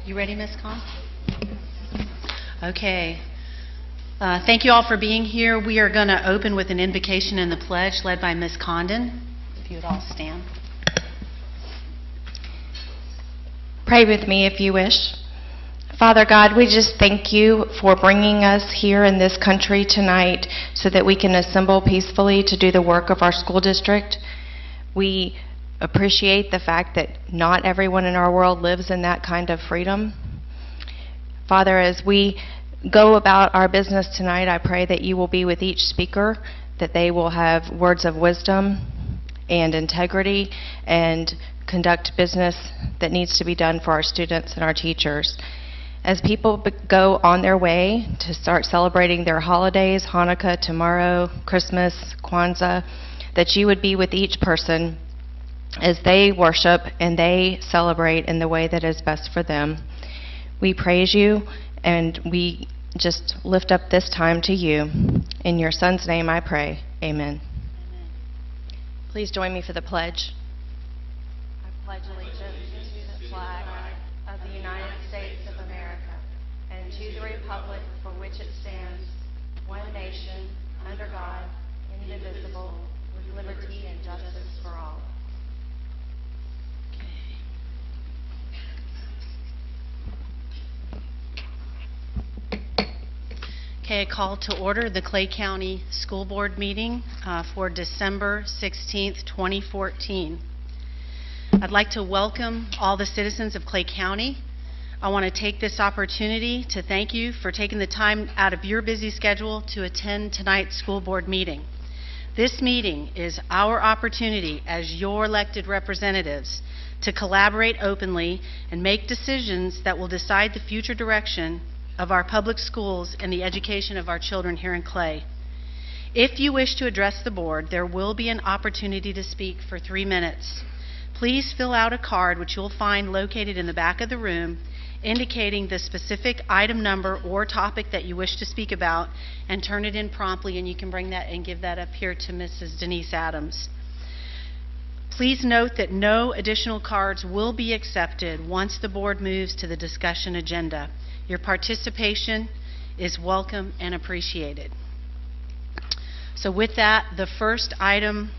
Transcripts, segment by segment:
You ready, Ms. Kahn? Okay. Thank you all for being here. We are going to open with an invocation and the pledge led by Ms. Condon. If you would all stand. Pray with me if you wish. Father God, we just thank you for bringing us here in this country tonight so that we can assemble peacefully to do the work of our school district. We appreciate the fact that not everyone in our world lives in that kind of freedom. Father, as we go about our business tonight, I pray that you will be with each speaker, that they will have words of wisdom and integrity and conduct business that needs to be done for our students and our teachers. As people go on their way to start celebrating their holidays, Hanukkah tomorrow, Christmas, Kwanzaa, that you would be with each person as they worship and they celebrate in the way that is best for them. We praise you and we just lift up this time to you. In your Son's name I pray. Amen. Please join me for the pledge. I pledge allegiance to the flag of the United States of America and to the republic for which it stands, one nation, under God, indivisible, with liberty and justice for all. Okay, a call to order the Clay County School Board meeting for December 16th, 2014. I'd like to welcome all the citizens of Clay County. I want to take this opportunity to thank you for taking the time out of your busy schedule to attend tonight's school board meeting. This meeting is our opportunity as your elected representatives to collaborate openly and make decisions that will decide the future direction of our public schools and the education of our children here in Clay. If you wish to address the board, there will be an opportunity to speak for 3 minutes. Please fill out a card which you'll find located in the back of the room indicating the specific item number or topic that you wish to speak about and turn it in promptly, and you can bring that and give that up here to Mrs. Denise Adams. Please note that no additional cards will be accepted once the board moves to the discussion agenda. Your participation is welcome and appreciated. So with that, the first item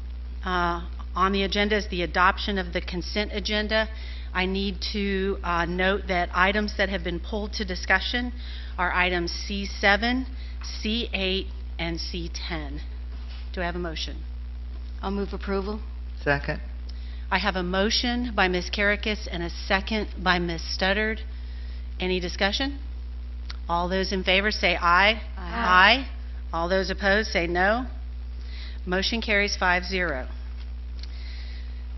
on the agenda is the adoption of the consent agenda. I need to note that items that have been pulled to discussion are items C7, C8, and C10. Do I have a motion? I'll move approval. Second. I have a motion by Ms. Karakis and a second by Ms. Studdard. Any discussion? All those in favor say aye. Aye. Aye. All those opposed say no. Motion carries 5-0.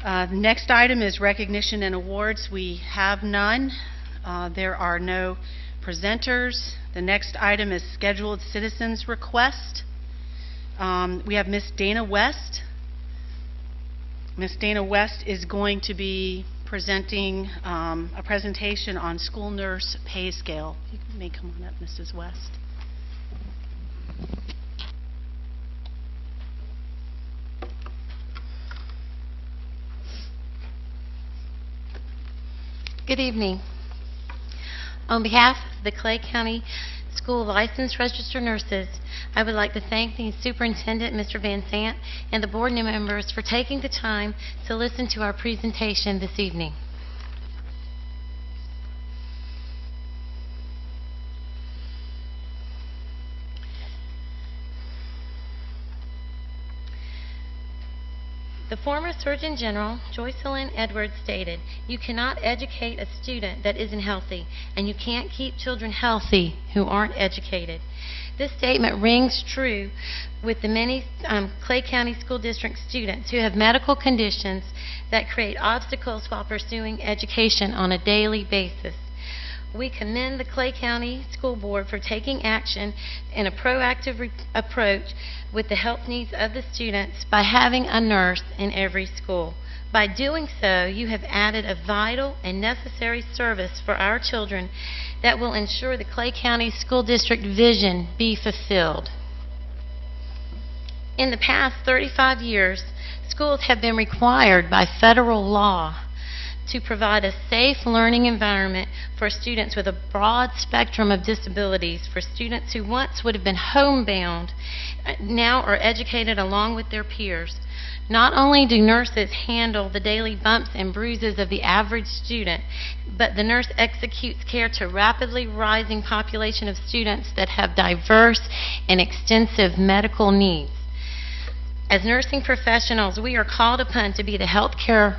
The next item is recognition and awards. We have none. There are no presenters. The next item is scheduled citizens request. We have Ms. Dana West. Ms. Dana West is going to be presenting a presentation on school nurse pay scale. You may come on up, Mrs. West. Good evening. On behalf of the Clay County School Licensed Registered Nurses, I would like to thank the Superintendent, Mr. Van Sant, and the board members for taking the time to listen to our presentation this evening. The former Surgeon General, Joycelyn Edwards, stated, "You cannot educate a student that isn't healthy, and you can't keep children healthy who aren't educated." This statement rings true with the many Clay County School District students who have medical conditions that create obstacles while pursuing education on a daily basis. We commend the Clay County School Board for taking action in a proactive approach with the health needs of the students by having a nurse in every school. By doing so, you have added a vital and necessary service for our children that will ensure the Clay County School District vision be fulfilled. In the past 35 years, schools have been required by federal law to provide a safe learning environment for students with a broad spectrum of disabilities, for students who once would have been homebound, now are educated along with their peers. Not only do nurses handle the daily bumps and bruises of the average student, but the nurse executes care to rapidly rising population of students that have diverse and extensive medical needs. As nursing professionals, we are called upon to be the healthcare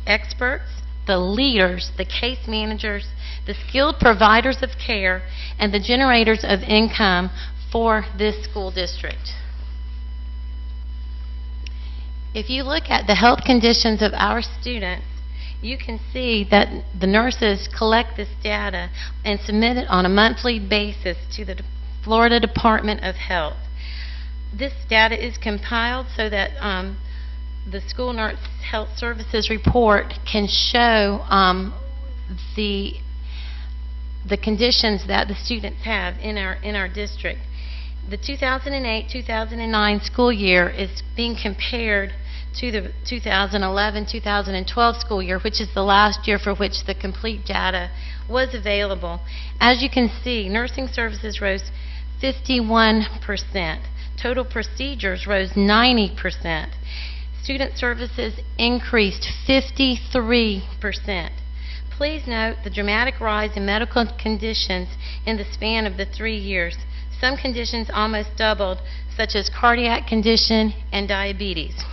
experts, the leaders, the case managers, the skilled providers of care, and the generators of income for this school district. If you look at the health conditions of our students, you can see that the nurses collect this data and submit it on a monthly basis to the Florida Department of Health. This data is compiled so that the School Nurse Health Services report can show the conditions that the students have in our district. The 2008-2009 school year is being compared to the 2011-2012 school year, which is the last year for which the complete data was available. As you can see, nursing services rose 51%. Total procedures rose 90%. Student services increased 53%. Please note the dramatic rise in medical conditions in the span of the 3 years. Some conditions almost doubled, such as cardiac condition and diabetes.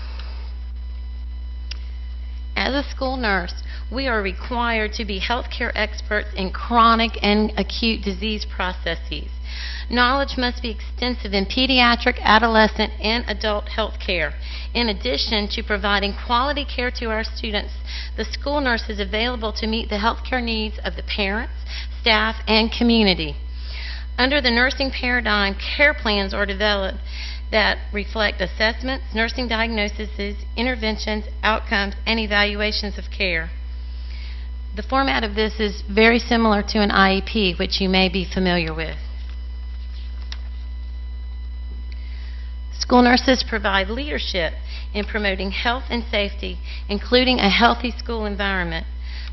As a school nurse, we are required to be healthcare experts in chronic and acute disease processes. Knowledge must be extensive in pediatric, adolescent, and adult health care. In addition to providing quality care to our students, the school nurse is available to meet the health care needs of the parents, staff, and community. Under the nursing paradigm, care plans are developed that reflect assessments, nursing diagnoses, interventions, outcomes, and evaluations of care. The format of this is very similar to an IEP, which you may be familiar with. School nurses provide leadership in promoting health and safety, including a healthy school environment.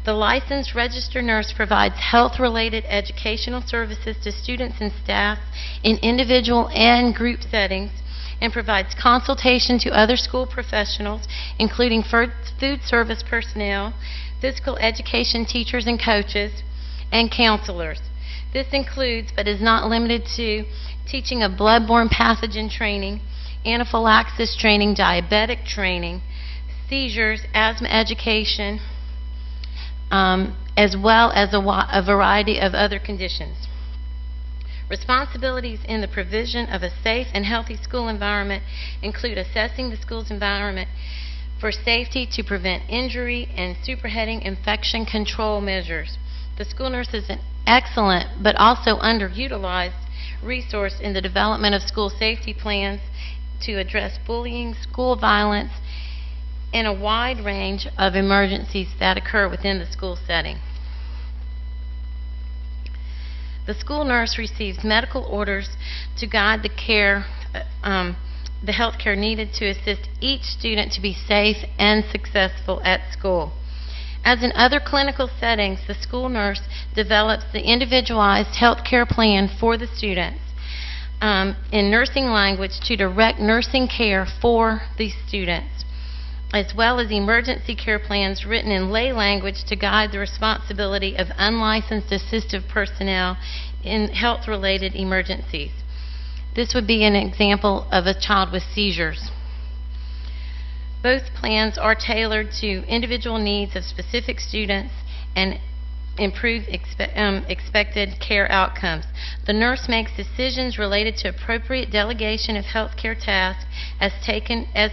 The licensed registered nurse provides health-related educational services to students and staff in individual and group settings, and provides consultation to other school professionals, including food service personnel, physical education teachers and coaches, and counselors. This includes, but is not limited to, teaching of bloodborne pathogen training, anaphylaxis training, diabetic training, seizures, asthma education, as well as a variety of other conditions. Responsibilities in the provision of a safe and healthy school environment include assessing the school's environment for safety to prevent injury and superheading infection control measures. The school nurse is an excellent but also underutilized resource in the development of school safety plans to address bullying, school violence, and a wide range of emergencies that occur within the school setting. The school nurse receives medical orders to guide the care, the health care needed to assist each student to be safe and successful at school. As in other clinical settings, the school nurse develops the individualized health care plan for the students in nursing language to direct nursing care for the students, as well as emergency care plans written in lay language to guide the responsibility of unlicensed assistive personnel in health-related emergencies. This would be an example of a child with seizures. Both plans are tailored to individual needs of specific students and improve expected care outcomes. The nurse makes decisions related to appropriate delegation of health care tasks as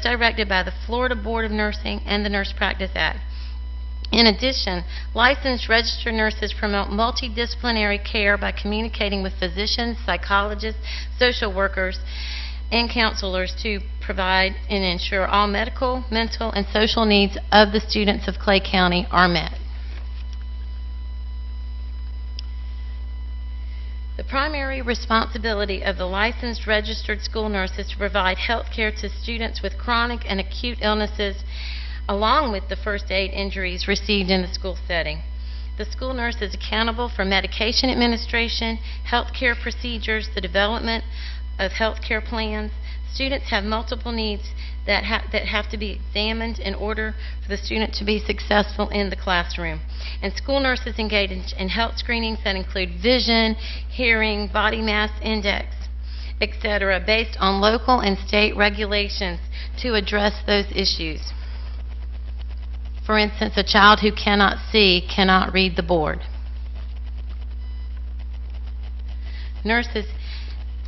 directed by the Florida Board of Nursing and the Nurse Practice Act. In addition, licensed registered nurses promote multidisciplinary care by communicating with physicians, psychologists, social workers, and counselors to provide and ensure all medical, mental, and social needs of the students of Clay County are met. The primary responsibility of the licensed registered school nurse is to provide health care to students with chronic and acute illnesses along with the first aid injuries received in the school setting. The school nurse is accountable for medication administration, healthcare procedures, the development of healthcare plans. Students have multiple needs that have to be examined in order for the student to be successful in the classroom. And school nurses engage in health screenings that include vision, hearing, body mass index, etc., based on local and state regulations to address those issues. For instance, a child who cannot see cannot read the board. Nurses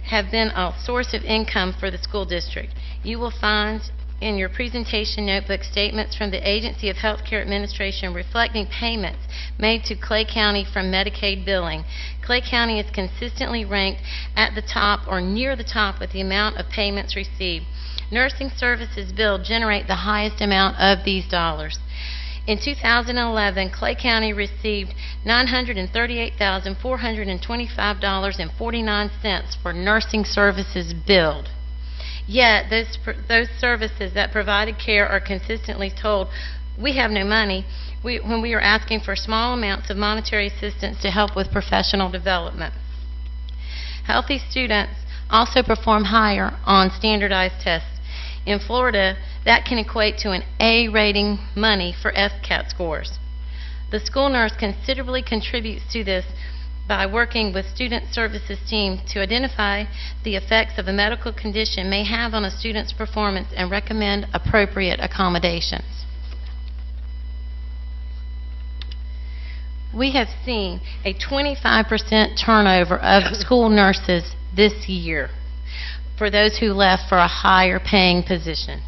have been a source of income for the school district. You will find in your presentation notebook statements from the Agency of Healthcare Administration reflecting payments made to Clay County from Medicaid billing. Clay County is consistently ranked at the top or near the top with the amount of payments received. Nursing services billed generate the highest amount of these dollars. In 2011, Clay County received $938,425.49 for nursing services billed. Yet, those services that provided care are consistently told, we have no money, when we are asking for small amounts of monetary assistance to help with professional development. Healthy students also perform higher on standardized tests. In Florida, that can equate to an A rating money for SCAT scores. The school nurse considerably contributes to this by working with student services team to identify the effects of a medical condition may have on a student's performance and recommend appropriate accommodations. We have seen a 25% turnover of school nurses this year for those who left for a higher paying position.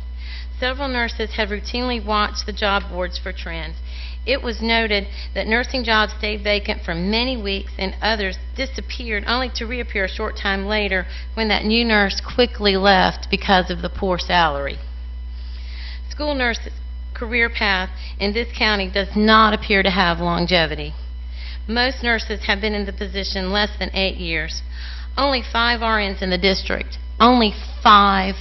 Several nurses have routinely watched the job boards for trends. It was noted that nursing jobs stayed vacant for many weeks and others disappeared only to reappear a short time later when that new nurse quickly left because of the poor salary. School nurses' career path in this county does not appear to have longevity. Most nurses have been in the position less than 8 years. Only 5 RNs in the district. Only 5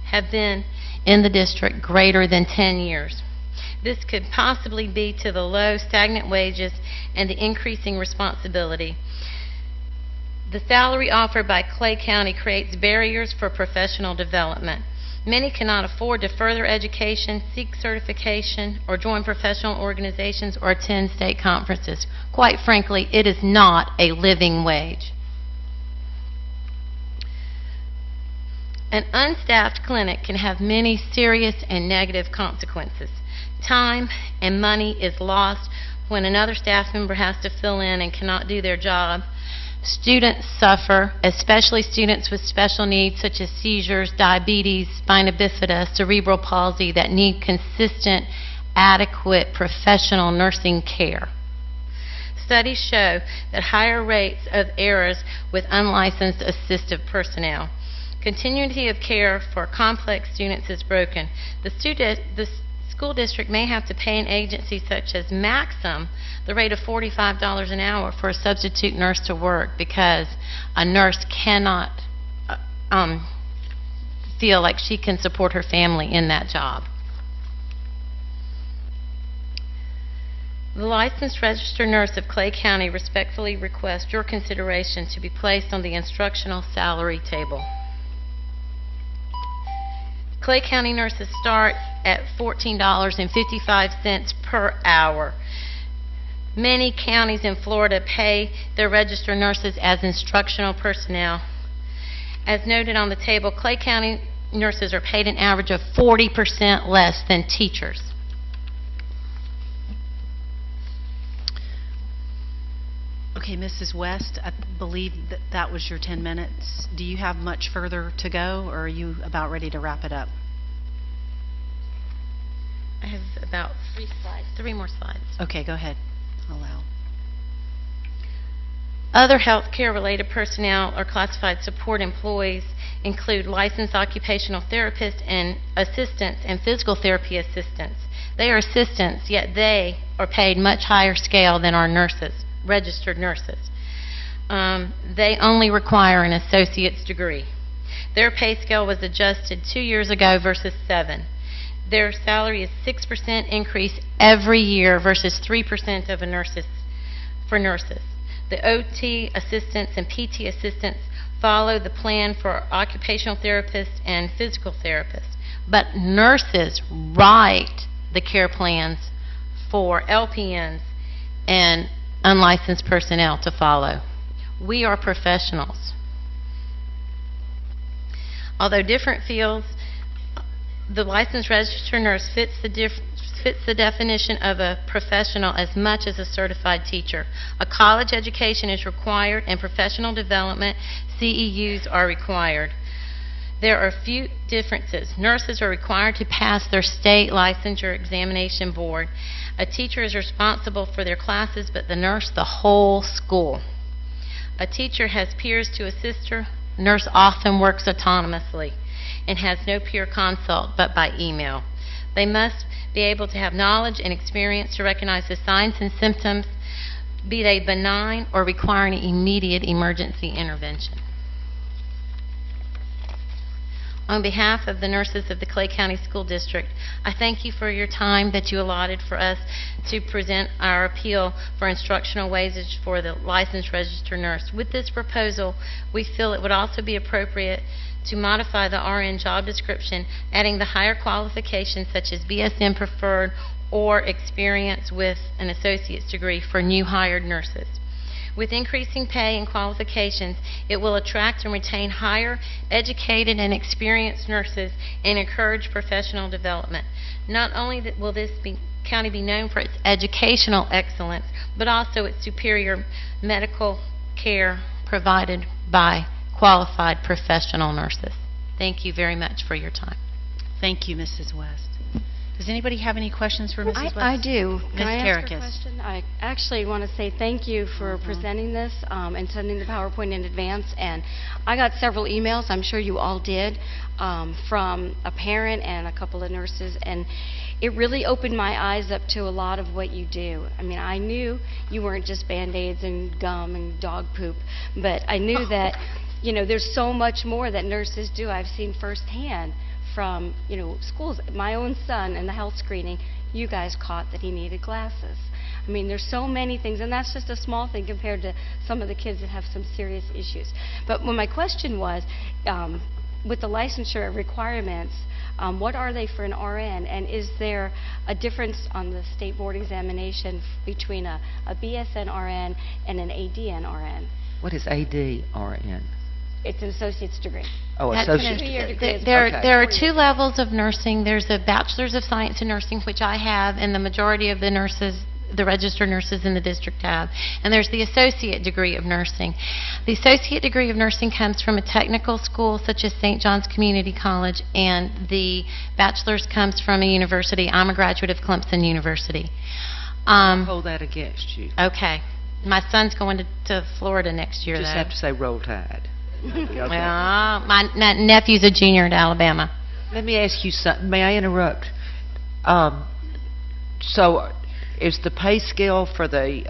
have been in the district greater than 10 years. This could possibly be to the low, stagnant wages and the increasing responsibility. The salary offered by Clay County creates barriers for professional development. Many cannot afford to further education, seek certification, or join professional organizations or attend state conferences. Quite frankly, it is not a living wage. An unstaffed clinic can have many serious and negative consequences. Time and money is lost when another staff member has to fill in and cannot do their job. Students suffer, especially students with special needs such as seizures, diabetes, spina bifida, cerebral palsy that need consistent, adequate professional nursing care. Studies show that higher rates of errors with unlicensed assistive personnel. Continuity of care for complex students is broken. The school district may have to pay an agency such as Maxim the rate of $45 an hour for a substitute nurse to work because a nurse cannot feel like she can support her family in that job. The licensed registered nurse of Clay County respectfully requests your consideration to be placed on the instructional salary table. Clay County nurses start at $14.55 per hour. Many counties in Florida pay their registered nurses as instructional personnel. As noted on the table, Clay County nurses are paid an average of 40% less than teachers. Okay, Mrs. West, I believe that was your 10 minutes. Do you have much further to go, or are you about ready to wrap it up? I have about 3 more slides. Okay, go ahead. Allow. Other healthcare-related personnel or classified support employees include licensed occupational therapists and assistants and physical therapy assistants. They are assistants, yet they are paid much higher scale than our nurses, registered nurses. They only require an associate's degree. Their pay scale was adjusted 2 years ago versus 7. Their salary is 6% increase every year versus 3% of for nurses. The OT assistants and PT assistants follow the plan for occupational therapists and physical therapists. But nurses write the care plans for LPNs and unlicensed personnel to follow. We are professionals. Although different fields, the licensed registered nurse fits the definition of a professional as much as a certified teacher. A college education is required and professional development CEUs are required. There are few differences. Nurses are required to pass their state licensure examination board. A teacher is responsible for their classes, but the nurse, the whole school. A teacher has peers to assist her. Nurse often works autonomously and has no peer consult but by email. They must be able to have knowledge and experience to recognize the signs and symptoms, be they benign or requiring immediate emergency intervention. On behalf of the nurses of the Clay County School District, I thank you for your time that you allotted for us to present our appeal for instructional wages for the licensed registered nurse. With this proposal, we feel it would also be appropriate to modify the RN job description, adding the higher qualifications such as BSN preferred or experience with an associate's degree for new hired nurses. With increasing pay and qualifications, it will attract and retain higher educated and experienced nurses and encourage professional development. Not only will this county be known for its educational excellence, but also its superior medical care provided by qualified professional nurses. Thank you very much for your time. Thank you, Mrs. West. Does anybody have any questions for Mrs. West? I do. Can I ask a Karakis. question? I actually want to say thank you for presenting this and sending the PowerPoint in advance. And I got several emails, I'm sure you all did, from a parent and a couple of nurses. And it really opened my eyes up to a lot of what you do. I mean, I knew you weren't just Band-Aids and gum and dog poop, but I knew that, you know, there's so much more that nurses do. I've seen firsthand from, you know, schools. My own son in the health screening, you guys caught that he needed glasses. I mean, there's so many things, and that's just a small thing compared to some of the kids that have some serious issues. But when my question was, with the licensure requirements, what are they for an RN, and is there a difference on the state board examination between a BSN RN and an ADN RN? What is ADRN? It's an associate's degree. Oh, That's associate's an- degree. degree. There Okay. are two levels of nursing. There's a Bachelor's of Science in Nursing, which I have, and the majority of the nurses, the registered nurses in the district have. And there's the associate degree of nursing. The associate degree of nursing comes from a technical school such as St. John's Community College, and the bachelor's comes from a university. I'm a graduate of Clemson University. Hold that against you. Okay. My son's going to Florida next year, Just though. have to say roll tide. Okay. Well, my nephew's a junior at Alabama. Let me ask you something. May I interrupt? So, is the pay scale for the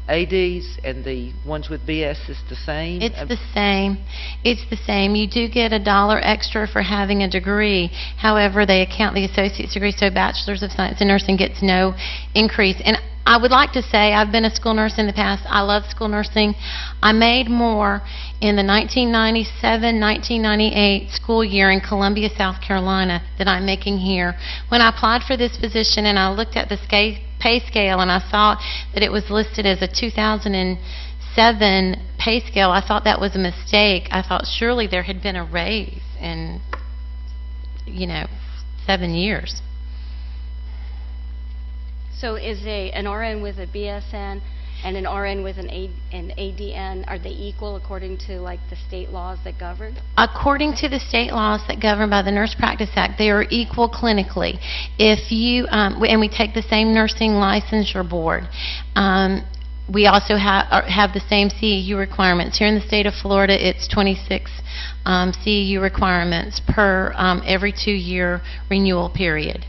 ADs and the ones with BS is the same? It's the same. It's the same. You do get $1 extra for having a degree. However, they account the associate's degree, so Bachelor's of Science in Nursing gets no increase. And I would like to say I've been a school nurse in the past. I love school nursing. I made more in the 1997-1998 school year in Columbia, South Carolina than I'm making here. When I applied for this position and I looked at the pay scale and I saw that it was listed as a 2007 pay scale, I thought that was a mistake. I thought surely there had been a raise in, 7 years. So is an RN with a BSN and an RN with an ADN, are they equal according to like the state laws that govern? According to the state laws that govern by the Nurse Practice Act, they are equal clinically. If you, and we take the same nursing licensure board. We also have the same CEU requirements. Here in the state of Florida, it's 26 CEU requirements per every 2-year renewal period.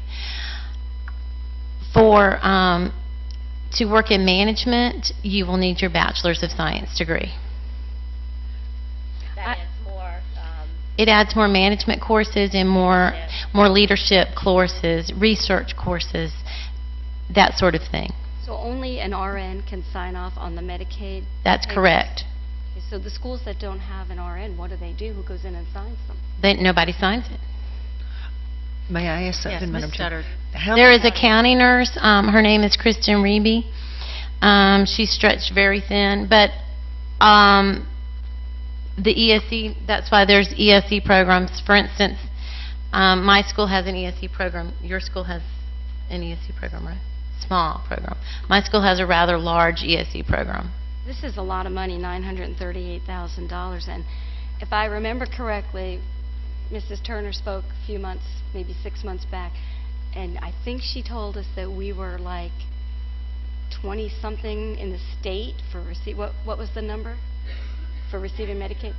To work in management, you will need your Bachelor's of Science degree. That is more It adds more management courses and more leadership courses, research courses, that sort of thing. So only an RN can sign off on the Medicaid? That's papers? correct. Okay, so the schools that don't have an RN, what do they do? Who goes in and signs them? Nobody signs it. May I ask something, Yes, Madam Ms. Chair? Studdard. How There many- is a county nurse. Her name is Kristen Reeby. She's stretched very thin, but the ESE, that's why there's ESE programs. For instance, my school has an ESE program. Your school has an ESE program, right? Small program. My school has a rather large ESE program. This is a lot of money, $938,000. And if I remember correctly, Mrs. Turner spoke a few months, maybe 6 months back, and I think she told us that we were like 20-something in the state for what was the number for receiving Medicaid?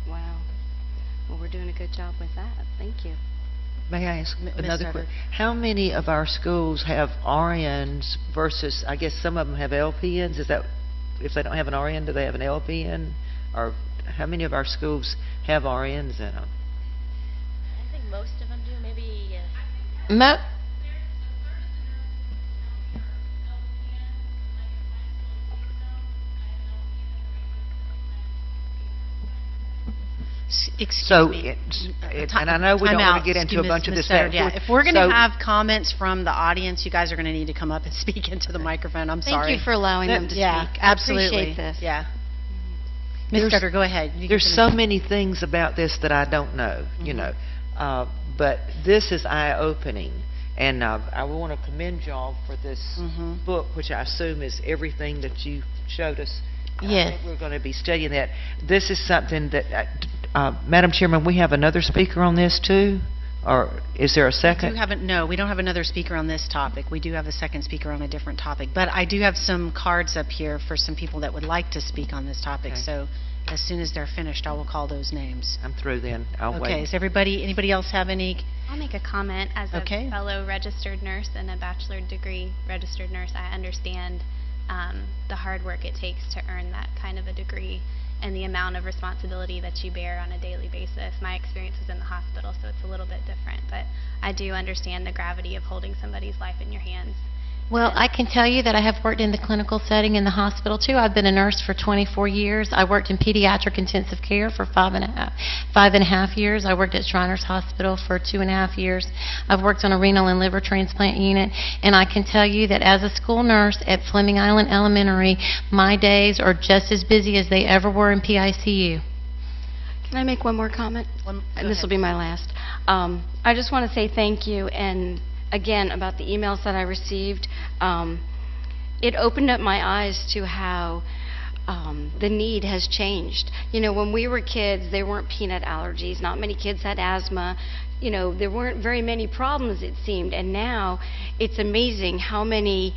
Wow. Well, we're doing a good job with that. Thank you. May I ask Ms. another Studdard. question? How many of our schools have RNs versus, I guess some of them have LPNs? Is that, if they don't have an RN, do they have an LPN? Or how many of our schools have RNs in them? I think most of them do, maybe, Mo- Excuse So, me. and I know we don't Time want out. to get into a Excuse bunch of Ms. this Studdard, back yeah. and forth. If we're going to So- have comments from the audience, you guys are going to need to come up and speak into the microphone. I'm sorry. Thank you for allowing them to Yeah, speak. absolutely. I appreciate this. Yeah. Ms. There's- Studdard, go ahead. You can There's finish. so many things about this that I don't know, you know. But this is eye-opening. And I want to commend y'all for this Mhm. book, which I assume is everything that you showed us. Yes. I think we're going to be studying that. This is something that, Madam Chairman, we have another speaker on this too? Or is there a second? No, we don't have another speaker on this topic. We do have a second speaker on a different topic. But I do have some cards up here for some people that would like to speak on this topic. Okay. So as soon as they're finished, I will call those names. I'm through then. I'll wait. Okay, is anybody else have any? I'll make a comment. As Okay. a fellow registered nurse and a bachelor degree registered nurse, I understand the hard work it takes to earn that kind of a degree and the amount of responsibility that you bear on a daily basis. My experience was in the hospital, so it's a little bit different, but I do understand the gravity of holding somebody's life in your hands. Well, I can tell you that I have worked in the clinical setting in the hospital too. I've been a nurse for 24 years. I worked in pediatric intensive care for 5.5 years. I worked at Shriners Hospital for 2.5 years. I've worked on a renal and liver transplant unit, and I can tell you that as a school nurse at Fleming Island Elementary, my days are just as busy as they ever were in PICU. Can I make one more comment? And this will be my last. I just want to say thank you, and again, about the emails that I received. It opened up my eyes to how the need has changed. You know, when we were kids, there weren't peanut allergies. Not many kids had asthma. You know, there weren't very many problems, it seemed. And now, it's amazing how many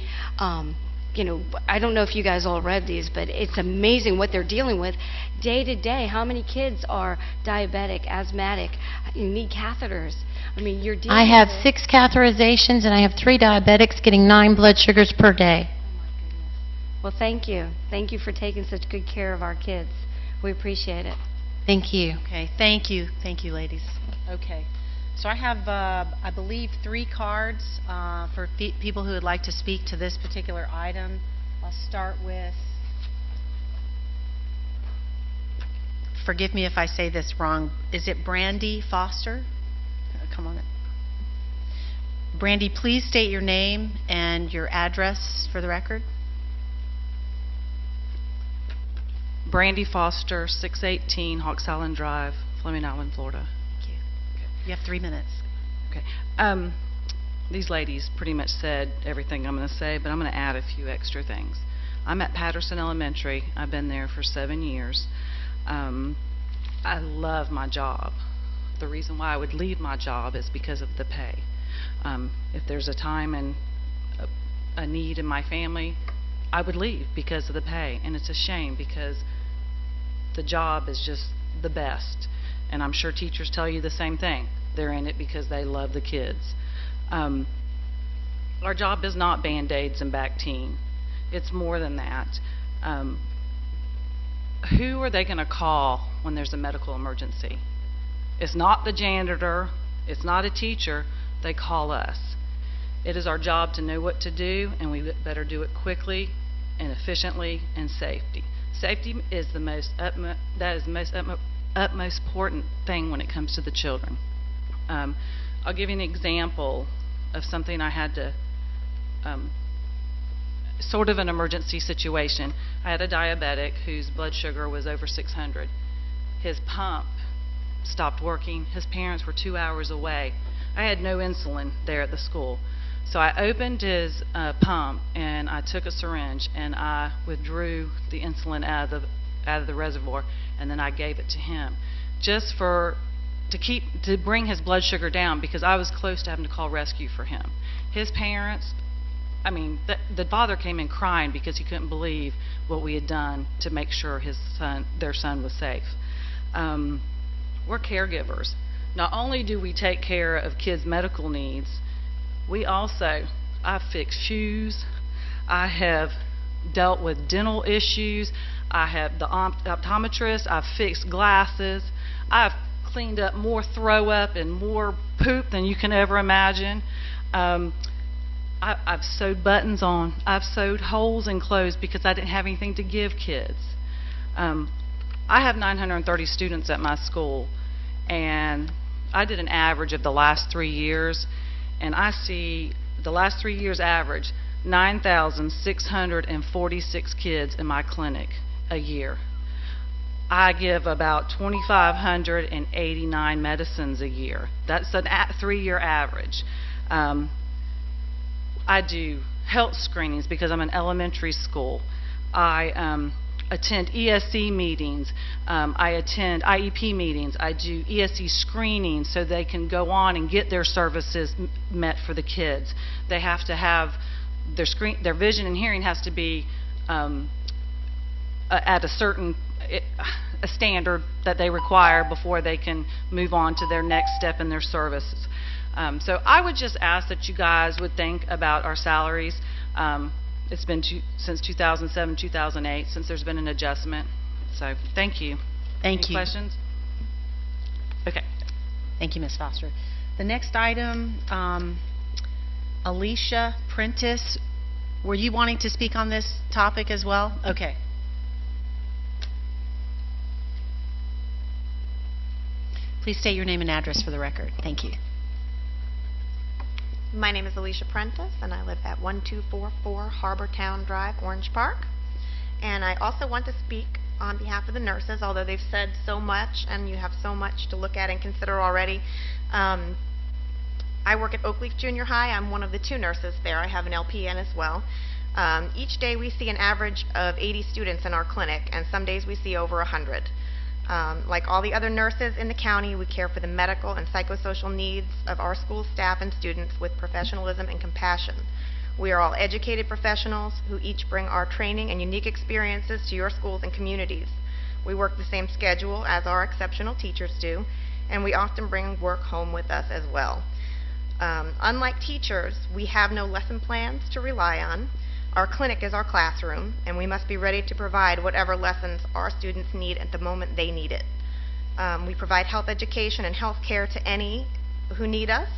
you know, I don't know if you guys all read these, but it's amazing what they're dealing with day to day. How many kids are diabetic, asthmatic, need catheters? I mean, you're dealing I have with... 6 catheterizations, and I have 3 diabetics getting 9 blood sugars per day. Well, thank you. Thank you for taking such good care of our kids. We appreciate it. Thank you. Okay, thank you. Thank you, ladies. Okay. So I have, I believe, 3 cards for people who would like to speak to this particular item. I'll start with, forgive me if I say this wrong, is it Brandy Foster? Come on in. Brandy, please state your name and your address for the record. Brandy Foster, 618 Hawks Island Drive, Fleming Island, Florida. Thank you. You have 3 minutes. Okay. These ladies pretty much said everything I'm going to say, but I'm going to add a few extra things. I'm at Patterson Elementary. I've been there for 7 years. I love my job. The reason why I would leave my job is because of the pay. If there's a time and a need in my family, I would leave because of the pay. And it's a shame because the job is just the best. And I'm sure teachers tell you the same thing. They're in it because they love the kids. our job is not Band-Aids and Bactine. It's more than that. Who are they going to call when there's a medical emergency? It's not the janitor, it's not a teacher, they call us. It is our job to know what to do, and we better do it quickly and efficiently and safety. Safety is the most utmost important thing when it comes to the children. I'll give you an example of something I had to, sort of an emergency situation. I had a diabetic whose blood sugar was over 600. His pump stopped working. His parents were 2 hours away. I had no insulin there at the school. So I opened his pump and I took a syringe and I withdrew the insulin out of the reservoir, and then I gave it to him just to bring his blood sugar down, because I was close to having to call rescue for him. His parents, I mean, the father came in crying because he couldn't believe what we had done to make sure their son was safe. We're caregivers. Not only do we take care of kids' medical needs, I've fixed shoes, I have dealt with dental issues, I have the optometrist, I've fixed glasses, I've cleaned up more throw up and more poop than you can ever imagine. I've sewed buttons on, I've sewed holes in clothes because I didn't have anything to give kids. I have 930 students at my school, and I did an average of the last 3 years, and I see the last 3 years average 9,646 kids in my clinic a year. I give about 2,589 medicines a year. That's a 3-year average. I do health screenings because I'm an elementary school. I attend ESE meetings. I attend IEP meetings. I do ESE screenings so they can go on and get their services met for the kids. They have to have their vision and hearing has to be at a certain a standard that they require before they can move on to their next step in their services. So I would just ask that you guys would think about our salaries. It's been since 2007, 2008, since there's been an adjustment. So thank you. Thank you. Any questions? Okay. Thank you, Ms. Foster. The next item, Alicia Prentice. Were you wanting to speak on this topic as well? Okay. Please state your name and address for the record. Thank you. My name is Alicia Prentice, and I live at 1244 Harbor Town Drive, Orange Park. And I also want to speak on behalf of the nurses, although they've said so much and you have so much to look at and consider already. I work at Oakleaf Junior High. I'm one of the 2 nurses there. I have an LPN as well. Each day we see an average of 80 students in our clinic, and some days we see over 100. Like all the other nurses in the county, we care for the medical and psychosocial needs of our school staff and students with professionalism and compassion. We are all educated professionals who each bring our training and unique experiences to your schools and communities. We work the same schedule as our exceptional teachers do, and we often bring work home with us as well. Unlike teachers, we have no lesson plans to rely on. Our clinic is our classroom, and we must be ready to provide whatever lessons our students need at the moment they need it. We provide health education and health care to any who need us,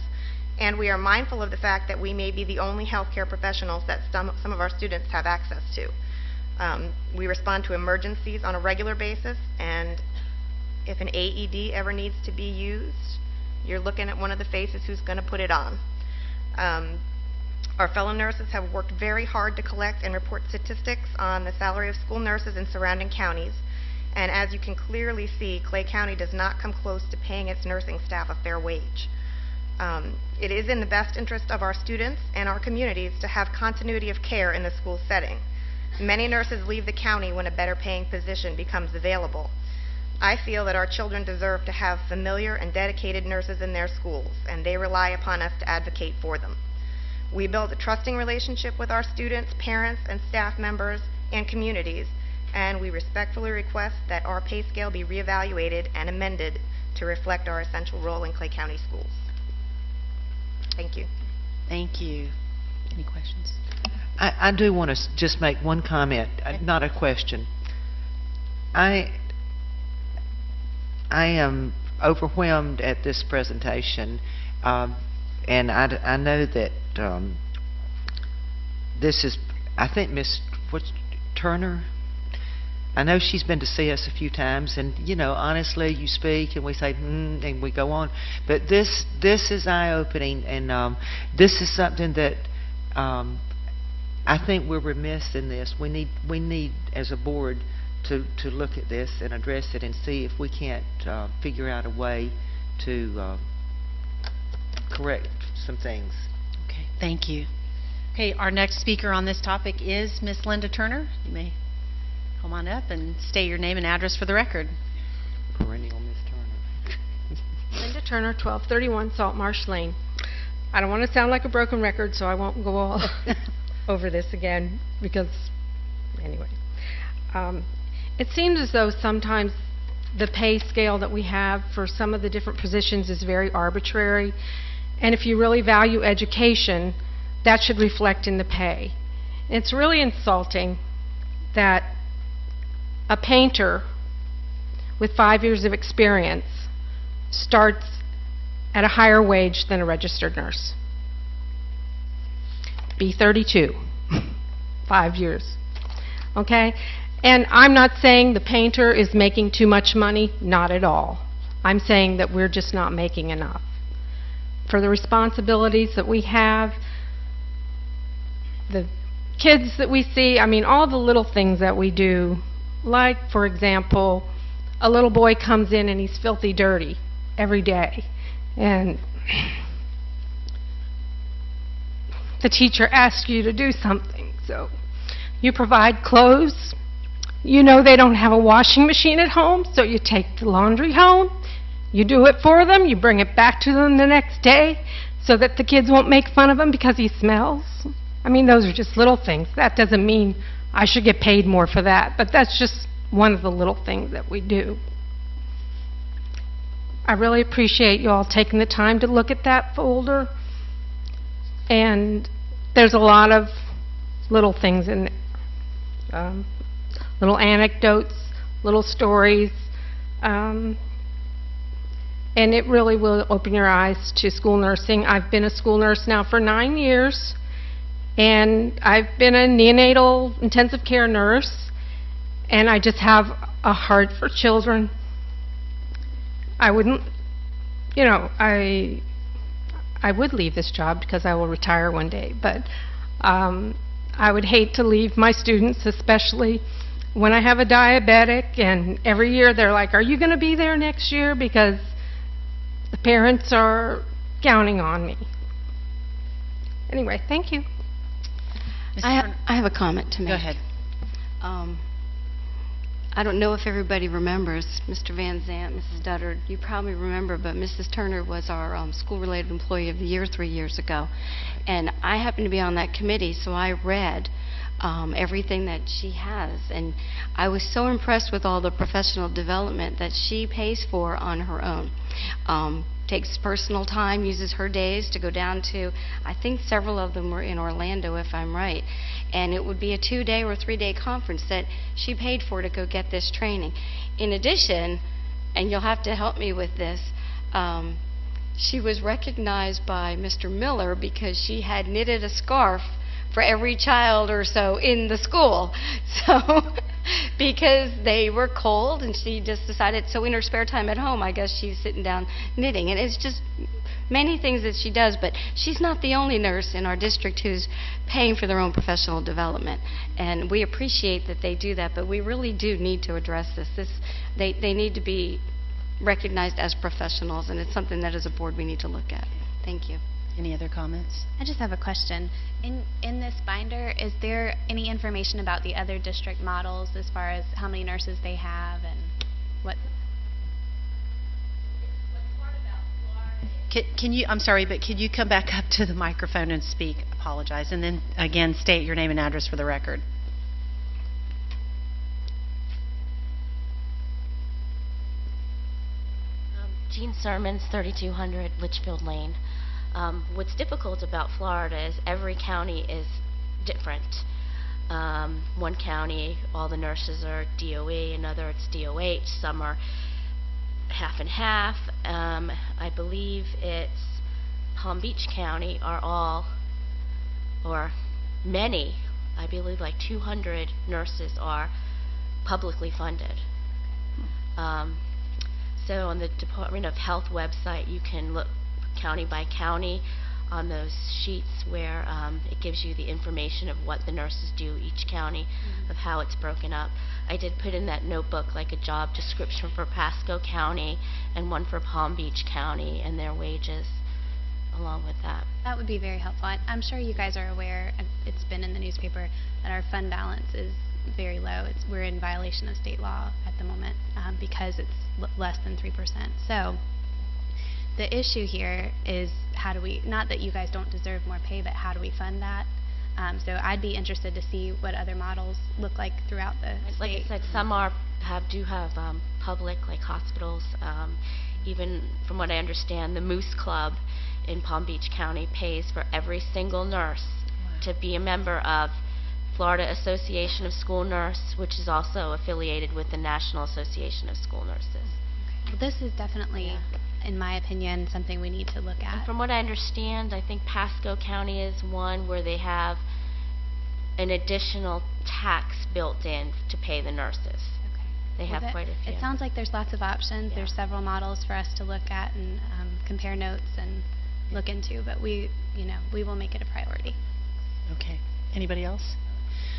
and we are mindful of the fact that we may be the only health care professionals that some of our students have access to. We respond to emergencies on a regular basis, and if an AED ever needs to be used, you're looking at one of the faces who's going to put it on. Our fellow nurses have worked very hard to collect and report statistics on the salary of school nurses in surrounding counties, and as you can clearly see, Clay County does not come close to paying its nursing staff a fair wage. It is in the best interest of our students and our communities to have continuity of care in the school setting. Many nurses leave the county when a better paying position becomes available. I feel that our children deserve to have familiar and dedicated nurses in their schools, and they rely upon us to advocate for them. We build a trusting relationship with our students, parents, and staff members and communities, and we respectfully request that our pay scale be reevaluated and amended to reflect our essential role in Clay County schools. Thank you. Thank you. Any questions? I do want to just make one comment, not a question. I am overwhelmed at this presentation, and I know that this is, I think Miss Turner, I know she's been to see us a few times, and you know, honestly, you speak and we say, and we go on. But this is eye-opening, and this is something that I think we're remiss in this. We need as a board to look at this and address it and see if we can't figure out a way to correct some things. Okay, thank you. Okay, our next speaker on this topic is Miss Linda Turner. You may come on up and state your name and address for the record. Perennial Miss Turner. Linda Turner, 1231 Salt Marsh Lane. I don't want to sound like a broken record, so I won't go all over this again, because, anyway. It seems as though sometimes the pay scale that we have for some of the different positions is very arbitrary, and if you really value education, that should reflect in the pay. It's really insulting that a painter with 5 years of experience starts at a higher wage than a registered nurse. Be 32, 5 years, okay? And I'm not saying the painter is making too much money, not at all. I'm saying that we're just not making enough. For the responsibilities that we have, the kids that we see, I mean, all the little things that we do, like, for example, a little boy comes in and he's filthy dirty every day, and the teacher asks you to do something, so you provide clothes. You know they don't have a washing machine at home, so you take the laundry home, you do it for them, you bring it back to them the next day so that the kids won't make fun of him because he smells. I mean, those are just little things. That doesn't mean I should get paid more for that, but that's just one of the little things that we do. I really appreciate you all taking the time to look at that folder, and there's a lot of little things in there. Little anecdotes, little stories, and it really will open your eyes to school nursing. I've been a school nurse now for 9 years, and I've been a neonatal intensive care nurse, and I just have a heart for children. I wouldn't, you know, I would leave this job because I will retire one day, but I would hate to leave my students, especially when I have a diabetic, and every year they're like, are you going to be there next year? Because the parents are counting on me. Anyway, thank you. I have a comment to make. Go ahead. I don't know if everybody remembers Mr. Van Zant, Mrs. Duddard. You probably remember, but Mrs. Turner was our School-Related Employee of the Year 3 years ago. And I happened to be on that committee, so I read everything that she has. And I was so impressed with all the professional development that she pays for on her own. Takes personal time, uses her days to go down to, I think several of them were in Orlando, if I'm right. And it would be a 2-day or 3-day conference that she paid for to go get this training. In addition, and you'll have to help me with this, she was recognized by Mr. Miller because she had knitted a scarf for every child or so in the school. So, because they were cold, and she just decided, so in her spare time at home, I guess she's sitting down knitting. And it's just many things that she does, but she's not the only nurse in our district who's paying for their own professional development. And we appreciate that they do that, but we really do need to address this. They need to be recognized as professionals, and it's something that as a board we need to look at. Thank you. Any other comments? I just have a question. In this binder, is there any information about the other district models as far as how many nurses they have and what? Can you, I'm sorry, but could you come back up to the microphone and speak? Apologize. And then, again, state your name and address for the record. Jean Sermons, 3200 Litchfield Lane. What's difficult about Florida is every county is different. One county, all the nurses are DOE, another it's DOH, some are half and half. I believe it's Palm Beach County are all, or many, I believe like 200 nurses are publicly funded. So on the Department of Health website, you can look county by county on those sheets where it gives you the information of what the nurses do each county, of how it's broken up. I did put in that notebook like a job description for Pasco County and one for Palm Beach County and their wages along with that. That would be very helpful. I'm sure you guys are aware, and it's been in the newspaper, that our fund balance is very low. We're in violation of state law at the moment because it's less than 3%. So the issue here is how do we, not that you guys don't deserve more pay, but how do we fund that? So I'd be interested to see what other models look like throughout the state. Like I said, some do have public, like hospitals. Even from what I understand, the Moose Club in Palm Beach County pays for every single nurse to be a member of Florida Association of School Nurse, which is also affiliated with the National Association of School Nurses. Well, this is definitely, in my opinion, something we need to look at. And from what I understand, I think Pasco County is one where they have an additional tax built in to pay the nurses. They have quite a few. It sounds like there's lots of options. There's several models for us to look at and compare notes and look into, but we will make it a priority. Okay. Anybody else?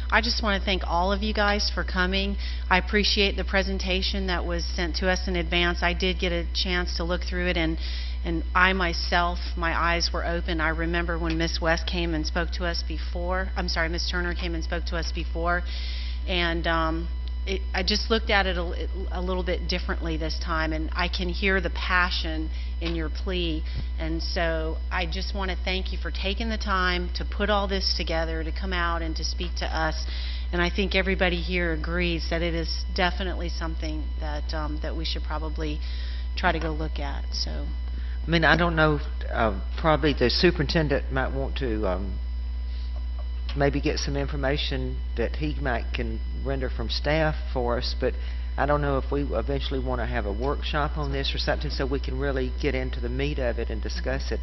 I just want to thank all of you guys for coming. I appreciate the presentation that was sent to us in advance. I did get a chance to look through it, and I myself, my eyes were open. I remember when Ms. West came and spoke to us before. I'm sorry, Ms. Turner came and spoke to us before, and I just looked at it a little bit differently this time, and I can hear the passion in your plea. And so I just want to thank you for taking the time to put all this together, to come out and to speak to us. And I think everybody here agrees that it is definitely something that that we should probably try to go look at. So, I mean, I don't know, probably the superintendent might want to maybe get some information that he can render from staff for us, but I don't know if we eventually want to have a workshop on this or something so we can really get into the meat of it and discuss it,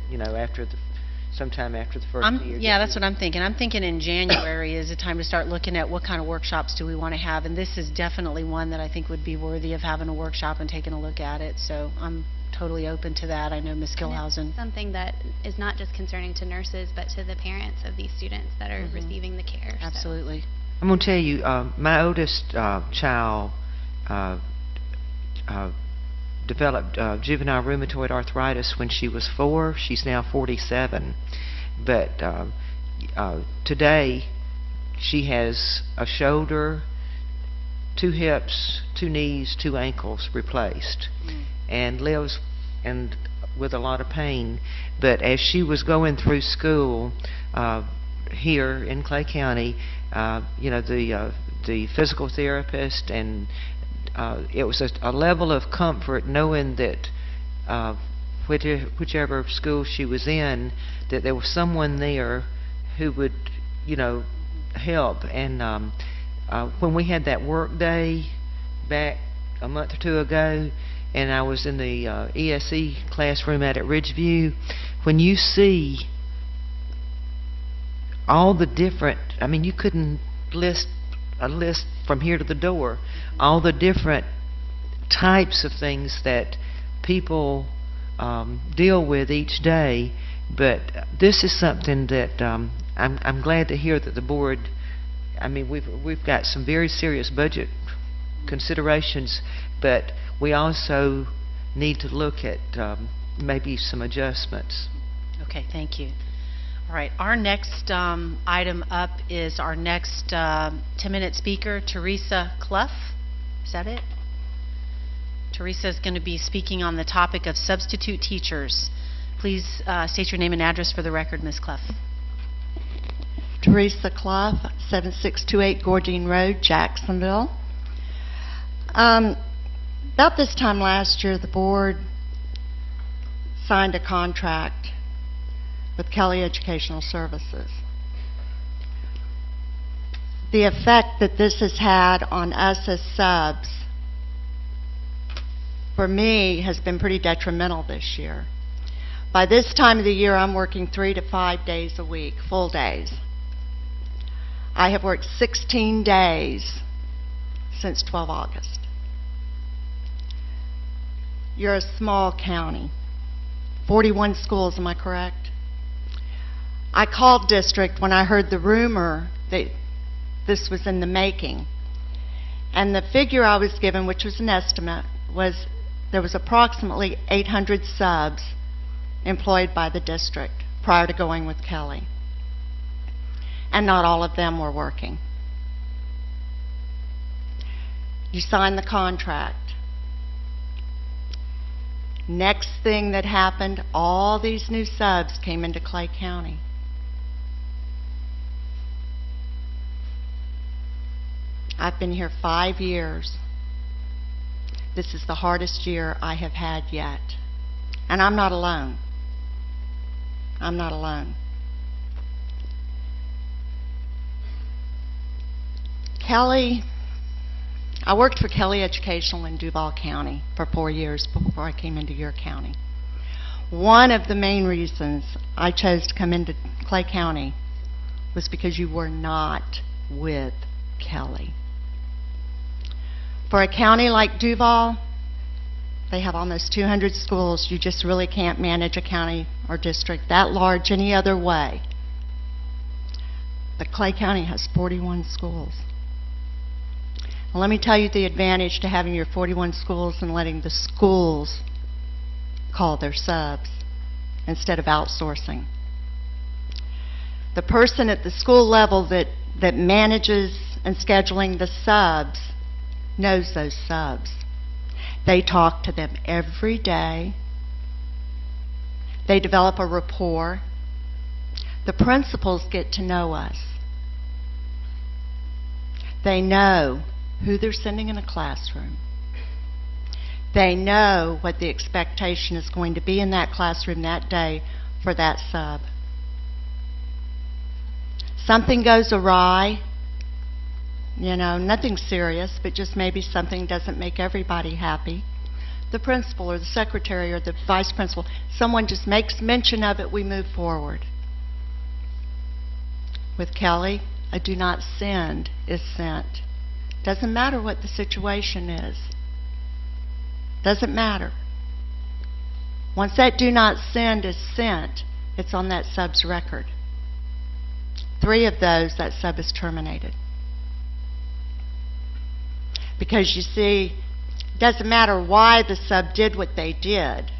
sometime after the first year. Yeah, that's what I'm thinking. I'm thinking in January is the time to start looking at what kind of workshops do we want to have, and this is definitely one that I think would be worthy of having a workshop and taking a look at it. So I'm totally open to that. I know Ms. Gilhausen. Something that is not just concerning to nurses, but to the parents of these students that are receiving the care. Absolutely. So. I'm going to tell you, my oldest child developed juvenile rheumatoid arthritis when she was 4. She's now 47. But today, she has a shoulder, 2 hips, 2 knees, 2 ankles replaced, and lives with a lot of pain. But as she was going through school here in Clay County, the physical therapist, and it was a level of comfort knowing that whichever school she was in, that there was someone there who would, help. And when we had that work day back a month or 2 ago, and I was in the ESE classroom at Ridgeview, when you see all the different, I mean, you couldn't list a list from here to the door, all the different types of things that people deal with each day. But this is something that I'm glad to hear that the board, I mean, we've got some very serious budget considerations, but we also need to look at maybe some adjustments. Okay, thank you. All right, our next item up is our next 10-minute speaker, Teresa Clough. Is that it? Teresa is going to be speaking on the topic of substitute teachers. Please state your name and address for the record, Ms. Clough. Teresa Clough, 7628 Gordine Road, Jacksonville. About this time last year, the board signed a contract with Kelly Educational Services. The effect that this has had on us as subs, for me, has been pretty detrimental this year. By this time of the year, I'm working 3 to 5 days a week, full days. I have worked 16 days since 12 August. You're a small county, 41 schools, am I correct? I called district when I heard the rumor that this was in the making. And the figure I was given, which was an estimate, was there was approximately 800 subs employed by the district prior to going with Kelly. And not all of them were working. You signed the contract. Next thing that happened, all these new subs came into Clay County. I've been here 5 years. This is the hardest year I have had yet. And I'm not alone. I'm not alone. Kelly, I worked for Kelly Educational in Duval County for 4 years before I came into your county. One of the main reasons I chose to come into Clay County was because you were not with Kelly. For a county like Duval, they have almost 200 schools. You just really can't manage a county or district that large any other way. But Clay County has 41 schools. Well, let me tell you the advantage to having your 41 schools and letting the schools call their subs instead of outsourcing. The person at the school level that manages and scheduling the subs knows those subs. They talk to them every day. They develop a rapport. The principals get to know us. They know who they're sending in a classroom. They know what the expectation is going to be in that classroom that day for that sub. Something goes awry, you know, nothing serious, but just maybe something doesn't make everybody happy. The principal or the secretary or the vice principal, someone just makes mention of it, we move forward. With Kelly, a do not send is sent. Doesn't matter what the situation is. Doesn't matter. Once that do not send is sent, it's on that sub's record. 3 of those, that sub is terminated. Because you see, it doesn't matter why the sub did what they did.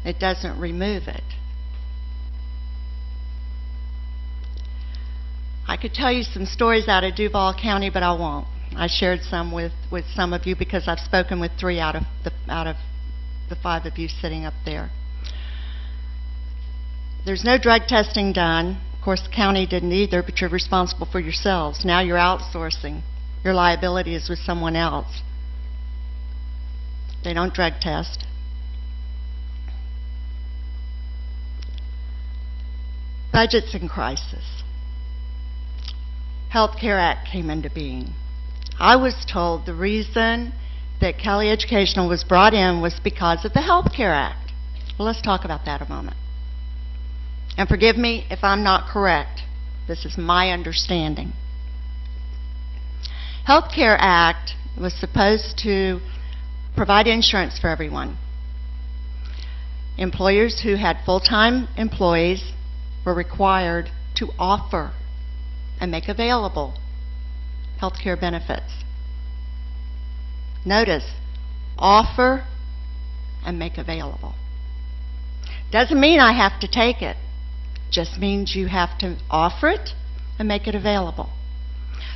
It doesn't remove it. I could tell you some stories out of Duval County, but I won't. I shared some with some of you because I've spoken with 3 out of the 5 of you sitting up there. There's no drug testing done. Of course, the county didn't either, but you're responsible for yourselves. Now you're outsourcing. Your liability is with someone else. They don't drug test. Budget's in crisis. Health Care Act came into being. I was told the reason that Kelly Educational was brought in was because of the Health Care Act. Well, let's talk about that a moment. And forgive me if I'm not correct. This is my understanding. Health Care Act was supposed to provide insurance for everyone. Employers who had full-time employees were required to offer and make available health care benefits. Notice, offer and make available. Doesn't mean I have to take it. Just means you have to offer it and make it available.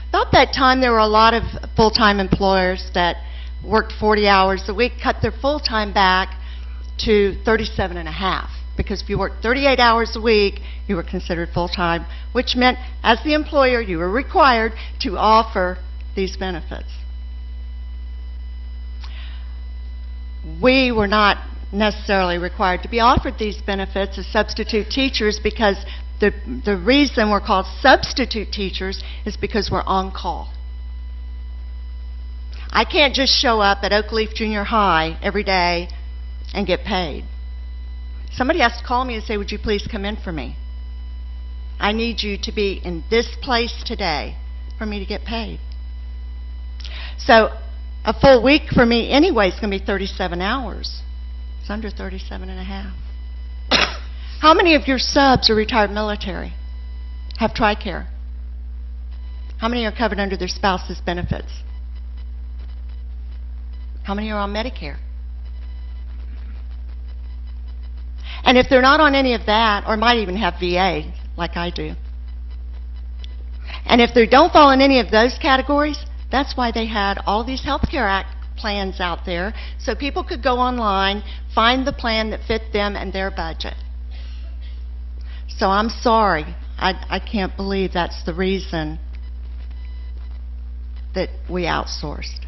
About that time, there were a lot of full-time employers that worked 40 hours a week, cut their full-time back to 37 and a half. Because if you worked 38 hours a week, you were considered full-time, which meant as the employer, you were required to offer these benefits. We were not necessarily required to be offered these benefits as substitute teachers because the reason we're called substitute teachers is because we're on call. I can't just show up at Oakleaf Junior High every day and get paid. Somebody has to call me and say, would you please come in for me? I need you to be in this place today for me to get paid. So a full week for me anyway is going to be 37 hours. It's under 37 and a half. How many of your subs are retired military? Have TRICARE? How many are covered under their spouse's benefits? How many are on Medicare? And if they're not on any of that, or might even have VA, like I do, and if they don't fall in any of those categories, that's why they had all these Health Care Act plans out there, so people could go online, find the plan that fit them and their budget. So I'm sorry, I can't believe that's the reason that we outsourced.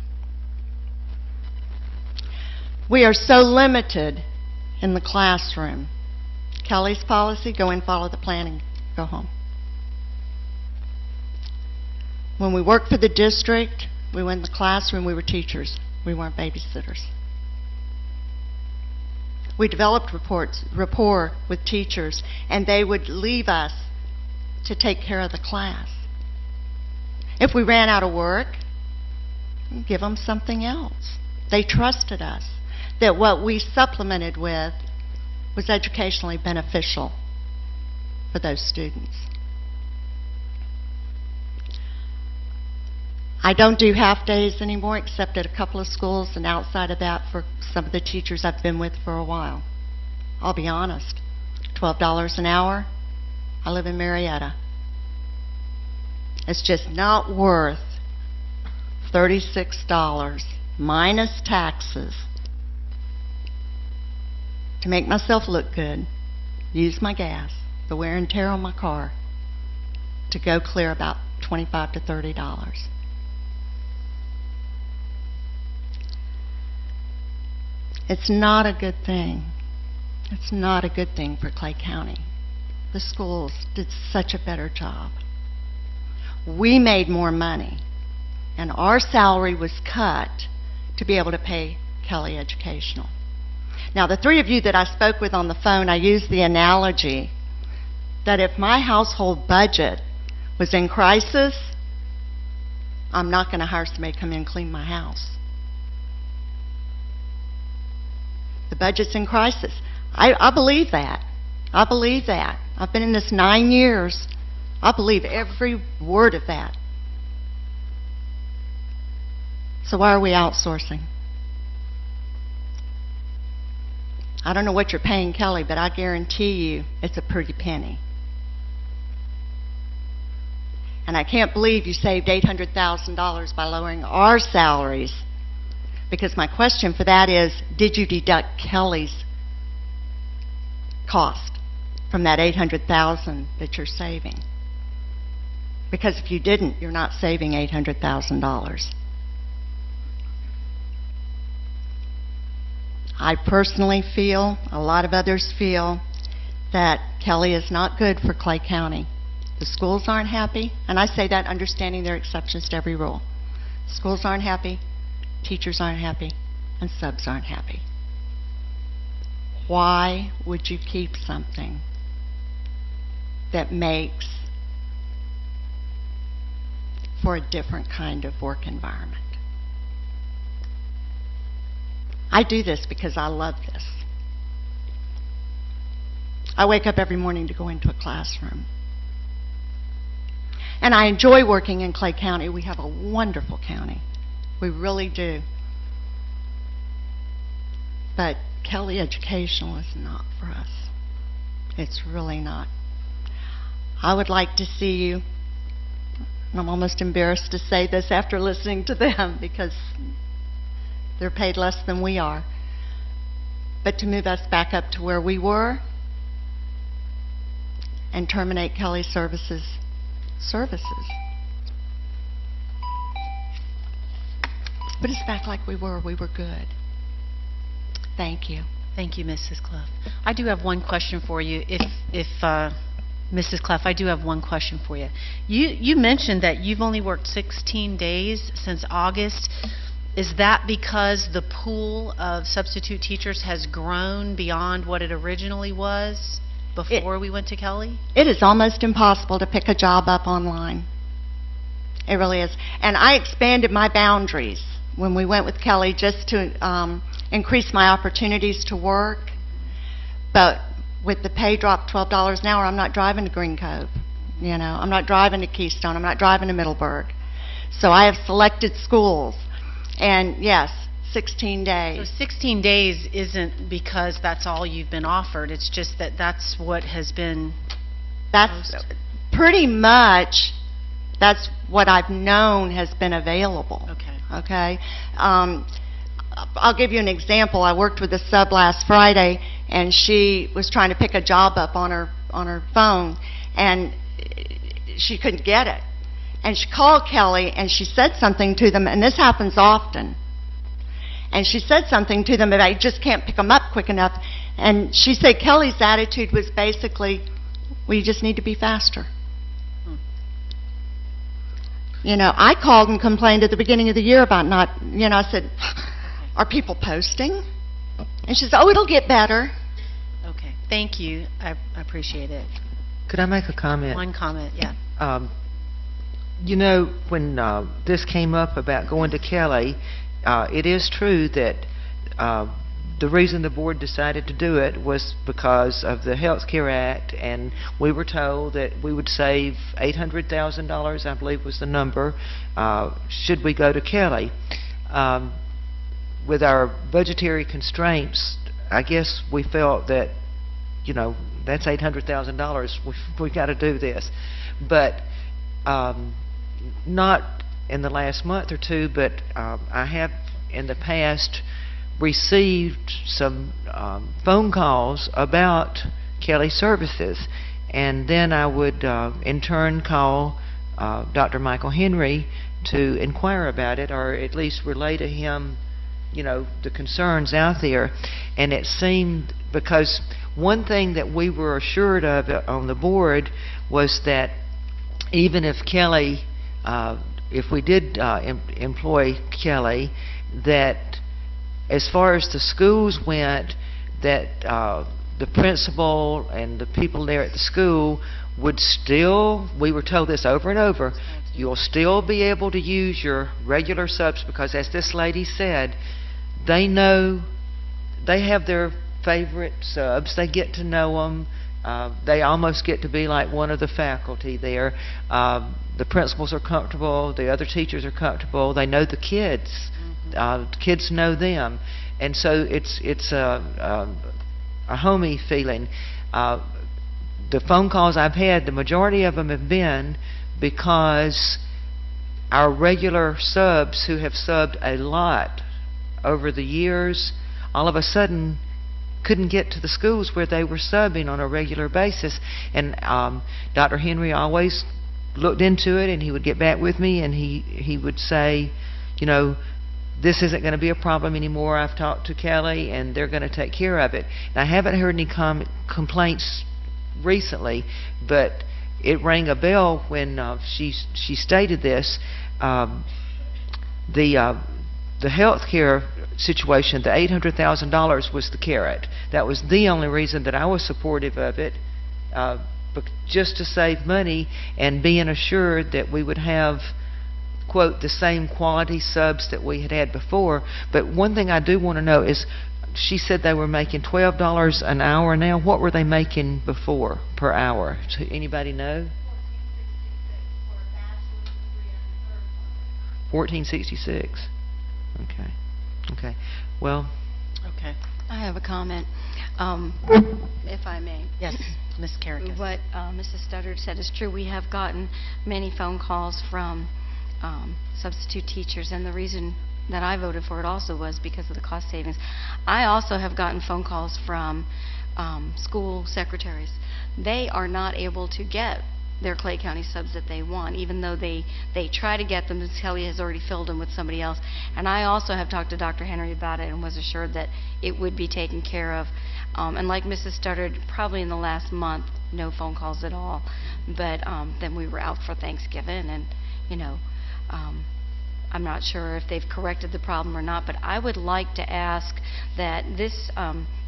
We are so limited in the classroom. Kelly's policy, go and follow the plan and go home. When we worked for the district, we went in the classroom, we were teachers. We weren't babysitters. We developed rapport with teachers, and they would leave us to take care of the class. If we ran out of work, we'd give them something else. They trusted us that what we supplemented with was educationally beneficial for those students. I don't do half days anymore except at a couple of schools, and outside of that for some of the teachers I've been with for a while. I'll be honest, $12 an hour, I live in Marietta. It's just not worth $36 minus taxes to make myself look good, use my gas, the wear and tear on my car, to go clear about $25 to $30. It's not a good thing. It's not a good thing for Clay County. The schools did such a better job. We made more money, and our salary was cut to be able to pay Kelly Educational. Now, the three of you that I spoke with on the phone, I used the analogy that if my household budget was in crisis, I'm not going to hire somebody to come in and clean my house. The budget's in crisis. I believe that. I believe that. I've been in this 9 years. I believe every word of that. So why are we outsourcing? I don't know what you're paying Kelly, but I guarantee you it's a pretty penny. And I can't believe you saved $800,000 by lowering our salaries. Because my question for that is, did you deduct Kelly's cost from that $800,000 that you're saving? Because if you didn't, you're not saving $800,000. I personally feel, a lot of others feel, that Kelly is not good for Clay County. The schools aren't happy, and I say that understanding there are exceptions to every rule. Schools aren't happy, teachers aren't happy, and subs aren't happy. Why would you keep something that makes for a different kind of work environment? I do this because I love this. I wake up every morning to go into a classroom. And I enjoy working in Clay County. We have a wonderful county. We really do. But Kelly Educational is not for us. It's really not. I would like to see you, and I'm almost embarrassed to say this after listening to them because they're paid less than we are, but to move us back up to where we were and terminate Kelly Services. Put us back like we were. We were good. Thank you. Thank you, Mrs. Clough. I do have one question for you. Mrs. Clough, I do have one question for you. You mentioned that you've only worked 16 days since August. Is that because the pool of substitute teachers has grown beyond what it originally was before we went to Kelly? It is almost impossible to pick a job up online. It really is. And I expanded my boundaries when we went with Kelly just to increase my opportunities to work. But with the pay drop $12 an hour, I'm not driving to Green Cove. You know, I'm not driving to Keystone. I'm not driving to Middleburg. So I have selected schools. And yes, 16 days. So 16 days isn't because that's all you've been offered. It's just that that's what has been That's posted. pretty much, that's what I've known has been available. Okay. Okay? I'll give you an example. I worked with a sub last Friday, and she was trying to pick a job up on her phone, and she couldn't get it. And she called Kelly, and she said something to them, and this happens often. And she said something to them that I just can't pick them up quick enough. And she said Kelly's attitude was basically, we just need to be faster. You know, I called and complained at the beginning of the year about not, you know, I said, are people posting? And she said, oh, it'll get better. Okay. Thank you. I appreciate it. Could I make a comment? One comment, yeah. You know, when this came up about going to Kelly, it is true that the reason the board decided to do it was because of the Health Care Act, and we were told that we would save $800,000, I believe was the number, should we go to Kelly. With our budgetary constraints, I guess we felt that, you know, that's $800,000. We've got to do this. But not in the last month or two, but I have in the past received some phone calls about Kelly services, and then I would in turn call Dr. Michael Henry to inquire about it, or at least relay to him, you know, the concerns out there. And it seemed, because one thing that we were assured of on the board was that even if Kelly, if we did employ Kelly, that as far as the schools went, that the principal and the people there at the school would still, we were told this over and over, you'll still be able to use your regular subs, because as this lady said, they know, they have their favorite subs, they get to know them, they almost get to be like one of the faculty there. The principals are comfortable, the other teachers are comfortable, they know the kids, the kids know them, and so it's a homey feeling. The phone calls I've had, the majority of them have been because our regular subs who have subbed a lot over the years, all of a sudden couldn't get to the schools where they were subbing on a regular basis. And Dr. Henry always looked into it, and he would get back with me, and he would say, you know, this isn't going to be a problem anymore. I've talked to Kelly, and they're going to take care of it. And I haven't heard any complaints recently, but it rang a bell when she stated this. The health care situation, the $800,000 was the carrot. That was the only reason that I was supportive of it, just to save money and being assured that we would have, quote, the same quality subs that we had had before. But one thing I do want to know is, she said they were making $12 an hour now. What were they making before per hour? Does anybody know? $14.66. Okay. Okay. Well. Okay. I have a comment, if I may. Yes, Ms. Carrigan. What Mrs. Studdard said is true. We have gotten many phone calls from substitute teachers, and the reason that I voted for it also was because of the cost savings. I also have gotten phone calls from school secretaries. They are not able to get their Clay County subs that they want, even though they try to get them. Ms. Kelly has already filled them with somebody else. And I also have talked to Dr. Henry about it and was assured that it would be taken care of. And like Mrs. Studdard, probably in the last month, no phone calls at all. But then we were out for Thanksgiving, and, you know, I'm not sure if they've corrected the problem or not, but I would like to ask that this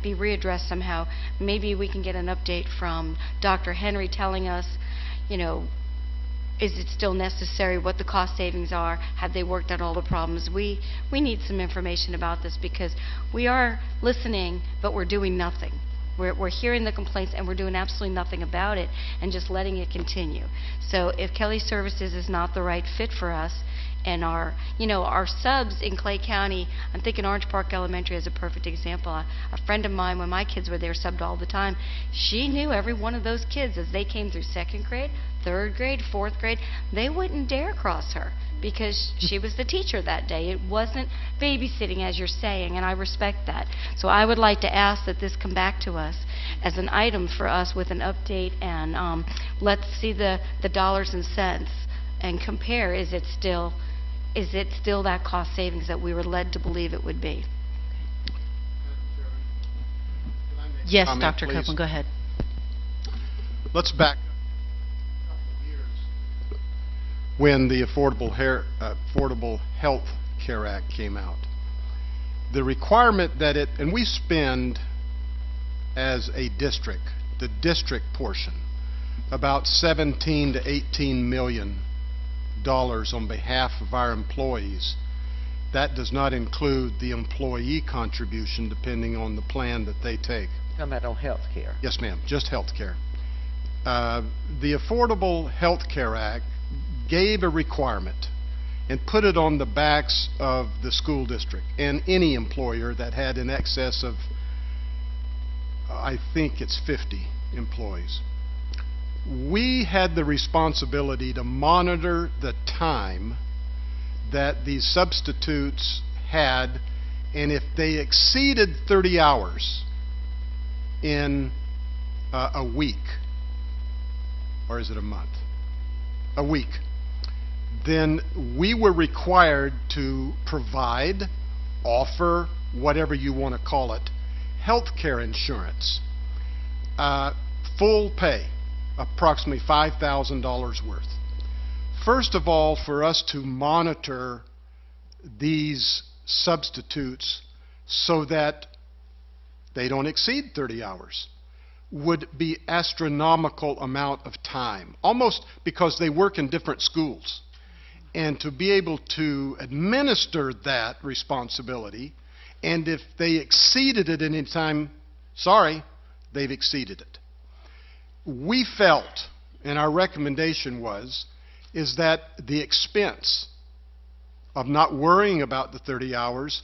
be readdressed somehow. Maybe we can get an update from Dr. Henry telling us, you know, is it still necessary, what the cost savings are, have they worked out all the problems? We need some information about this, because we are listening, but we're doing nothing. We're hearing the complaints and we're doing absolutely nothing about it and just letting it continue. So if Kelly Services is not the right fit for us, and our subs in Clay County, I'm thinking Orange Park Elementary is a perfect example. A friend of mine, when my kids were there, subbed all the time. She knew every one of those kids as they came through 2nd grade, 3rd grade, 4th grade. They wouldn't dare cross her because she was the teacher that day. It wasn't babysitting, as you're saying, and I respect that. So I would like to ask that this come back to us as an item for us with an update, and let's see the dollars and cents and compare. Is it still that cost savings that we were led to believe it would be? Yes, comment, Dr. please? Copeland, go ahead. Let's back up a couple of years when the Affordable Health Care Act came out. The requirement that and we spend as a district, the district portion, about 17 to 18 million dollars on behalf of our employees. That does not include the employee contribution depending on the plan that they take. Talking about on health care. Yes, ma'am, just health care. The Affordable Health Care Act gave a requirement and put it on the backs of the school district and any employer that had in excess of, I think it's 50 employees. We had the responsibility to monitor the time that these substitutes had, and if they exceeded 30 hours in a week, or is it a month? A week. Then we were required to provide, offer, whatever you want to call it, health care insurance, full pay, approximately $5,000 worth. First of all, for us to monitor these substitutes so that they don't exceed 30 hours would be astronomical amount of time, almost because they work in different schools. And to be able to administer that responsibility, and if they exceeded it at any time, sorry, they've exceeded it. We felt, and our recommendation is that the expense of not worrying about the 30 hours,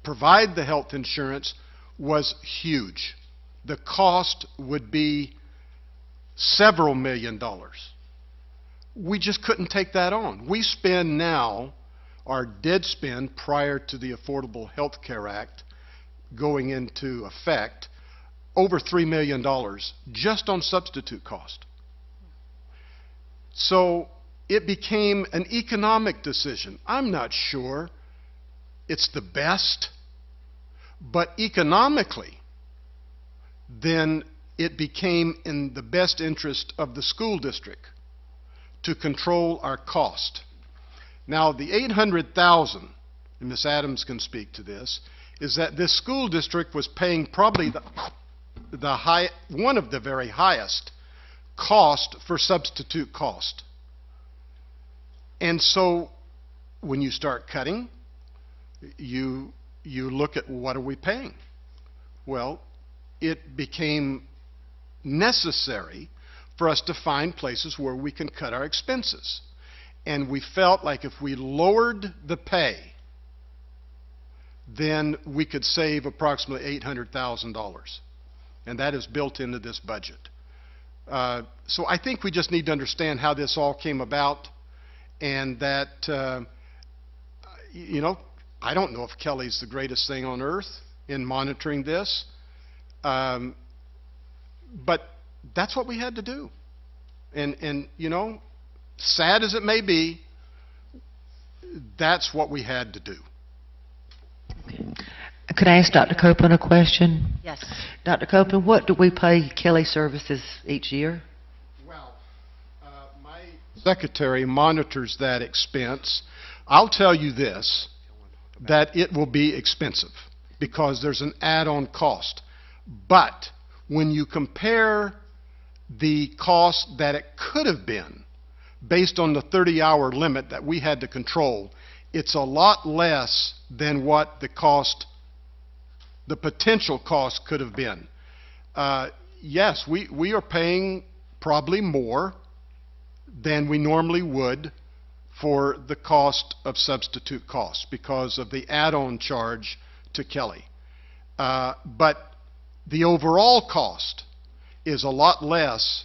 provide the health insurance, was huge. The cost would be several million dollars. We just couldn't take that on. We spend now, or did spend prior to the Affordable Health Care Act going into effect, over $3 million just on substitute cost. So it became an economic decision. I'm not sure it's the best, but economically, then it became in the best interest of the school district to control our cost. Now, the $800,000, and Ms. Adams can speak to this, is that this school district was paying probably one of the very highest cost for substitute cost. And so when you start cutting, you look at what are we paying? Well, it became necessary for us to find places where we can cut our expenses. And we felt like if we lowered the pay, then we could save approximately $800,000. And that is built into this budget. So I think we just need to understand how this all came about, and that, I don't know if Kelly's the greatest thing on earth in monitoring this, but that's what we had to do. And you know, sad as it may be, that's what we had to do. Could I ask Dr. Copeland a question? Yes. Dr. Copeland, what do we pay Kelly Services each year? Well, my secretary monitors that expense. I'll tell you this, that it will be expensive because there's an add-on cost. But when you compare the cost that it could have been based on the 30-hour limit that we had to control, it's a lot less than what the potential cost could have been. Yes, we are paying probably more than we normally would for the cost of substitute costs because of the add-on charge to Kelly. But the overall cost is a lot less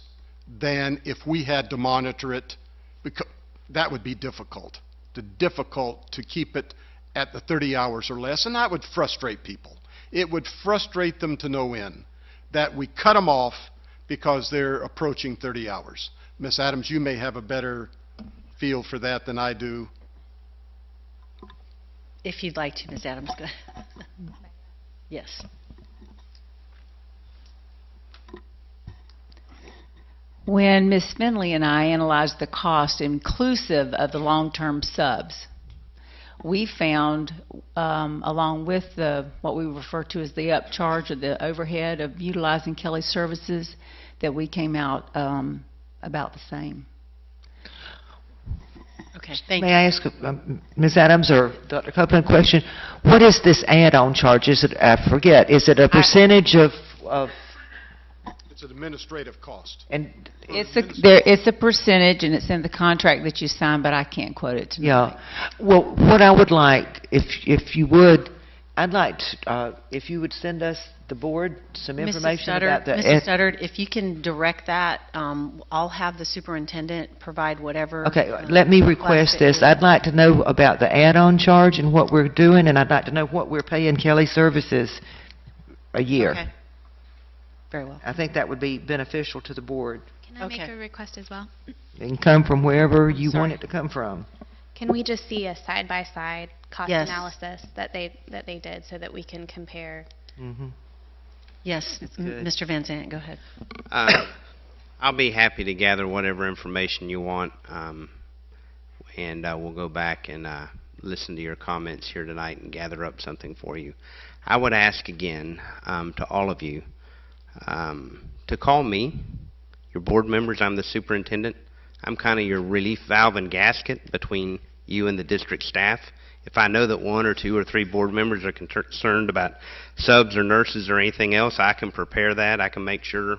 than if we had to monitor it, because that would be difficult to keep it at the 30 hours or less, and that would frustrate people. It would frustrate them to no end that we cut them off because they're approaching 30 hours. Ms. Adams, you may have a better feel for that than I do. If you'd like to, Ms. Adams, go ahead. Yes. When Ms. Finley and I analyzed the cost inclusive of the long-term subs, we found, along with what we refer to as the upcharge or the overhead of utilizing Kelly Services, that we came out about the same. Okay, thank you. May I ask Ms. Adams or Dr. Copeland a question? What is this add-on charge? Is it, I forget, is it a percentage of It's an administrative cost. and It's a percentage, and it's in the contract that you signed, but I can't quote it tonight. yeah. Well, what I would like, if you would, I'd like to, if you would send us, the board, some information about the... Mrs. Studdard, if you can direct that, I'll have the superintendent provide whatever. Okay, let me request this. I'd like to know about the add-on charge and what we're doing, and I'd like to know what we're paying Kelly Services a year. Okay. Very well. I think that would be beneficial to the board. Can I make Okay. a request as well? It can come from wherever you Sorry. want it to come from. Can we just see a side-by-side cost Yes. analysis that they did so that we can compare? Mhm. Yes, good. Mr. Van Zant, go ahead. I'll be happy to gather whatever information you want, and we'll go back and listen to your comments here tonight and gather up something for you. I would ask again to all of you to call me, your board members. I'm the superintendent. I'm kind of your relief valve and gasket between you and the district staff. If I know that 1 or 2 or 3 board members are concerned about subs or nurses or anything else, I can prepare that. I can make sure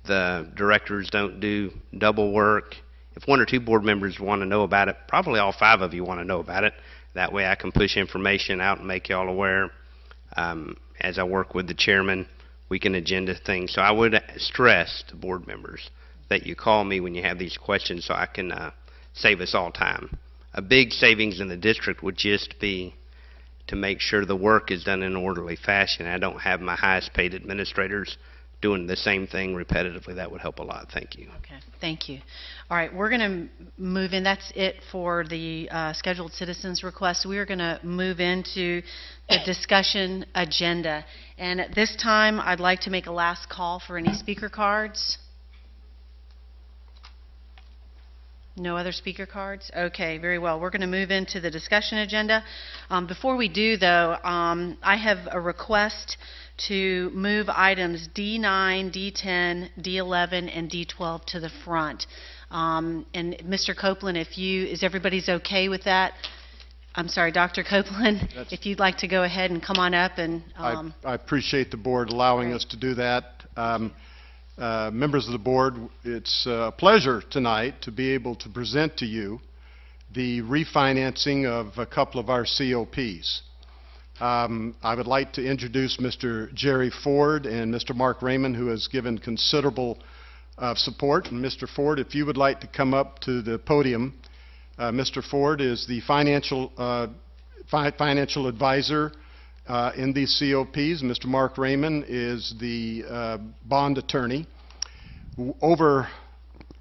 the directors don't do double work. If 1 or 2 board members want to know about it, probably all 5 of you want to know about it. That way I can push information out and make you all aware. As I work with the chairman, we can agenda things. So I would stress to board members that you call me when you have these questions so I can save us all time. A big savings in the district would just be to make sure the work is done in an orderly fashion. I don't have my highest paid administrators doing the same thing repetitively. That would help a lot. Thank you. Okay, thank you. All right, we're going to move in. That's it for the scheduled citizens request. We are going to move into the discussion agenda. And at this time, I'd like to make a last call for any speaker cards. No other speaker cards? Okay, very well. We're going to move into the discussion agenda. Before we do, though, I have a request to move items D9, D10, D11, and D12 to the front. And Mr. Copeland, is everybody's okay with that? I'm sorry, Dr. Copeland, if you'd like to go ahead and come on up and... I appreciate the board allowing us to do that. Members of the board, it's a pleasure tonight to be able to present to you the refinancing of a couple of our COPs. I would like to introduce Mr. Jerry Ford and Mr. Mark Raymond, who has given considerable support. And Mr. Ford, if you would like to come up to the podium. Mr. Ford is the financial advisor in these COPs. Mr. Mark Raymond is the bond attorney. Over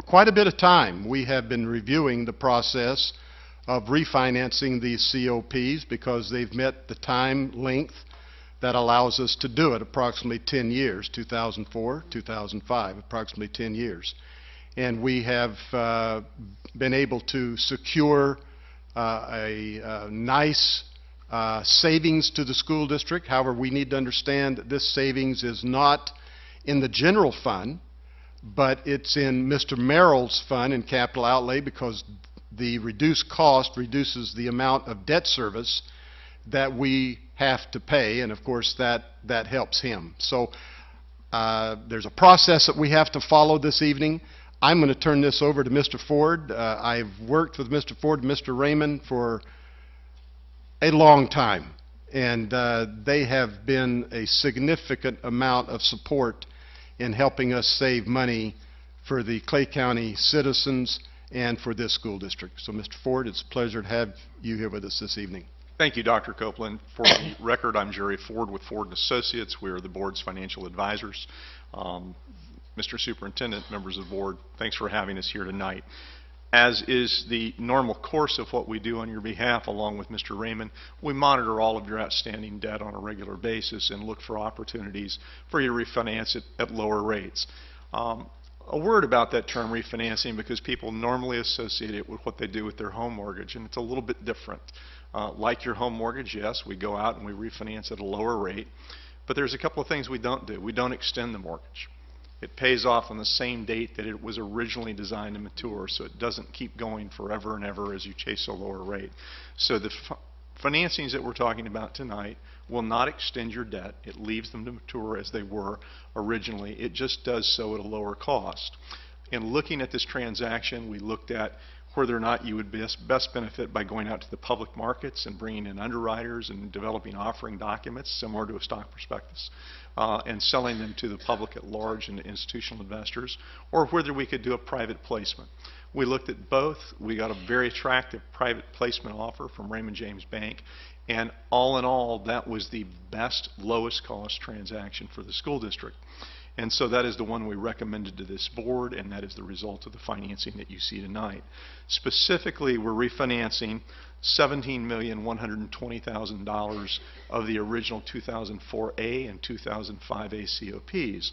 quite a bit of time, we have been reviewing the process of refinancing these COPs because they've met the time length that allows us to do it, approximately 10 years, 2004, 2005, approximately 10 years. And we have been able to secure a nice savings to the school district. However, we need to understand that this savings is not in the general fund, but it's in Mr. Merrill's fund in capital outlay, because the reduced cost reduces the amount of debt service that we have to pay, and of course that helps him. So there's a process that we have to follow this evening. I'm going to turn this over to Mr. Ford. I've worked with Mr. Ford and Mr. Raymond for a long time, and they have been a significant amount of support in helping us save money for the Clay County citizens and for this school district. So, Mr. Ford, it's a pleasure to have you here with us this evening. Thank you, Dr. Copeland. For the record, I'm Jerry Ford with Ford & Associates. We are the board's financial advisors. Mr. Superintendent, members of the board, thanks for having us here tonight. As is the normal course of what we do on your behalf, along with Mr. Raymond, we monitor all of your outstanding debt on a regular basis and look for opportunities for you to refinance it at lower rates. A word about that term refinancing, because people normally associate it with what they do with their home mortgage, and it's a little bit different. Like your home mortgage, yes, we go out and we refinance at a lower rate, but there's a couple of things we don't do. We don't extend the mortgage. It pays off on the same date that it was originally designed to mature, so it doesn't keep going forever and ever as you chase a lower rate. So the financings that we're talking about tonight will not extend your debt. It leaves them to mature as they were originally. It just does so at a lower cost. In looking at this transaction, we looked at whether or not you would best benefit by going out to the public markets and bringing in underwriters and developing offering documents similar to a stock prospectus and selling them to the public at large and institutional investors, or whether we could do a private placement. We looked at both. We got a very attractive private placement offer from Raymond James Bank, and all in all, that was the best, lowest cost transaction for the school district. And so that is the one we recommended to this board, and that is the result of the financing that you see tonight. Specifically, we're refinancing $17,120,000 of the original 2004A and 2005A COPs.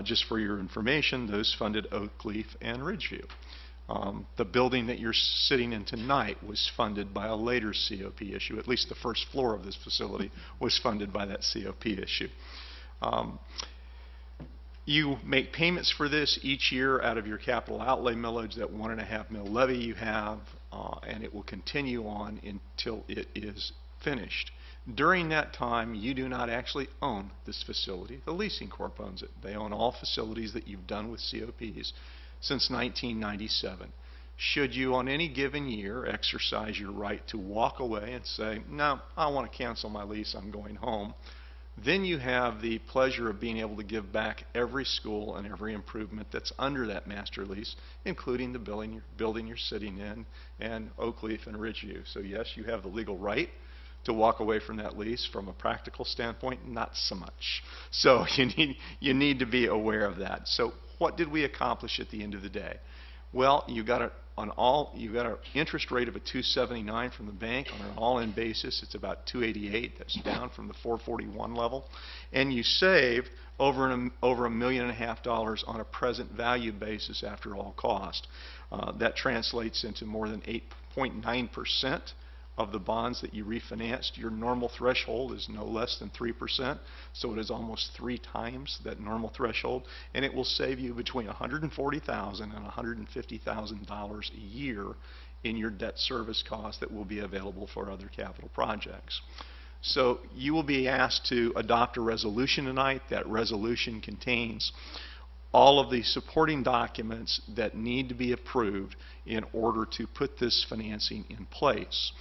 Just for your information, those funded Oakleaf and Ridgeview. The building that you're sitting in tonight was funded by a later COP issue. At least the first floor of this facility was funded by that COP issue. You make payments for this each year out of your capital outlay millage, that 1.5 mil levy you have, and it will continue on until it is finished. During that time, you do not actually own this facility. The leasing corp owns it. They own all facilities that you've done with COPs since 1997. Should you on any given year exercise your right to walk away and say, no, I want to cancel my lease, I'm going home, then you have the pleasure of being able to give back every school and every improvement that's under that master lease, including the building you're sitting in and Oakleaf and Ridgeview. So yes, you have the legal right to walk away from that lease. From a practical standpoint, not so much. So you need to be aware of that. So what did we accomplish at the end of the day? Well, you got an interest rate of a 2.79 from the bank. On an all-in basis, it's about 2.88. That's down from the 4.41 level, and you save over $1.5 million on a present value basis after all cost. That translates into more than 8.9% of the bonds that you refinanced. Your normal threshold is no less than 3%, so it is almost 3 times that normal threshold, and it will save you between $140,000 and $150,000 a year in your debt service costs that will be available for other capital projects. So you will be asked to adopt a resolution tonight. That resolution contains all of the supporting documents that need to be approved in order to put this financing in place.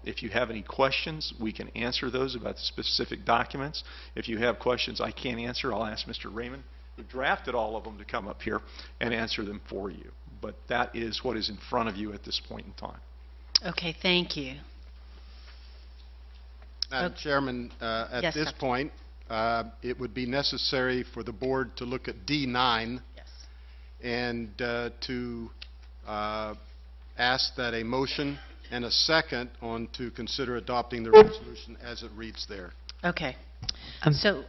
If you have any questions, we can answer those about the specific documents. If you have questions I can't answer, I'll ask Mr. Raymond, who drafted all of them, to come up here and answer them for you. But that is what is in front of you at this point in time. Okay, thank you. Madam Chairman, at Yes, this Dr. point, it would be necessary for the board to look at D9. Yes. and to ask that a motion and a second on to consider adopting the resolution as it reads there. Okay. So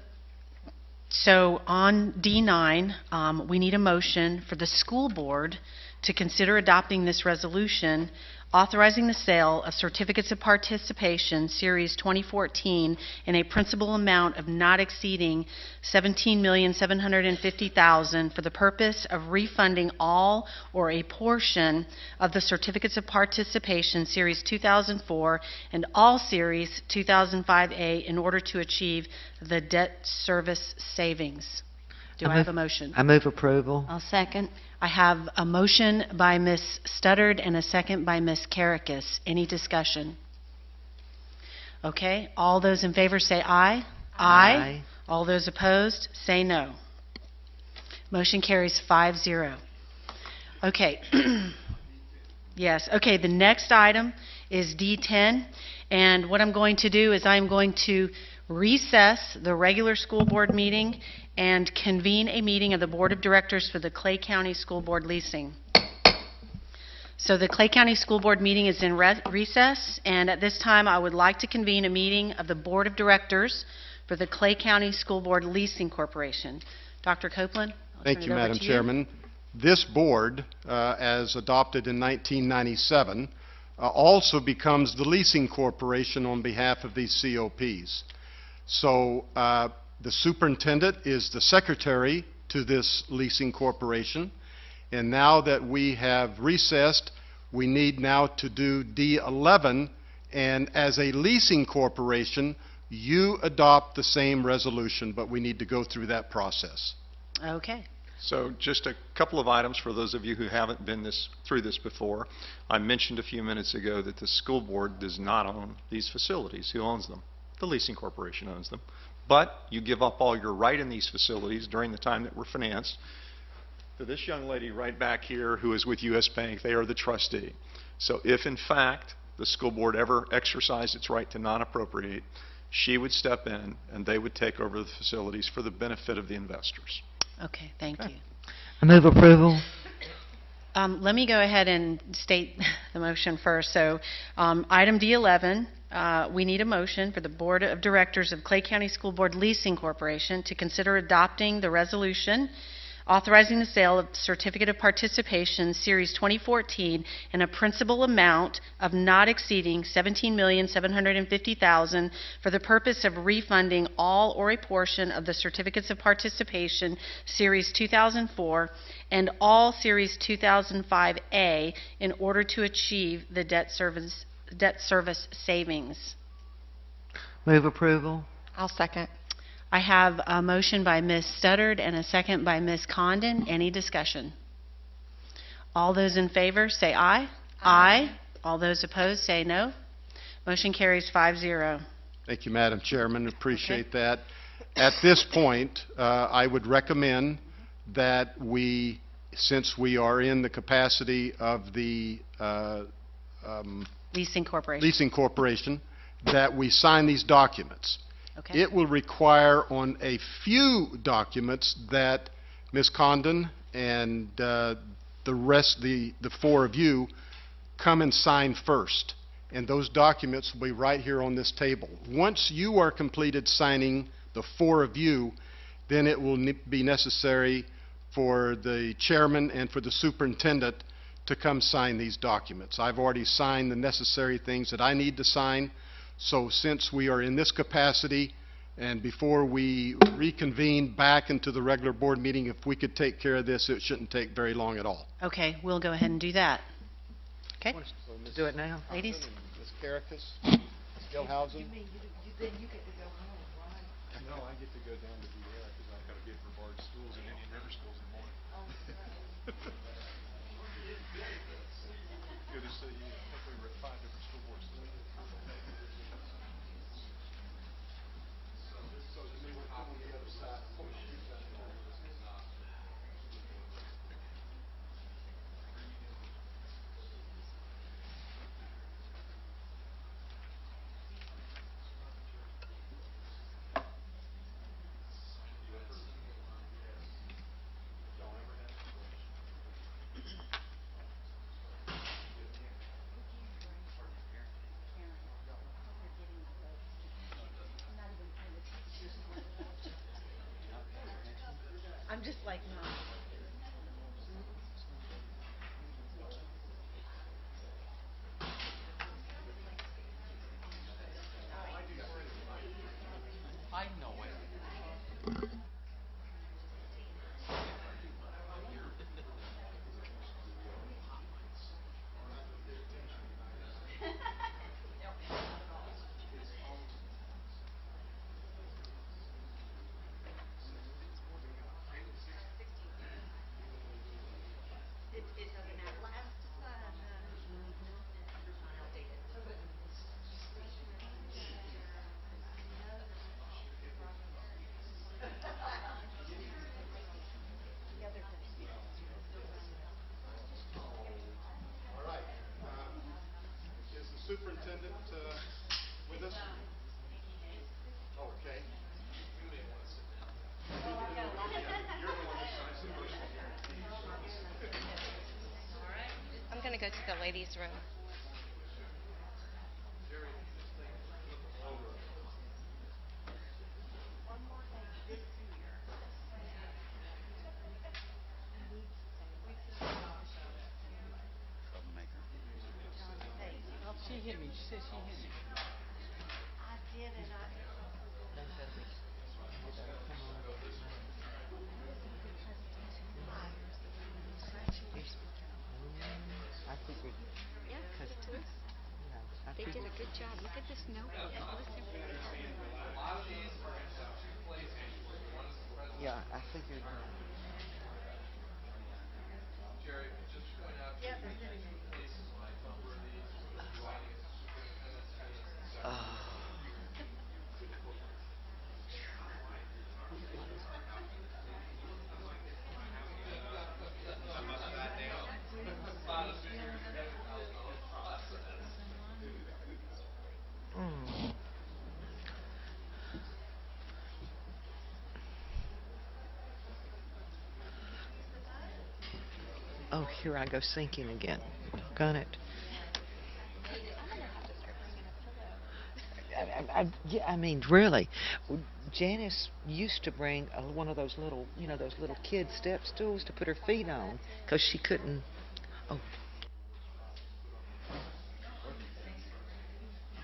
on D9, we need a motion for the school board to consider adopting this resolution authorizing the sale of certificates of participation, Series 2014, in a principal amount of not exceeding $17,750,000 for the purpose of refunding all or a portion of the certificates of participation, Series 2004, and all Series 2005A in order to achieve the debt service savings. Do I have a motion? I move approval. I'll second. I have a motion by Ms. Studdard and a second by Ms. Karakis. Any discussion? Okay, all those in favor say aye. Aye. All those opposed say no. Motion carries 5-0. Okay. Yes, okay, the next item is D10, and what I'm going to do is I'm going to recess the regular school board meeting and convene a meeting of the Board of Directors for the Clay County School Board leasing. So the Clay County School Board meeting is in recess, and at this time I would like to convene a meeting of the Board of Directors for the Clay County School Board Leasing Corporation. Dr. Copeland? Thank you, Madam Chairman. This board, as adopted in 1997, also becomes the leasing corporation on behalf of these COPs. So the superintendent is the secretary to this leasing corporation, and now that we have recessed, we need now to do D11, and as a leasing corporation, you adopt the same resolution, but we need to go through that process. Okay. So just a couple of items for those of you who haven't been through this before. I mentioned a few minutes ago that the school board does not own these facilities. Who owns them? The leasing corporation owns them. But you give up all your right in these facilities during the time that we're financed to this young lady right back here who is with U.S. Bank. They are the trustee. So if, in fact, the school board ever exercised its right to non-appropriate, she would step in and they would take over the facilities for the benefit of the investors. Okay, thank you. I move approval. Let me go ahead and state the motion first. So item D11, we need a motion for the Board of Directors of Clay County School Board Leasing Corporation to consider adopting the resolution authorizing the sale of Certificate of Participation Series 2014 in a principal amount of not exceeding $17,750,000 for the purpose of refunding all or a portion of the Certificates of Participation Series 2004 and all Series 2005A in order to achieve the debt service savings. Move approval. I'll second. I have a motion by Ms. Studdard and a second by Ms. Condon. Any discussion? All those in favor say aye. Aye. All those opposed say no. Motion carries 5-0. Thank you, Madam Chairman. Appreciate that. At this point, I would recommend that we, since we are in the capacity of the Leasing Corporation, that we sign these documents. Okay. It will require on a few documents that Ms. Condon and the rest, the four of you, come and sign first. And those documents will be right here on this table. Once you are completed signing, the four of you, then it will be necessary for the chairman and for the superintendent to come sign these documents. I've already signed the necessary things that I need to sign. So since we are in this capacity, and before we reconvene back into the regular board meeting, if we could take care of this, it shouldn't take very long at all. Okay, we'll go ahead and do that. Okay. Do it now. Ladies? Ms. Karakis, Ms. Gilhousen. You get to go home, right? No, I get to go down to the air because I've got to get for Bard schools and Indian River schools in the morning. Good to see you. I think we were at 5 different school boards today. I'm just like, no. I know it. It doesn't outlast the sun. All right. Is the superintendent with us? Okay. I'm going to go to the ladies' room. She hit me. She said she hit me. I did, and I figured, Yeah, because, it was. I They did figured, a good job. Look at this notebook. All this information. yeah, I figured. Mm. Oh, here I go sinking again. Got it. Yeah, I mean, really, Janice used to bring one of those little, those little kid step stools to put her feet on because she couldn't. Oh.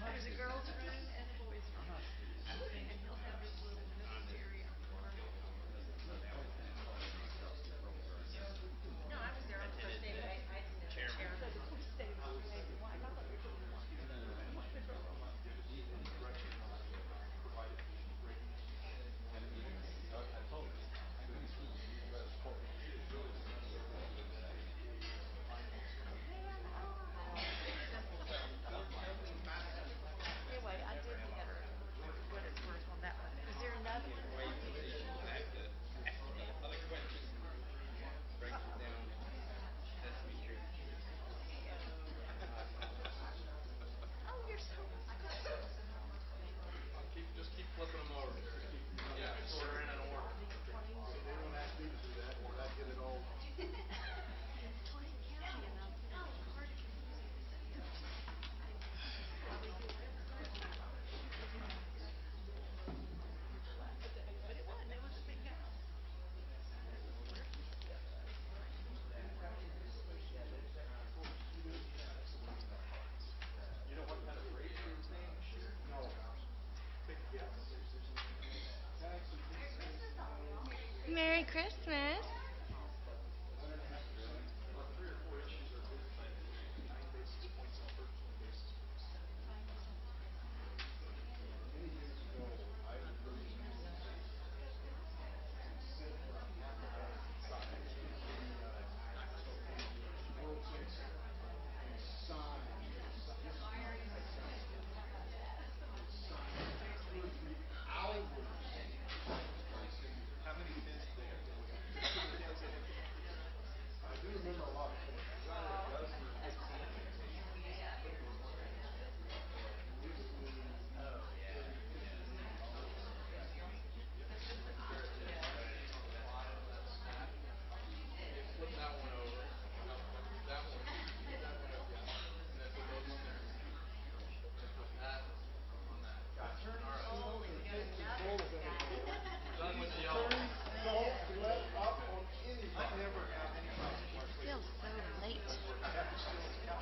there's a girls' room and a boys' room. And he'll have his little notes area for. No, I was there on the first day, but I didn't know the chair. Anyway, I did get her for what it's worth on that one. Is there another one that you need to show? Oh, you're so. Just keep flipping them over. Yeah, order in an order. So they won't ask me to do that, or I get it all. Merry Christmas.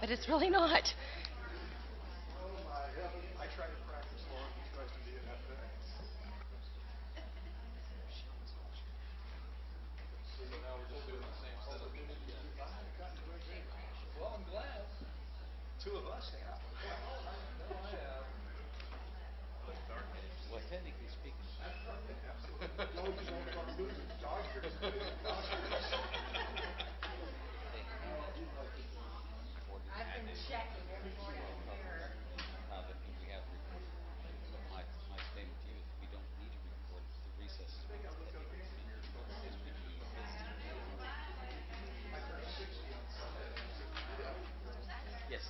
but it's really not. I try to practice law and tries to be an FA. So now we're just doing the same setup. Well, I'm glad. Two of us have. No, I have. Well, technically speaking. I've been checking every morning in the mirror. That we have recorded. So my statement to you is we don't need to record the recesses. Yes.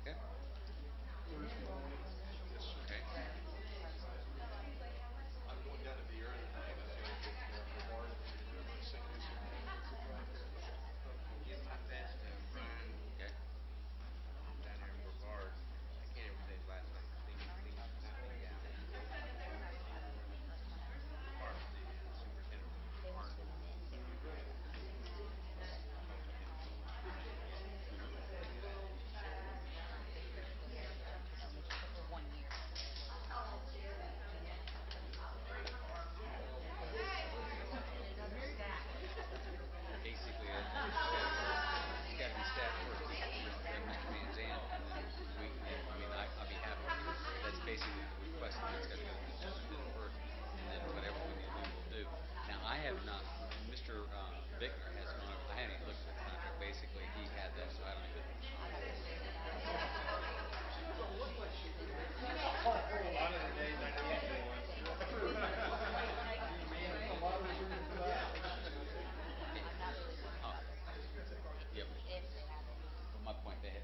Okay. Okay. I'm going down to the area. Give my best to Brian. Okay. Down there in Brevard. I can't ever say his last name. Basically, it's got to be staffed first. Then Mr. Van Zandt, and then I'll be happy. That's basically the request. It's got to go to the superintendent first, and then whatever we need to do, we'll do. Now, I have not, Mr. Bickner has gone over, I haven't even looked at the contract. Basically, he had that, so I don't even. Yep. But my point, they had,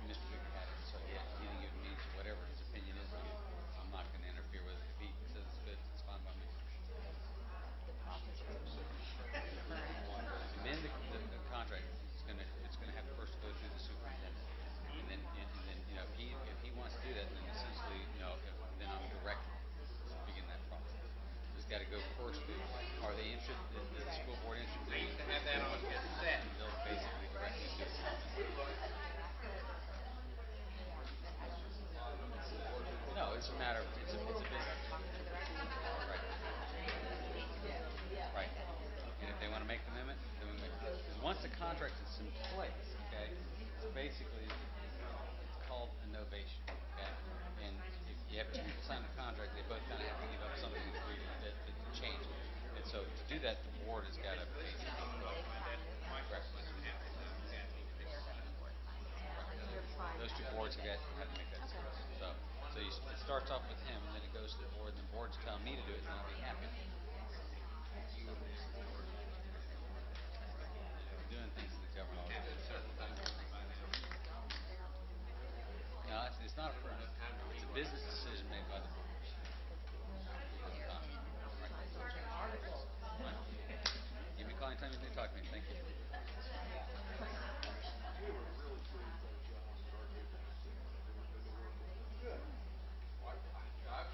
Mr. Bickner had it, so yeah, he didn't give me whatever his opinion is. I'm not going to interfere with it. If he says it's good, it's fine by me. Amend the contract. It's going to have to first go through the superintendent, and then if he wants to do that, then essentially then I'm directed to begin that process. It's got to go first through. Are they interested? Is the school board interested? I used to have that on cassette. They'll basically direct me to it. No, it's a matter of it's a business. Right. And if they want to make the amendment, then we make it. Because once the contract is in place, okay, it's basically it's called a novation, okay. And if you have two people sign the contract, they both kind of have to give up something to agree that change. And so to do that, the board has got to basically those two boards have to make that decision. So it starts off with him, and then it goes to the board, and the board's telling me to do it, and I'll be happy. Doing things in the government all the time. No, it's not a permit. It's a business decision made by the board. Give me a call anytime you need to talk to me. Thank you.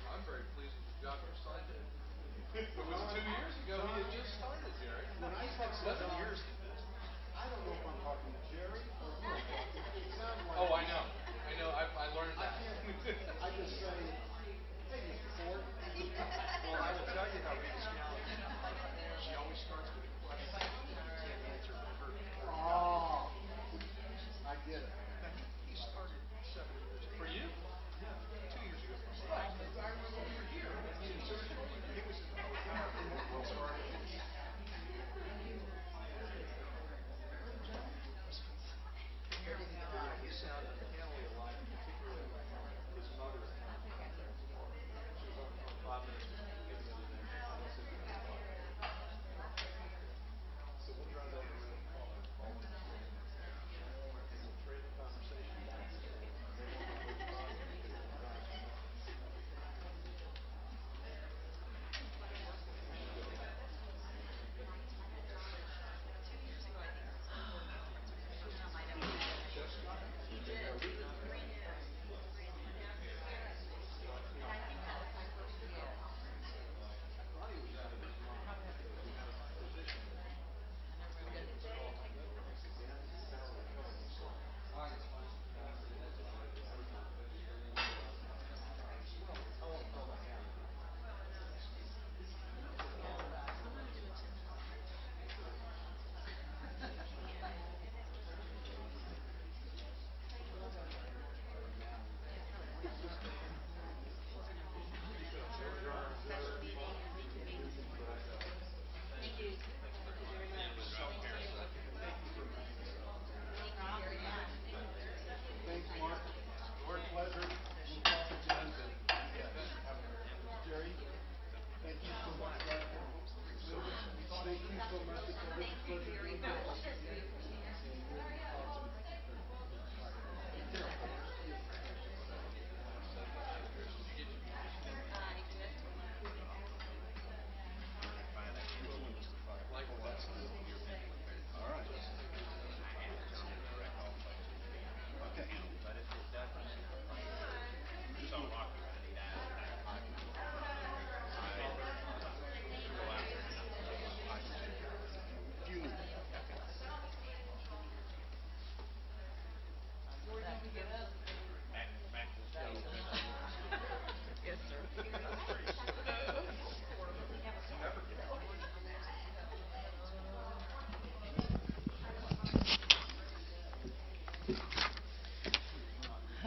I'm very pleased with the job your son did. It was 2 years ago he had just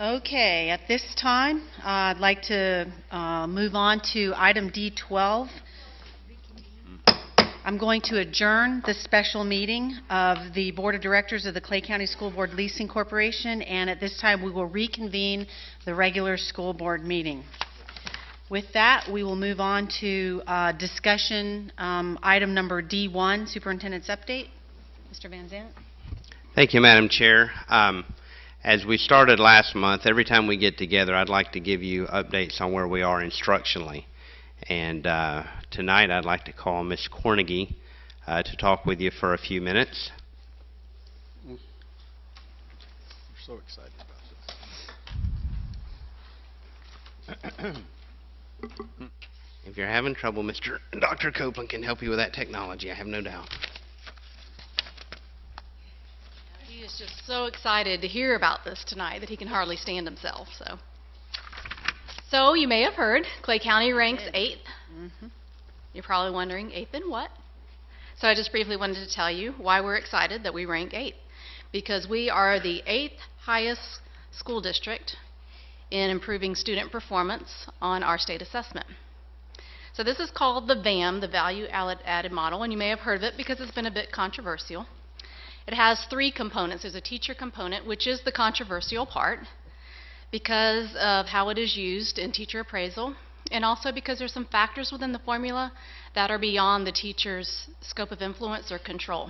Okay, at this time, I'd like to move on to item D12. I'm going to adjourn the special meeting of the Board of Directors of the Clay County School Board Leasing Corporation, and at this time, we will reconvene the regular school board meeting. With that, we will move on to discussion item number D1, Superintendent's Update. Mr. Van Zandt. Thank you, Madam Chair. As we started last month, every time we get together, I'd like to give you updates on where we are instructionally. And tonight, I'd like to call Ms. Cornegie to talk with you for a few minutes. We're so excited about this. If you're having trouble, Dr. Copeland can help you with that technology, I have no doubt. He is just so excited to hear about this tonight that he can hardly stand himself. So you may have heard Clay County ranks 8th. You're probably wondering, 8th in what? So I just briefly wanted to tell you why we're excited that we rank 8th. Because we are the 8th highest school district in improving student performance on our state assessment. So this is called the VAM, the Value Added Model, and you may have heard of it because it's been a bit controversial. It has 3 components. There's a teacher component, which is the controversial part because of how it is used in teacher appraisal, and also because there's some factors within the formula that are beyond the teacher's scope of influence or control.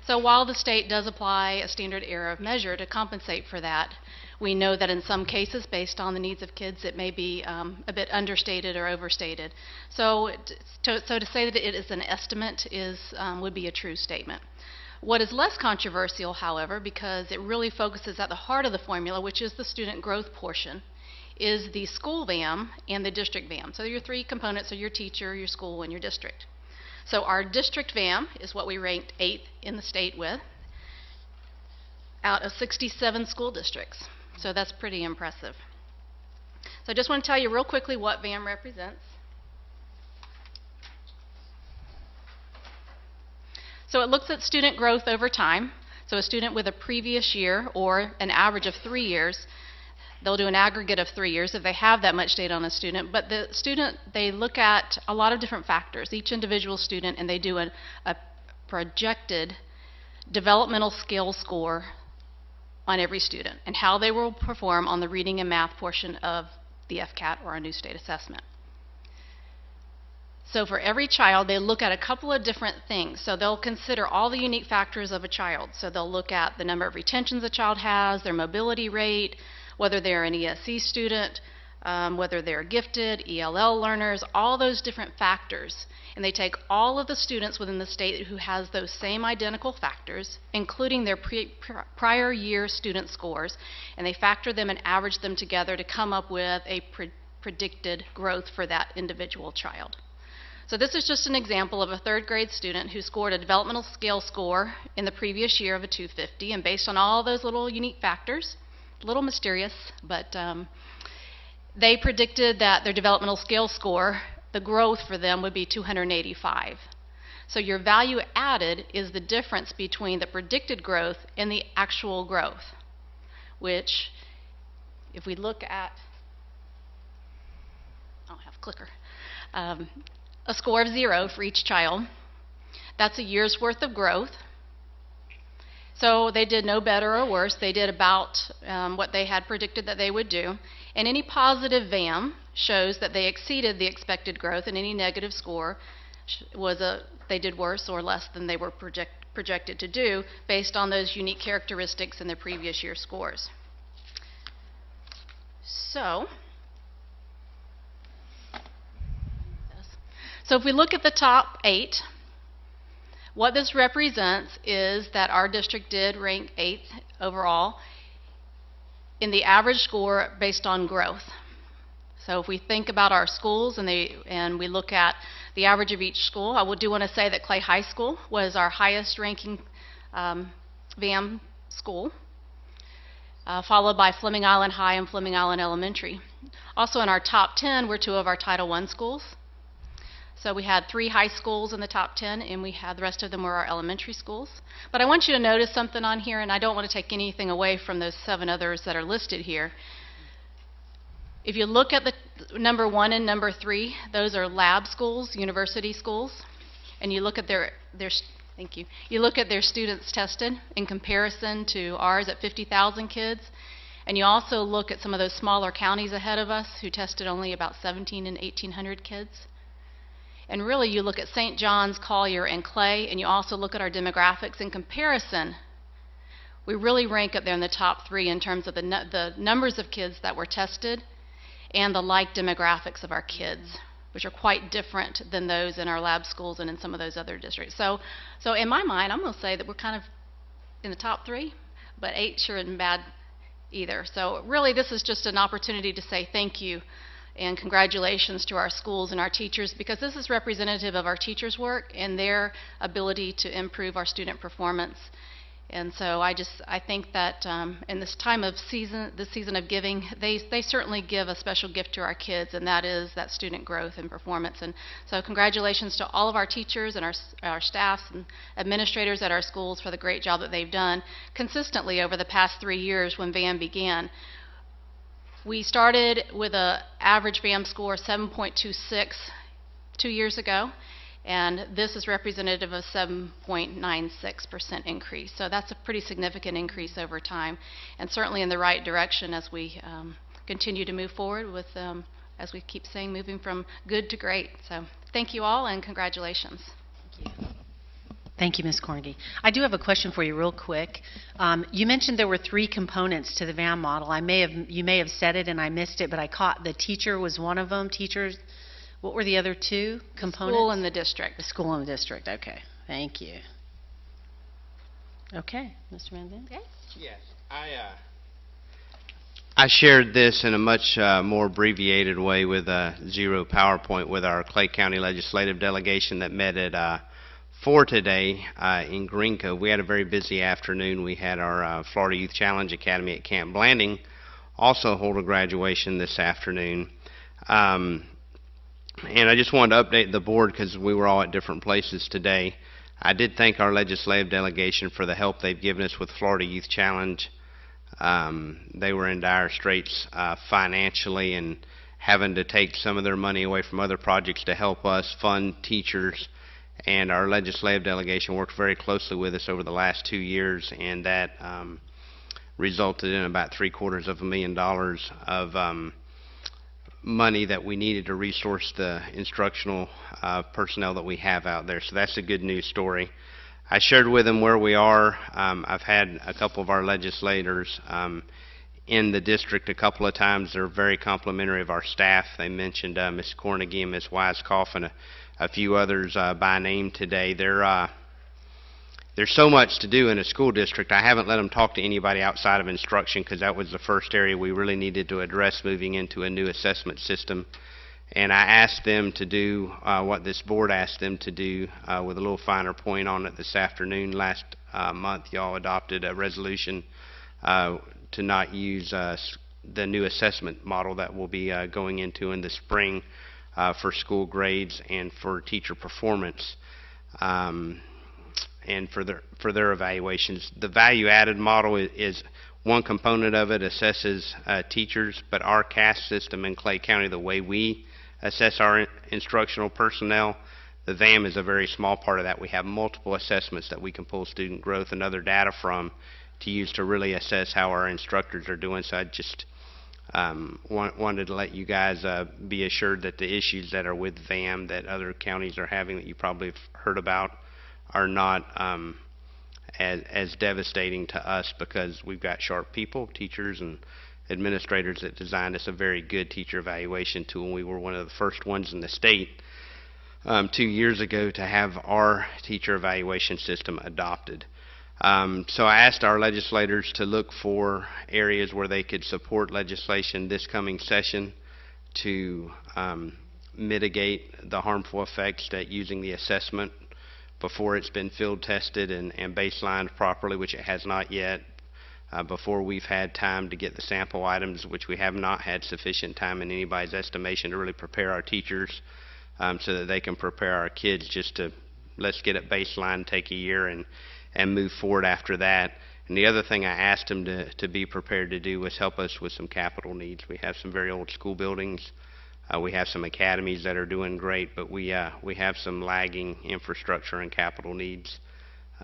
So while the state does apply a standard error of measure to compensate for that, we know that in some cases, based on the needs of kids, it may be a bit understated or overstated. So to say that it is an estimate would be a true statement. What is less controversial, however, because it really focuses at the heart of the formula, which is the student growth portion, is the school VAM and the district VAM. So your 3 components are your teacher, your school, and your district. So our district VAM is what we ranked 8th in the state with, out of 67 school districts. So that's pretty impressive. So I just want to tell you real quickly what VAM represents. So it looks at student growth over time. So a student with a previous year or an average of 3 years, they'll do an aggregate of 3 years if they have that much data on a student. But the student, they look at a lot of different factors, each individual student, and they do a projected developmental skill score on every student and how they will perform on the reading and math portion of the FCAT or a new state assessment. So for every child, they look at a couple of different things. So they'll consider all the unique factors of a child. So they'll look at the number of retentions a child has, their mobility rate, whether they're an ESC student, whether they're gifted, ELL learners, all those different factors. And they take all of the students within the state who has those same identical factors, including their prior year student scores, and they factor them and average them together to come up with a predicted growth for that individual child. So this is just an example of a 3rd grade student who scored a developmental scale score in the previous year of a 250, and based on all those little unique factors, a little mysterious, but they predicted that their developmental scale score, the growth for them would be 285. So your value added is the difference between the predicted growth and the actual growth, which if we look at, I don't have a clicker, a score of 0 for each child, that's a year's worth of growth. So they did no better or worse. They did about what they had predicted that they would do. And any positive VAM shows that they exceeded the expected growth, and any negative score was they did worse or less than they were projected to do based on those unique characteristics in their previous year scores. So if we look at the top 8, what this represents is that our district did rank 8th overall in the average score based on growth. So if we think about our schools and we look at the average of each school, I do want to say that Clay High School was our highest ranking VAM school, followed by Fleming Island High and Fleming Island Elementary. Also in our top 10 were 2 of our Title I schools. So we had 3 high schools in the top 10, and we had the rest of them were our elementary schools. But I want you to notice something on here, and I don't want to take anything away from those 7 others that are listed here. If you look at the number 1 and number 3, those are lab schools, university schools, and you look at their thank you. You look at their students tested in comparison to ours at 50,000 kids, and you also look at some of those smaller counties ahead of us who tested only about 1,700 and 1,800 kids. And really, you look at St. John's, Collier, and Clay, and you also look at our demographics in comparison. We really rank up there in the top 3 in terms of the numbers of kids that were tested and the like demographics of our kids, which are quite different than those in our lab schools and in some of those other districts. So in my mind, I'm going to say that we're kind of in the top 3, but 8 sure isn't bad either. So really, this is just an opportunity to say thank you and congratulations to our schools and our teachers, because this is representative of our teachers' work and their ability to improve our student performance. And so I think that in this time of this season of giving, they certainly give a special gift to our kids, and that is that student growth and performance. And so congratulations to all of our teachers and our staffs and administrators at our schools for the great job that they've done consistently over the past 3 years when VAM began. We started with an average VAM score of 7.26 2 years ago, and this is representative of 7.96% increase. So that's a pretty significant increase over time, and certainly in the right direction as we continue to move forward with, as we keep saying, moving from good to great. So thank you all, and congratulations. Thank you. Thank you, Ms. Cornegie. I do have a question for you real quick. You mentioned there were 3 components to the VAM model. You may have said it and I missed it, but I caught the teacher was one of them. Teachers, what were the other 2 components? The school and the district. The school and the district. Okay. Thank you. Okay. Mr. Van Zandt? Okay. Yes. I shared this in a much more abbreviated way with Zero PowerPoint with our Clay County Legislative Delegation that met at 4 today in Green Cove. We had a very busy afternoon. We had our Florida Youth Challenge Academy at Camp Blanding also hold a graduation this afternoon. And I just wanted to update the board because we were all at different places today. I did thank our legislative delegation for the help they've given us with Florida Youth Challenge. They were in dire straits financially and having to take some of their money away from other projects to help us fund teachers. And our legislative delegation worked very closely with us over the last 2 years, and that resulted in about $750,000 of money that we needed to resource the instructional personnel that we have out there. So that's a good news story. I shared with them where we are. I've had a couple of our legislators in the district a couple of times. They're very complimentary of our staff. They mentioned Ms. Cornegie and Ms. Weiskopf and a few others by name today. There's so much to do in a school district. I haven't let them talk to anybody outside of instruction because that was the first area we really needed to address moving into a new assessment system. And I asked them to do what this board asked them to do with a little finer point on it this afternoon. Last month, y'all adopted a resolution to not use the new assessment model that we'll be going into in the spring for school grades and for teacher performance and for their evaluations. The value-added model is one component of it, assesses teachers, but our CAS system in Clay County, the way we assess our instructional personnel, the VAM is a very small part of that. We have multiple assessments that we can pull student growth and other data from to use to really assess how our instructors are doing. So I just wanted to let you guys be assured that the issues that are with VAM that other counties are having that you probably have heard about are not as devastating to us, because we've got sharp people, teachers and administrators that designed us a very good teacher evaluation tool. We were one of the first ones in the state 2 years ago to have our teacher evaluation system adopted. So I asked our legislators to look for areas where they could support legislation this coming session to mitigate the harmful effects that using the assessment before it's been field tested and baselined properly, which it has not yet, before we've had time to get the sample items, which we have not had sufficient time in anybody's estimation to really prepare our teachers so that they can prepare our kids just to, let's get it baseline, take a year, and move forward after that. And the other thing I asked them to be prepared to do was help us with some capital needs. We have some very old school buildings. We have some academies that are doing great, but we have some lagging infrastructure and capital needs.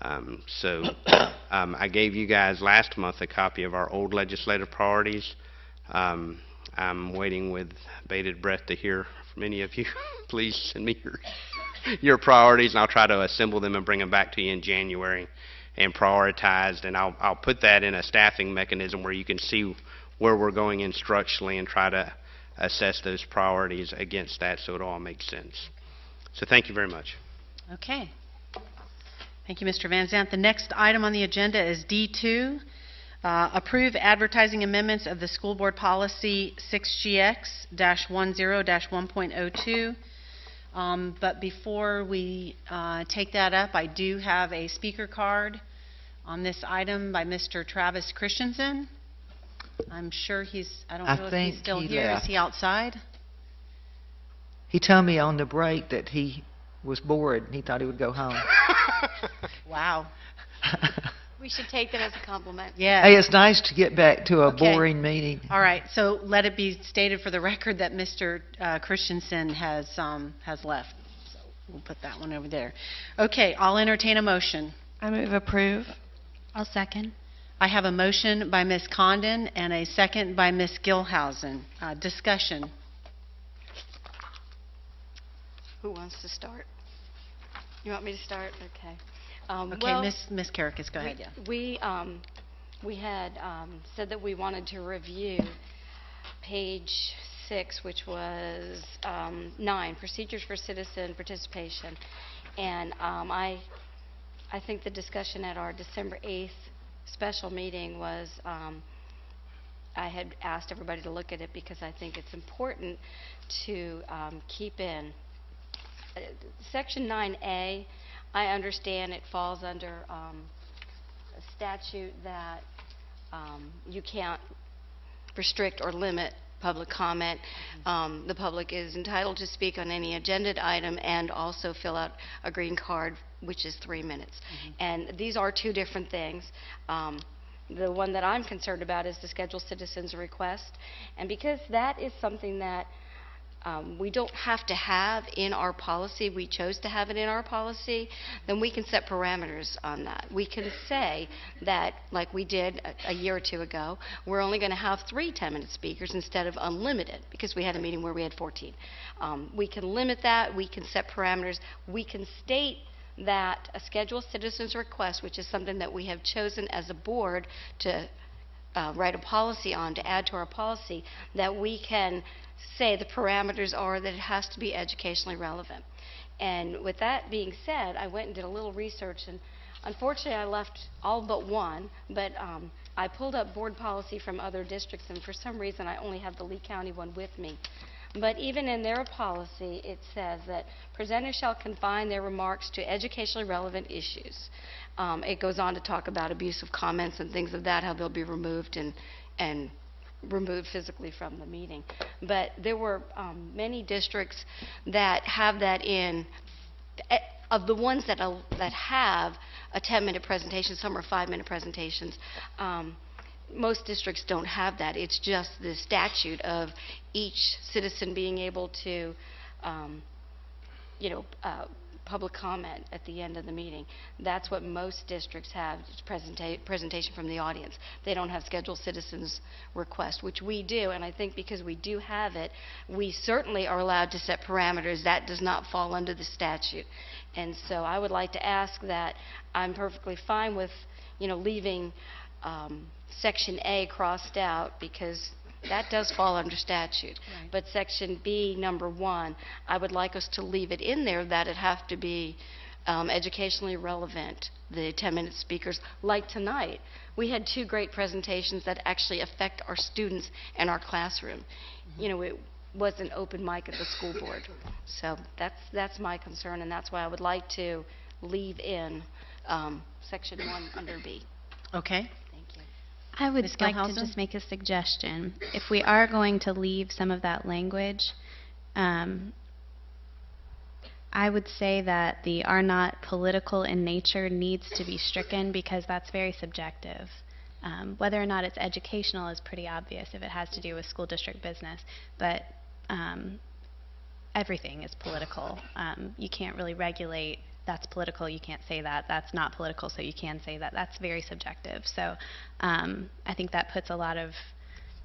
I gave you guys last month a copy of our old legislative priorities. I'm waiting with bated breath to hear from any of you. Please send me your priorities, and I'll try to assemble them and bring them back to you in January and prioritized. And I'll put that in a staffing mechanism where you can see where we're going instructionally and try to assess those priorities against that so it all makes sense. So thank you very much. Okay. Thank you, Mr. Van Zandt. The next item on the agenda is D2, approve advertising amendments of the School Board Policy 6GX-10-1.02. But before we take that up, I do have a speaker card on this item by Mr. Travis Christensen. I'm sure I don't know if he's still here. Is he outside? He told me on the break that he was bored and he thought he would go home. Wow. We should take that as a compliment. Yeah. Hey, it's nice to get back to a Okay. boring meeting. All right, so let it be stated for the record that Mr. Christensen has left. So we'll put that one over there. Okay, I'll entertain a motion. I move approve. I'll second. I have a motion by Ms. Condon and a second by Ms. Gilhousen. Discussion. Who wants to start? You want me to start? Okay. Okay, Well, Ms. Karakis, go ahead, yeah. We had said that we wanted to review page 6, which was 9, procedures for citizen participation. And I think the discussion at our December 8th special meeting was, I had asked everybody to look at it because I think it's important to keep in. Section 9A, I understand it falls under a statute that you can't restrict or limit public comment. The public is entitled to speak on any agenda item and also fill out a green card, which is 3 minutes. And these are two different things. The one that I'm concerned about is the scheduled citizens request. And because that is something that we don't have to have in our policy, we chose to have it in our policy, then we can set parameters on that. We can say that, like we did a year or two ago, we're only going to have 3 10-minute speakers instead of unlimited, because we had a meeting where we had 14. We can limit that, we can set parameters, we can state that a scheduled citizens request, which is something that we have chosen as a board to write a policy on, to add to our policy, that we can say the parameters are that it has to be educationally relevant. And with that being said, I went and did a little research, and unfortunately I left all but one, but I pulled up board policy from other districts, and for some reason I only have the Lee County one with me. But even in their policy, it says that presenters shall confine their remarks to educationally relevant issues. It goes on to talk about abusive comments and things of that, how they'll be removed and removed physically from the meeting. But there were many districts that have that in. Of the ones that have a 10-minute presentation, some are 5-minute presentations. Most districts don't have that. It's just the statute of each citizen being able to, public comment at the end of the meeting. That's what most districts have, is presentation from the audience. They don't have scheduled citizens request, which we do, and I think because we do have it, we certainly are allowed to set parameters. That does not fall under the statute. And so I would like to ask that. I'm perfectly fine with, leaving Section A crossed out, because that does fall under statute. Right. But Section B, number 1, I would like us to leave it in there that it have to be educationally relevant, the 10-minute speakers. Like tonight, we had 2 great presentations that actually affect our students and our classroom. It was an open mic at the school board. So that's my concern, and that's why I would like to leave in Section 1 under B. Okay. I would Ms. like to Gilhousen? just make a suggestion. If we are going to leave some of that language, I would say that the "are not political in nature" needs to be stricken because that's very subjective. Whether or not it's educational is pretty obvious if it has to do with school district business, but everything is political. You can't really regulate, that's political, you can't say that. That's not political, so you can say that. That's very subjective. So I think that puts a lot of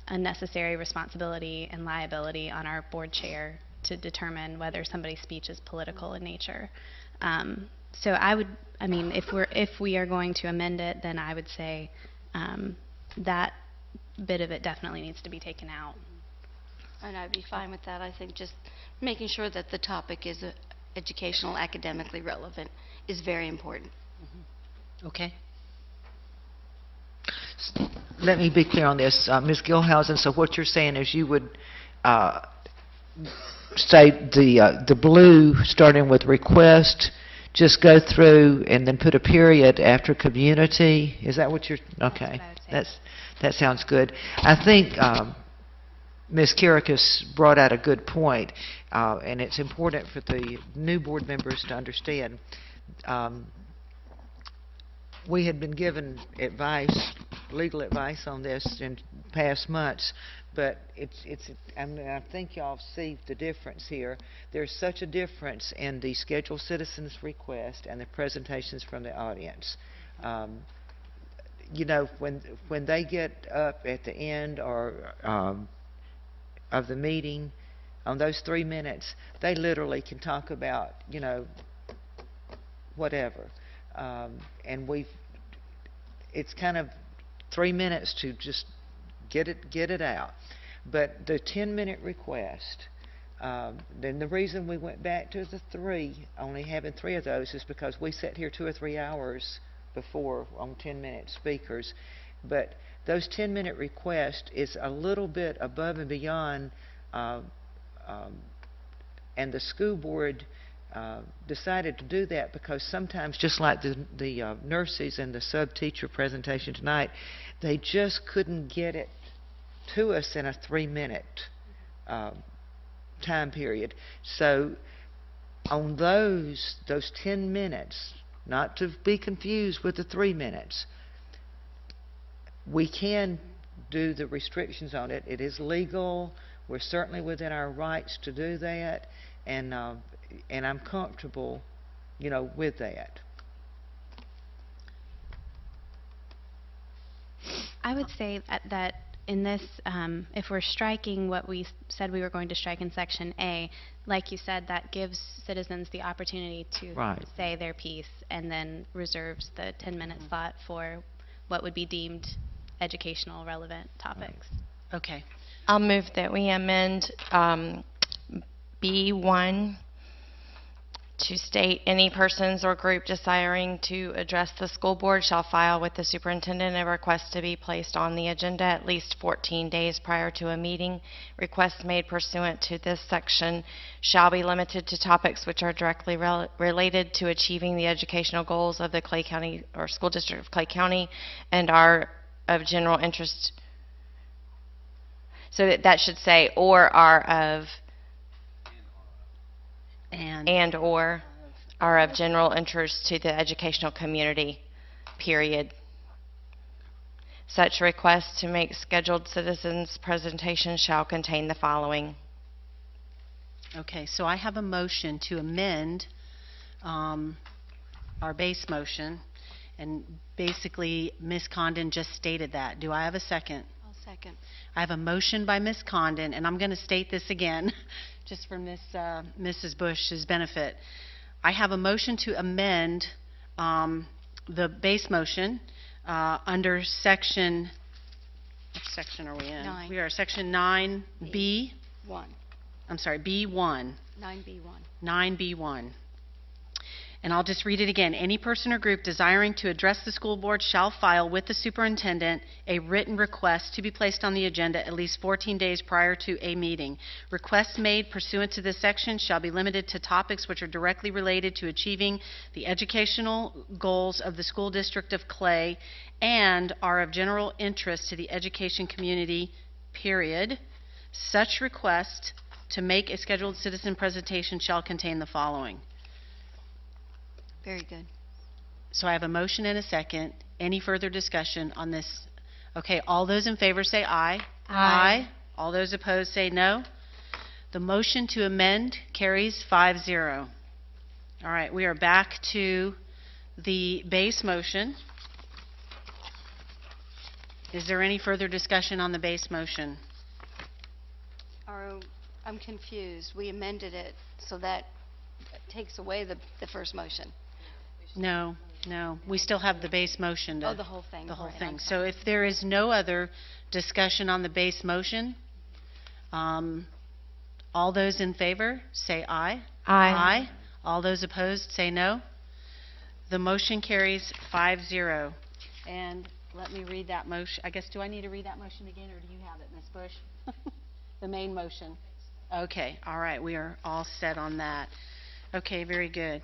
unnecessary responsibility and liability on our board chair to determine whether somebody's speech is political in nature. So I mean, if we are going to amend it, then I would say that bit of it definitely needs to be taken out. And I'd be fine with that. I think just making sure that the topic is educational, academically relevant is very important. Okay. Let me be clear on this, Ms. Gilhousen. So what you're saying is you would say the blue, starting with request, just go through and then put a period after community. Is that what you're? Okay, that sounds good. I think Ms. Kirikas brought out a good point, and it's important for the new board members to understand. We had been given advice, legal advice on this in past months, but I mean, I think y'all see the difference here. There's such a difference in the scheduled citizens request and the presentations from the audience. You know, when they get up at the end or of the meeting, on those 3 minutes, they literally can talk about, you know, whatever. And it's kind of 3 minutes to just get it out. But the 10-minute request, then the reason we went back to the 3, only having 3 of those, is because we sat here 2 or 3 hours before on 10-minute speakers. But those 10-minute requests is a little bit above and beyond, and the school board decided to do that because sometimes, just like the nurses and the sub-teacher presentation tonight, they just couldn't get it to us in a 3-minute time period. So on those 10 minutes, not to be confused with the 3 minutes, we can do the restrictions on it. It is legal. We're certainly within our rights to do that, and I'm comfortable, you know, with that. I would say that in this, if we're striking what we said we were going to strike in Section A, like you said, that gives citizens the opportunity to say their piece and then reserves the 10-minute slot for what would be deemed educational relevant topics. Okay. I'll move that we amend B1 to state any persons or group desiring to address the school board shall file with the superintendent a request to be placed on the agenda at least 14 days prior to a meeting. Requests made pursuant to this section shall be limited to topics which are directly related to achieving the educational goals of the Clay County or School District of Clay County and are of general interest. So that should say or are of and or are of general interest to the educational community, period. Such requests to make scheduled citizens presentations shall contain the following. Okay, so I have a motion to amend our base motion, and basically Ms. Condon just stated that. Do I have a second? I'll second. I have a motion by Ms. Condon, and I'm going to state this again, just for Mrs. Bush's benefit. I have a motion to amend the base motion under section, what section are we in? 9. We are section 9B. 1. I'm sorry, B1. 9B1. 9B1. And I'll just read it again. Any person or group desiring to address the school board shall file with the superintendent a written request to be placed on the agenda at least 14 days prior to a meeting. Requests made pursuant to this section shall be limited to topics which are directly related to achieving the educational goals of the school district of Clay and are of general interest to the education community, period. Such request to make a scheduled citizen presentation shall contain the following. Very good. So I have a motion and a second. Any further discussion on this? Okay, all those in favor say aye. Aye. All those opposed say no. The motion to amend carries 5-0. All right, we are back to the base motion. Is there any further discussion on the base motion? I'm confused. We amended it so that takes away the first motion. No, we still have the base motion. Oh, the whole thing. The whole Right, thing. I'm So if there is no other discussion on the base motion, all those in favor say aye. Aye. All those opposed say no. The motion carries 5-0. And let me read that motion. I guess, do I need to read that motion again, or do you have it, Ms. Bush? The main motion. Okay, all right, we are all set on that. Okay, very good.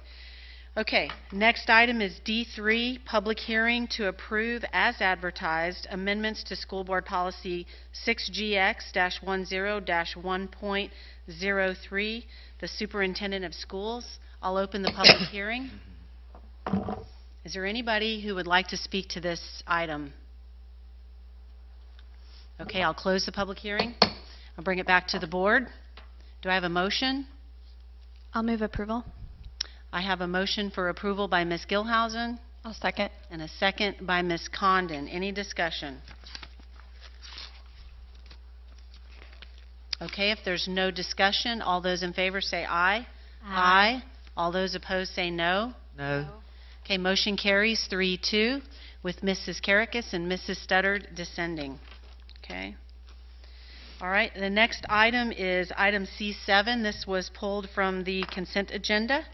Okay, next item is D3, public hearing to approve as advertised amendments to School Board Policy 6GX-10-1.03, the Superintendent of Schools. I'll open the public hearing. Is there anybody who would like to speak to this item? Okay, I'll close the public hearing. I'll bring it back to the board. Do I have a motion? I'll move approval. I have a motion for approval by Ms. Gilhousen I'll second. and a second by Ms. Condon. Any discussion? Okay, if there's no discussion, all those in favor say aye. Aye. All those opposed say no. No. Okay, motion carries 3-2 with Mrs. Karakis and Mrs. Studdard descending. Okay. All right, the next item is item C7. This was pulled from the consent agenda.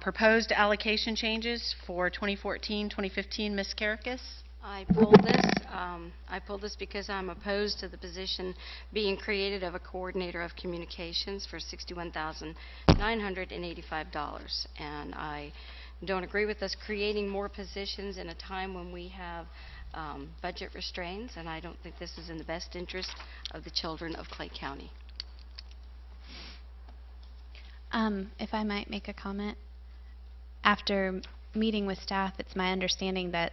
Proposed allocation changes for 2014-2015, Ms. Karakis. I pulled this. I pulled this because I'm opposed to the position being created of a coordinator of communications for $61,985, and I don't agree with us creating more positions in a time when we have budget restraints, and I don't think this is in the best interest of the children of Clay County. If I might make a comment. After meeting with staff, it's my understanding that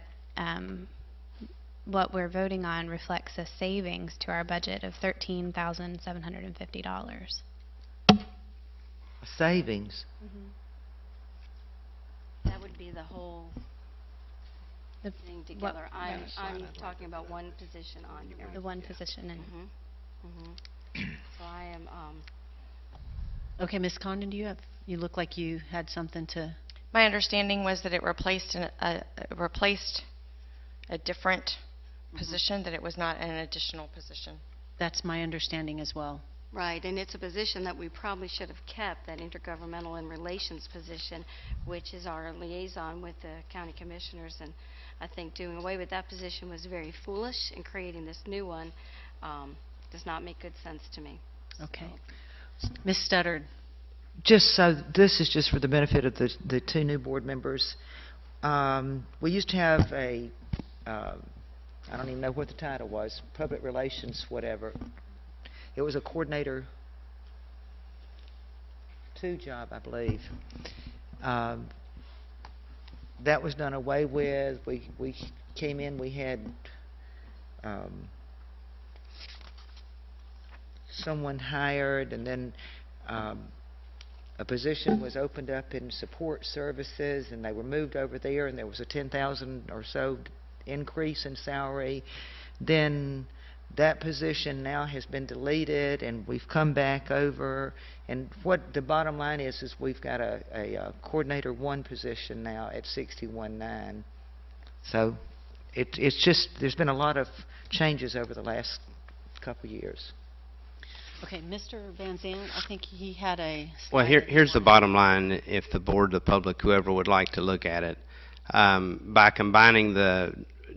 what we're voting on reflects a savings to our budget of $13,750. Savings. That would be the whole thing together. I'm talking about one position on here. The one position in. So I am, Okay, Ms. Condon, you look like you had something to... My understanding was that it replaced a different position, that it was not an additional position. That's my understanding as well. right, and it's a position that we probably should have kept, that intergovernmental and relations position, which is our liaison with the county commissioners, and I think doing away with that position was very foolish, and creating this new one does not make good sense to me. Okay. Ms. Studdard. Just so, this is just for the benefit of the two new board members. We used to have a, I don't even know what the title was, public relations, whatever. It was a coordinator 2 job, I believe. That was done away with. We came in, we had someone hired, and then a position was opened up in support services, and they were moved over there, and there was a 10,000 or so increase in salary. Then that position now has been deleted, and we've come back over, and what the bottom line is we've got a coordinator 1 position now at 61.9. So it's just, there's been a lot of changes over the last couple years. Okay, Mr. Van Zandt, I think he had a... Well, here's the bottom line, if the board, the public, whoever would like to look at it. By combining the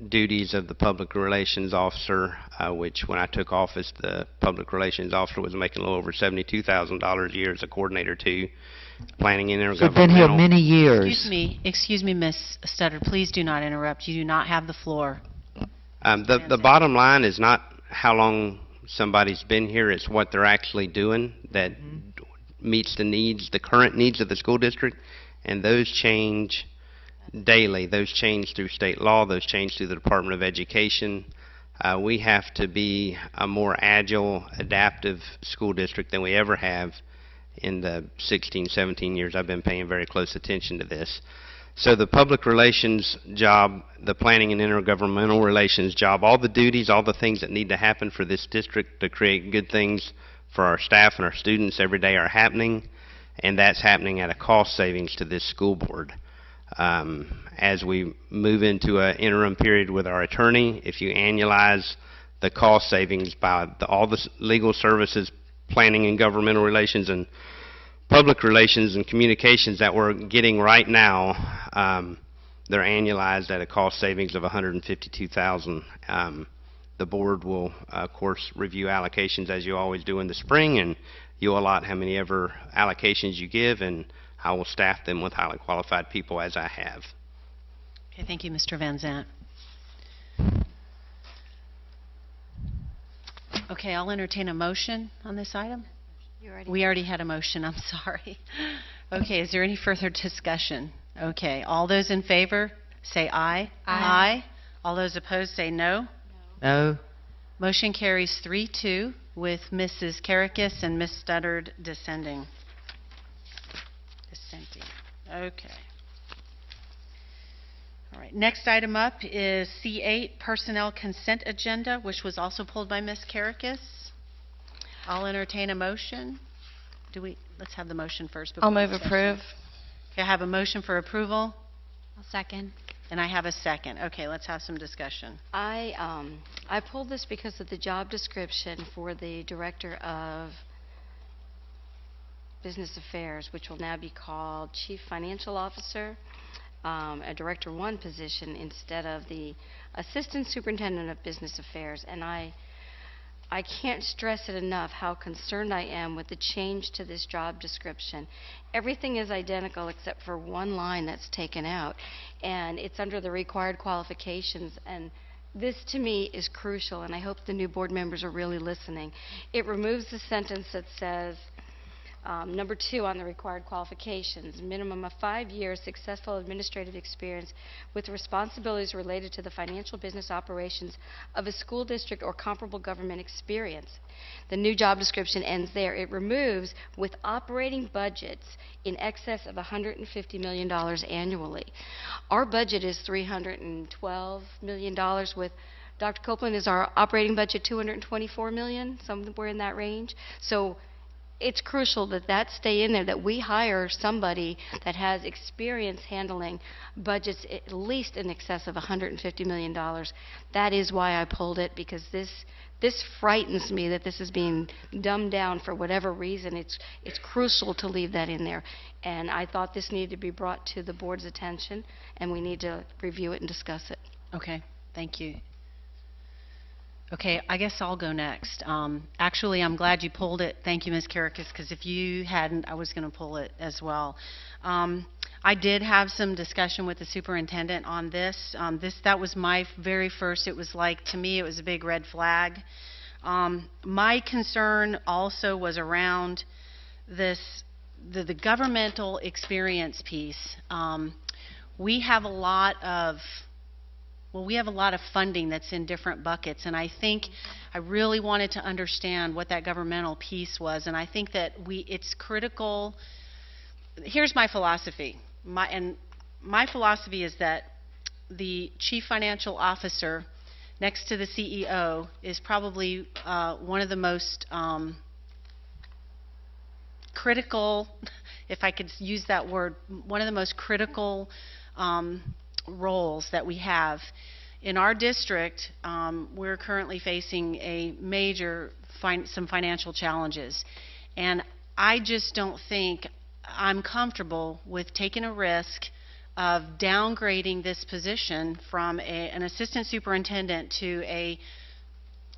duties of the public relations officer, which when I took office, the public relations officer was making a little over $72,000 a year as a coordinator 2, planning and intergovernmental. So been here many years. Excuse me, Ms. Studdard, please do not interrupt. You do not have the floor. The bottom line is not how long somebody's been here, it's what they're actually doing that meets the needs, the current needs of the school district. and those change daily. Those change through state law, those change through the Department of Education. We have to be a more agile, adaptive school district than we ever have in the 16, 17 years I've been paying very close attention to this. So the public relations job, the planning and intergovernmental relations job, all the duties, all the things that need to happen for this district to create good things for our staff and our students every day are happening, and that's happening at a cost savings to this school board. As we move into an interim period with our attorney, if you annualize the cost savings by all the legal services, planning and governmental relations, and public relations and communications that we're getting right now, they're annualized at a cost savings of $152,000. The board will, of course, review allocations as you always do in the spring, and you'll allot how many ever allocations you give, and I will staff them with highly qualified people as I have. Okay, thank you, Mr. Van Zant. Okay, I'll entertain a motion on this item. We already had a motion, I'm sorry. Okay, is there any further discussion? Okay, all those in favor say aye. Aye. All those opposed say no. No. Motion carries 3-2 with Mrs. Karakis and Ms. Studdard dissenting. Okay. All right, next item up is C8, Personnel Consent Agenda, which was also pulled by Ms. Karakis. I'll entertain a motion. Let's have the motion first. I'll move approve. Okay, I have a motion for approval, I'll second. and I have a second. Okay, let's have some discussion. I pulled this because of the job description for the Director of Business Affairs, which will now be called Chief Financial Officer, a Director 1 position instead of the Assistant Superintendent of Business Affairs. And I can't stress it enough how concerned I am with the change to this job description. Everything is identical except for one line that's taken out, and it's under the required qualifications. And this, to me, is crucial, and I hope the new board members are really listening. It removes the sentence that says, number 2 on the required qualifications, minimum of 5 years successful administrative experience with responsibilities related to the financial business operations of a school district or comparable government experience. The new job description ends there. It removes with operating budgets in excess of $150 million annually. Our budget is $312 million with Dr. Copeland, is our operating budget $224 million, somewhere in that range? So it's crucial that that stay in there, that we hire somebody that has experience handling budgets at least in excess of $150 million. That is why I pulled it, because this frightens me that this is being dumbed down for whatever reason. It's crucial to leave that in there. And I thought this needed to be brought to the board's attention, and we need to review it and discuss it. Okay, thank you. Okay, I guess I'll go next. Actually, I'm glad you pulled it. Thank you, Ms. Karakis, because if you hadn't, I was going to pull it as well. I did have some discussion with the superintendent on this. That was my very first. It was like, to me, it was a big red flag. My concern also was around this, the governmental experience piece. We have a lot of funding that's in different buckets, and I think I really wanted to understand what that governmental piece was, and I think that it's critical. Here's my philosophy. My philosophy is that the Chief Financial Officer, next to the CEO, is probably one of the most critical, if I could use that word, one of the most critical roles that we have. In our district, we're currently facing a major some financial challenges, and I just don't think I'm comfortable with taking a risk of downgrading this position from an assistant superintendent to a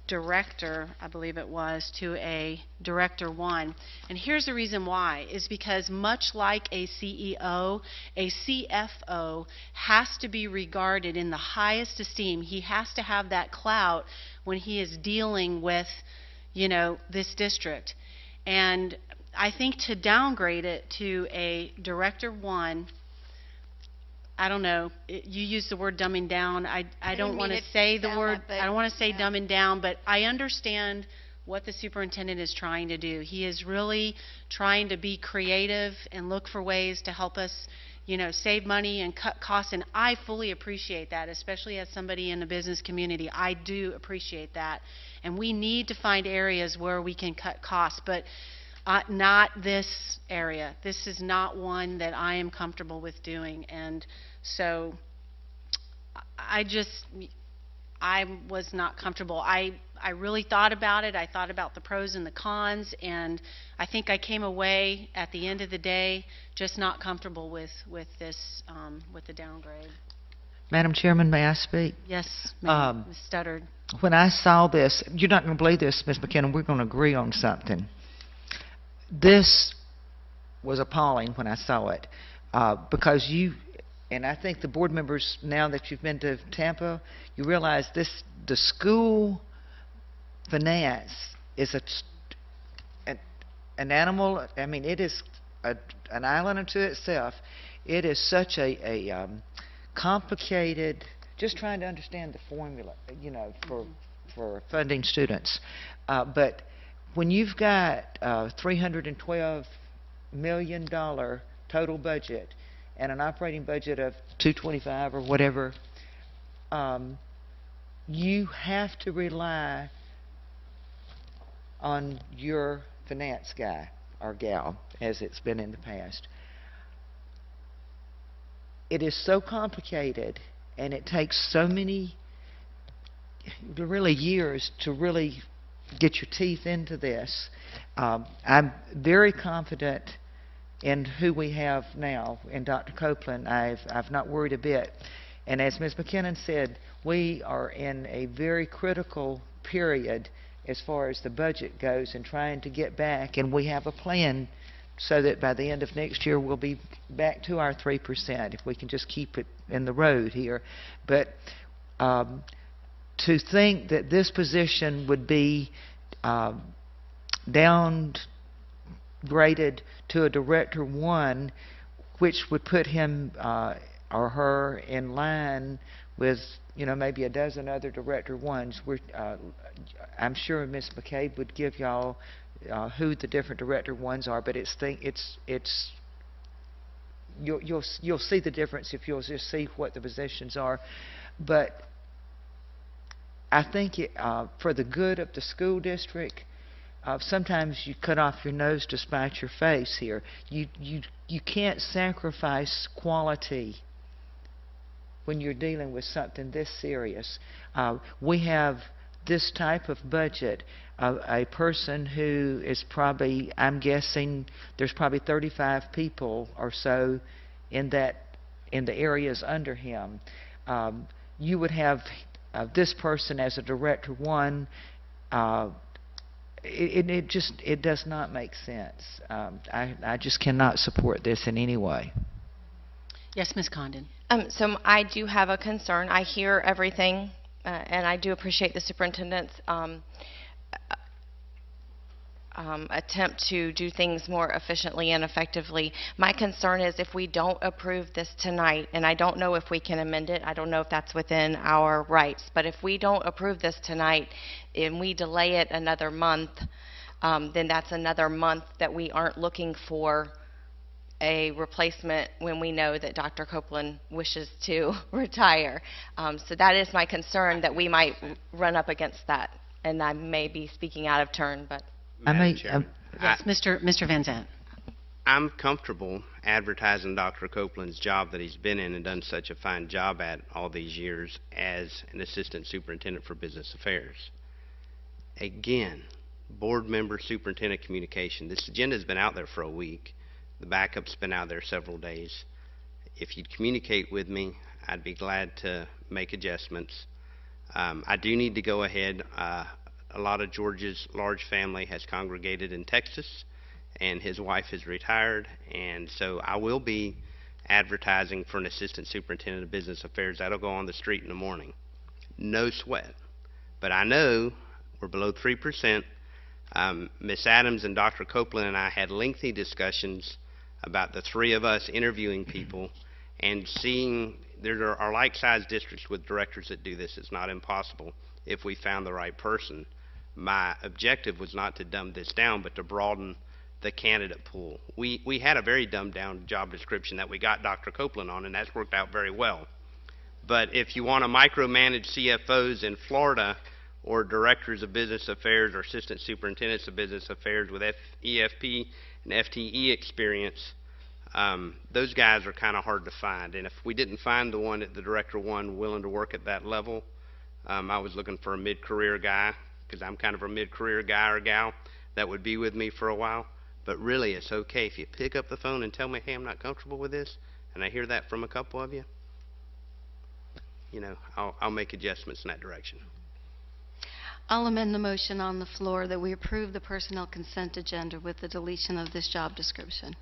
director, I believe it was, to a Director 1. And here's the reason why, is because much like a CEO, a CFO has to be regarded in the highest esteem. He has to have that clout when he is dealing with, this district. And I think to downgrade it to a Director 1, I don't know, you used the word dumbing down. I don't mean want to it say the sound word, that big. I don't want to say dumbing down, but I understand what the superintendent is trying to do. He is really trying to be creative and look for ways to help us, you know, save money and cut costs, and I fully appreciate that, especially as somebody in the business community. I do appreciate that, and we need to find areas where we can cut costs, but not this area. This is not one that I am comfortable with doing, and so I was not comfortable. I really thought about it. I thought about the pros and the cons, and I think I came away at the end of the day just not comfortable with this, with the downgrade. Madam Chairman, may I speak? Yes, ma'am. Ms. Studdard. When I saw this, you're not going to believe this, Ms. McKinnon, we're going to agree on something. This was appalling when I saw it, because you, and I think the board members, now that you've been to Tampa, you realize the school finance is an animal. I mean, it is an island unto itself. It is such a complicated, just trying to understand the formula, you know, for funding students. But when you've got $312 million total budget and an operating budget of 225 or whatever, you have to rely on your finance guy or gal, as it's been in the past. It is so complicated, and it takes so many, really years to really get your teeth into this. I'm very confident in who we have now in Dr. Copeland. I've not worried a bit. And as Ms. McKinnon said, we are in a very critical period as far as the budget goes and trying to get back, and we have a plan so that by the end of next year we'll be back to our 3% if we can just keep it in the road here. But to think that this position would be downgraded to a Director 1, which would put him or her in line with, you know, maybe a dozen other Director 1s. I'm sure Ms. McCabe would give y'all who the different Director 1s are, but you'll see the difference if you'll just see what the positions are. But I think for the good of the school district, sometimes you cut off your nose to spite your face here. You can't sacrifice quality when you're dealing with something this serious. We have this type of budget. A person who is probably, I'm guessing, there's probably 35 people or so in the areas under him. You would have this person as a Director 1. It does not make sense. I just cannot support this in any way. Yes, Ms. Condon. So I do have a concern. I hear everything, and I do appreciate the superintendent's attempt to do things more efficiently and effectively. My concern is if we don't approve this tonight, and I don't know if we can amend it, I don't know if that's within our rights, but if we don't approve this tonight and we delay it another month, then that's another month that we aren't looking for a replacement when we know that Dr. Copeland wishes to retire. So that is my concern, that we might run up against that. And I may be speaking out of turn, but... Madam Chairman, Yes, Mr. Van Zandt. I'm comfortable advertising Dr. Copeland's job that he's been in and done such a fine job at all these years as an Assistant Superintendent for Business Affairs. Again, board member superintendent communication. This agenda's been out there for a week. The backup's been out there several days. If you'd communicate with me, I'd be glad to make adjustments. I do need to go ahead. A lot of George's large family has congregated in Texas, and his wife is retired, and so I will be advertising for an Assistant Superintendent of Business Affairs. That'll go on the street in the morning. No sweat. But I know we're below 3%. Ms. Adams and Dr. Copeland and I had lengthy discussions about the three of us interviewing people and seeing there are like-sized districts with directors that do this. It's not impossible if we found the right person. My objective was not to dumb this down, but to broaden the candidate pool. We had a very dumbed-down job description that we got Dr. Copeland on, and that's worked out very well. But if you want to micromanage CFOs in Florida, or directors of business affairs, or assistant superintendents of business affairs with EFP and FTE experience, those guys are kind of hard to find. And if we didn't find the one at the director one willing to work at that level, I was looking for a mid-career guy, because I'm kind of a mid-career guy or gal that would be with me for a while. But really, it's okay if you pick up the phone and tell me, hey, I'm not comfortable with this, and I hear that from a couple of you, I'll make adjustments in that direction. I'll amend the motion on the floor that we approve the personnel consent agenda with the deletion of this job description.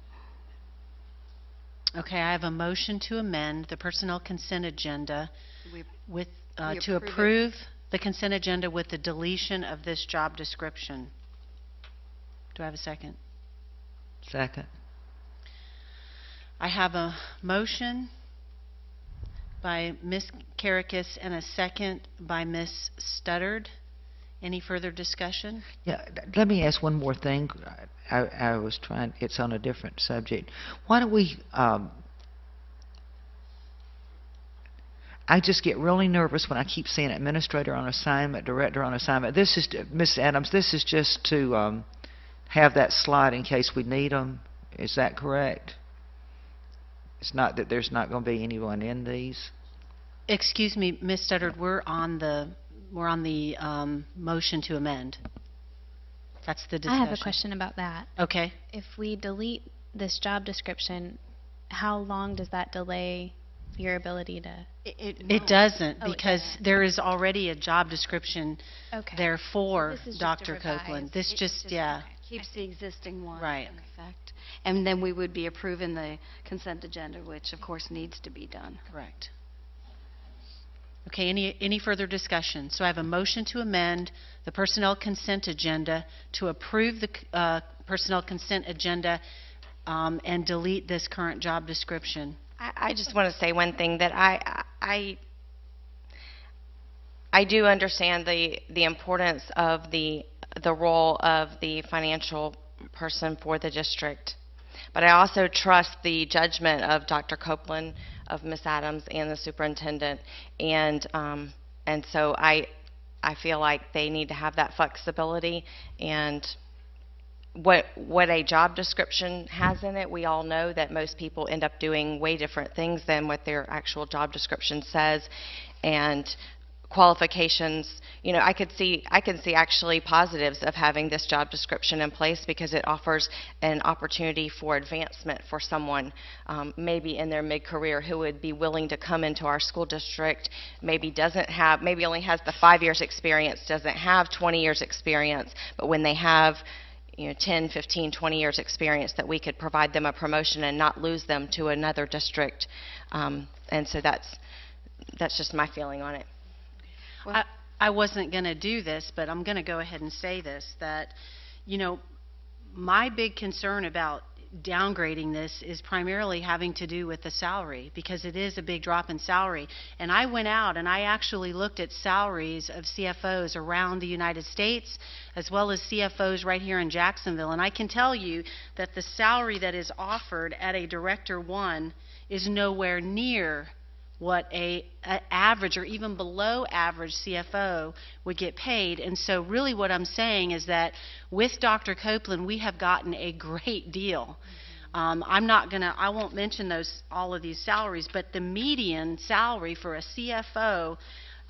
Okay, I have a motion to amend the personnel consent agenda with, to approve it. approve the consent agenda with the deletion of this job description. Do I have a second? Second. I have a motion by Ms. Karakis and a second by Ms. Studdard. Any further discussion? Yeah, let me ask one more thing. I was trying, it's on a different subject. Why don't we, I just get really nervous when I keep seeing administrator on assignment, director on assignment. This is, Ms. Adams, this is just to have that slide in case we need them. Is that correct? It's not that there's not going to be anyone in these? Excuse me, Ms. Studdard, we're on the motion to amend. That's the discussion. I have a question about that. Okay. If we delete this job description, how long does that delay your ability to? It doesn't, Oh, it because doesn't. there is already a job description Okay. there for This is just a Dr. revised. Copeland. This just, yeah. Keeps the existing one Right. in effect. And then we would be approving the consent agenda, which of course needs to be done. Correct. Okay, any further discussion? So I have a motion to amend the personnel consent agenda to approve the personnel consent agenda and delete this current job description. I just want to say one thing, that I do understand the importance of the role of the financial person for the district, but I also trust the judgment of Dr. Copeland, of Ms. Adams, and the superintendent, and so I feel like they need to have that flexibility. And what a job description has in it, we all know that most people end up doing way different things than what their actual job description says. And qualifications, I can see actually positives of having this job description in place, because it offers an opportunity for advancement for someone maybe in their mid-career who would be willing to come into our school district, maybe only has the 5 years experience, doesn't have 20 years experience, but when they have 10, 15, 20 years experience, that we could provide them a promotion and not lose them to another district. And so that's just my feeling on it. I wasn't going to do this, but I'm going to go ahead and say this, that, my big concern about downgrading this is primarily having to do with the salary, because it is a big drop in salary. And I went out and I actually looked at salaries of CFOs around the United States, as well as CFOs right here in Jacksonville. And I can tell you that the salary that is offered at a Director 1 is nowhere near what a average or even below average CFO would get paid. And so really what I'm saying is that with Dr. Copeland, we have gotten a great deal. I won't mention all of these salaries, but the median salary for a CFO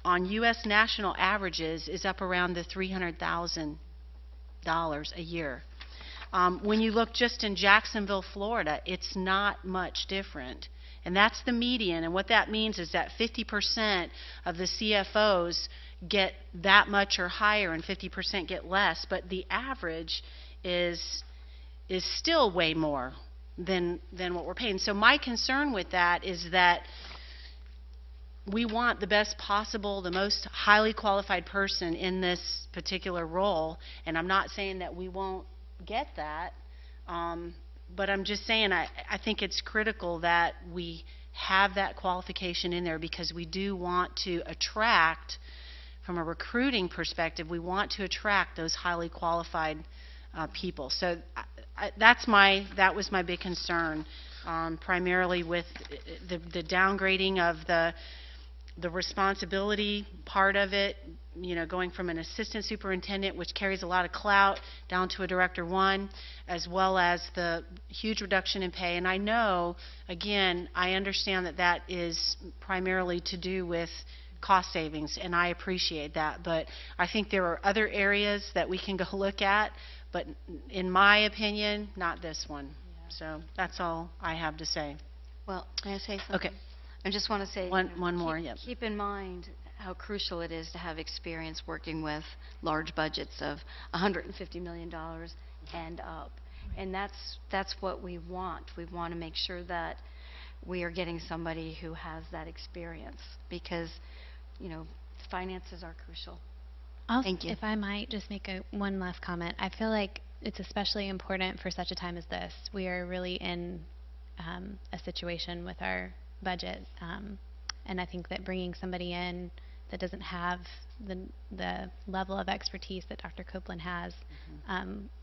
on U.S. national averages is up around the $300,000 a year. When you look just in Jacksonville, Florida, it's not much different. And that's the median, and what that means is that 50% of the CFOs get that much or higher and 50% get less, but the average is still way more than what we're paying. So my concern with that is that we want the best possible, the most highly qualified person in this particular role, and I'm not saying that we won't get that, but I'm just saying I think it's critical that we have that qualification in there, because we do want to attract, from a recruiting perspective, we want to attract those highly qualified people. So that was my big concern, primarily with the downgrading of the responsibility part of it, you know, going from an assistant superintendent, which carries a lot of clout, down to a director one, as well as the huge reduction in pay. And I know, again, I understand that that is primarily to do with cost savings, and I appreciate that. But I think there are other areas that we can go look at, but in my opinion, not this one. So that's all I have to say. Well, may I say something? Okay. I just want to say, One more, yep. keep in mind how crucial it is to have experience working with large budgets of $150 million and up. And that's what we want. We want to make sure that we are getting somebody who has that experience, because, you know, finances are crucial. Thank you. If I might just make one last comment. I feel like it's especially important for such a time as this. We are really in a situation with our budget, and I think that bringing somebody in that doesn't have the level of expertise that Dr. Copeland has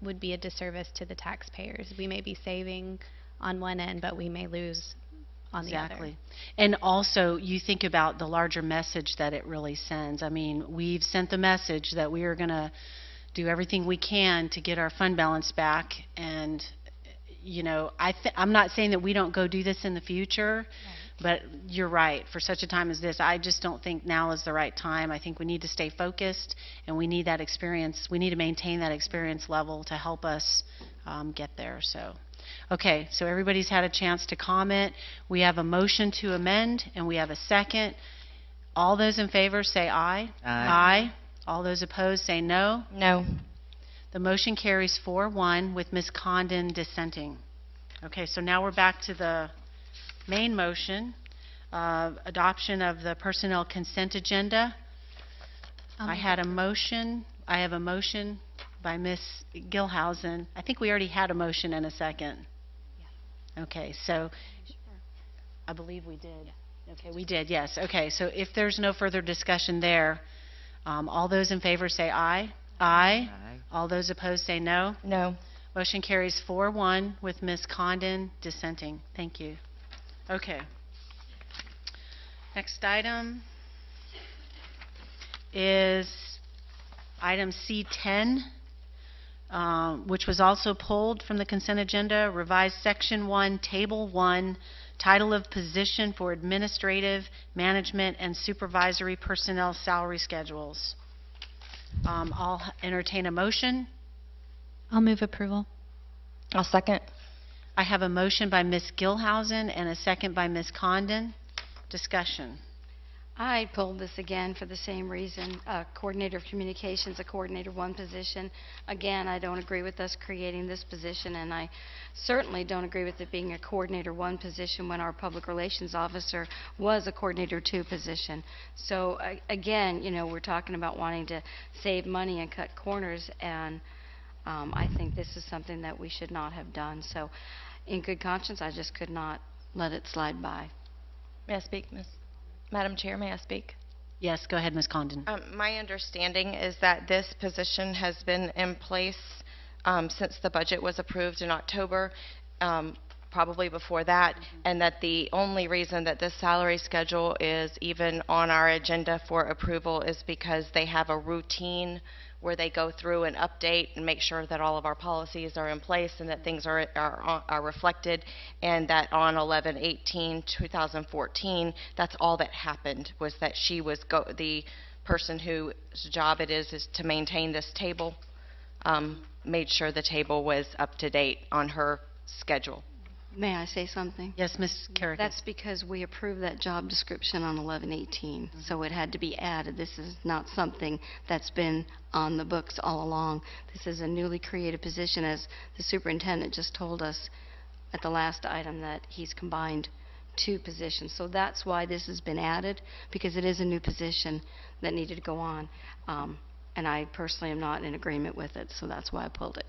would be a disservice to the taxpayers. We may be saving on one end, but we may lose on the other. Exactly. And also, you think about the larger message that it really sends. I mean, we've sent the message that we are going to do everything we can to get our fund balance back, and you know, I'm not saying that we don't go do this in the future, but you're right. For such a time as this, I just don't think now is the right time. I think we need to stay focused, and we need that experience. We need to maintain that experience level to help us get there. So, okay, so everybody's had a chance to comment. We have a motion to amend, and we have a second. All those in favor say aye. Aye. All those opposed say no. No. The motion carries 4-1 with Ms. Condon dissenting. Okay, so now we're back to the main motion, adoption of the personnel consent agenda. I have a motion by Ms. Gilhousen. I think we already had a motion and a second. Okay, so I believe we did. Okay, we did, yes. Okay, so if there's no further discussion there, all those in favor say aye. Aye. All those opposed say no. No. Motion carries 4-1 with Ms. Condon dissenting. Thank you. Okay. Next item is item C10, which was also pulled from the consent agenda, revised Section 1, Table 1, title of position for administrative, management, and supervisory personnel salary schedules. I'll entertain a motion. I'll move approval. I'll second. I have a motion by Ms. Gilhousen and a second by Ms. Condon. Discussion. I pulled this again for the same reason. Coordinator of Communications, a Coordinator 1 position. Again, I don't agree with us creating this position, and I certainly don't agree with it being a Coordinator 1 position when our Public Relations Officer was a Coordinator 2 position. So again, you know, we're talking about wanting to save money and cut corners, and I think this is something that we should not have done. So in good conscience, I just could not let it slide by. May I speak, Madam Chair, may I speak? Yes, go ahead, Ms. Condon. My understanding is that this position has been in place since the budget was approved in October, probably before that, and that the only reason that this salary schedule is even on our agenda for approval is because they have a routine where they go through and update and make sure that all of our policies are in place and that things are reflected, and that on 11/18/2014, that's all that happened, was that she was the person whose job it is to maintain this table, made sure the table was up to date on her schedule. May I say something? Yes, Ms. Carrick. That's because we approved that job description on 11/18, so it had to be added. This is not something that's been on the books all along. This is a newly created position, as the superintendent just told us at the last item, that he's combined 2 positions. So that's why this has been added, because it is a new position that needed to go on. And I personally am not in agreement with it, so that's why I pulled it.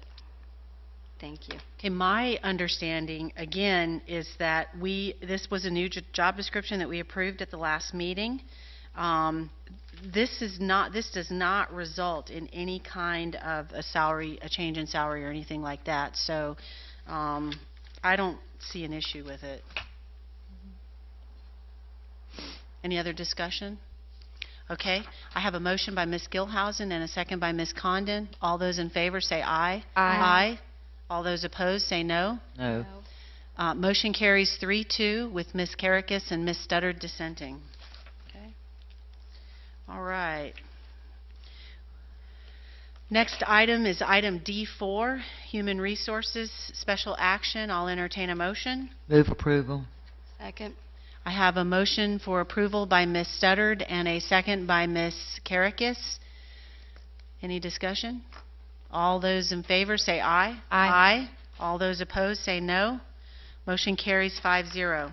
Thank you. Okay, my understanding, again, is that this was a new job description that we approved at the last meeting. This does not result in any kind of a change in salary or anything like that. So, I don't see an issue with it. Any other discussion? Okay, I have a motion by Ms. Gilhousen and a second by Ms. Condon. All those in favor say aye. Aye. All those opposed say no. No. Motion carries 3-2 with Ms. Karakis and Ms. Studdard dissenting. Okay. All right. Next item is item D4, Human Resources Special Action. I'll entertain a motion. Move approval. Second. I have a motion for approval by Ms. Studdard and a second by Ms. Karakis. Any discussion? All those in favor say aye. Aye. All those opposed say no. Motion carries 5-0.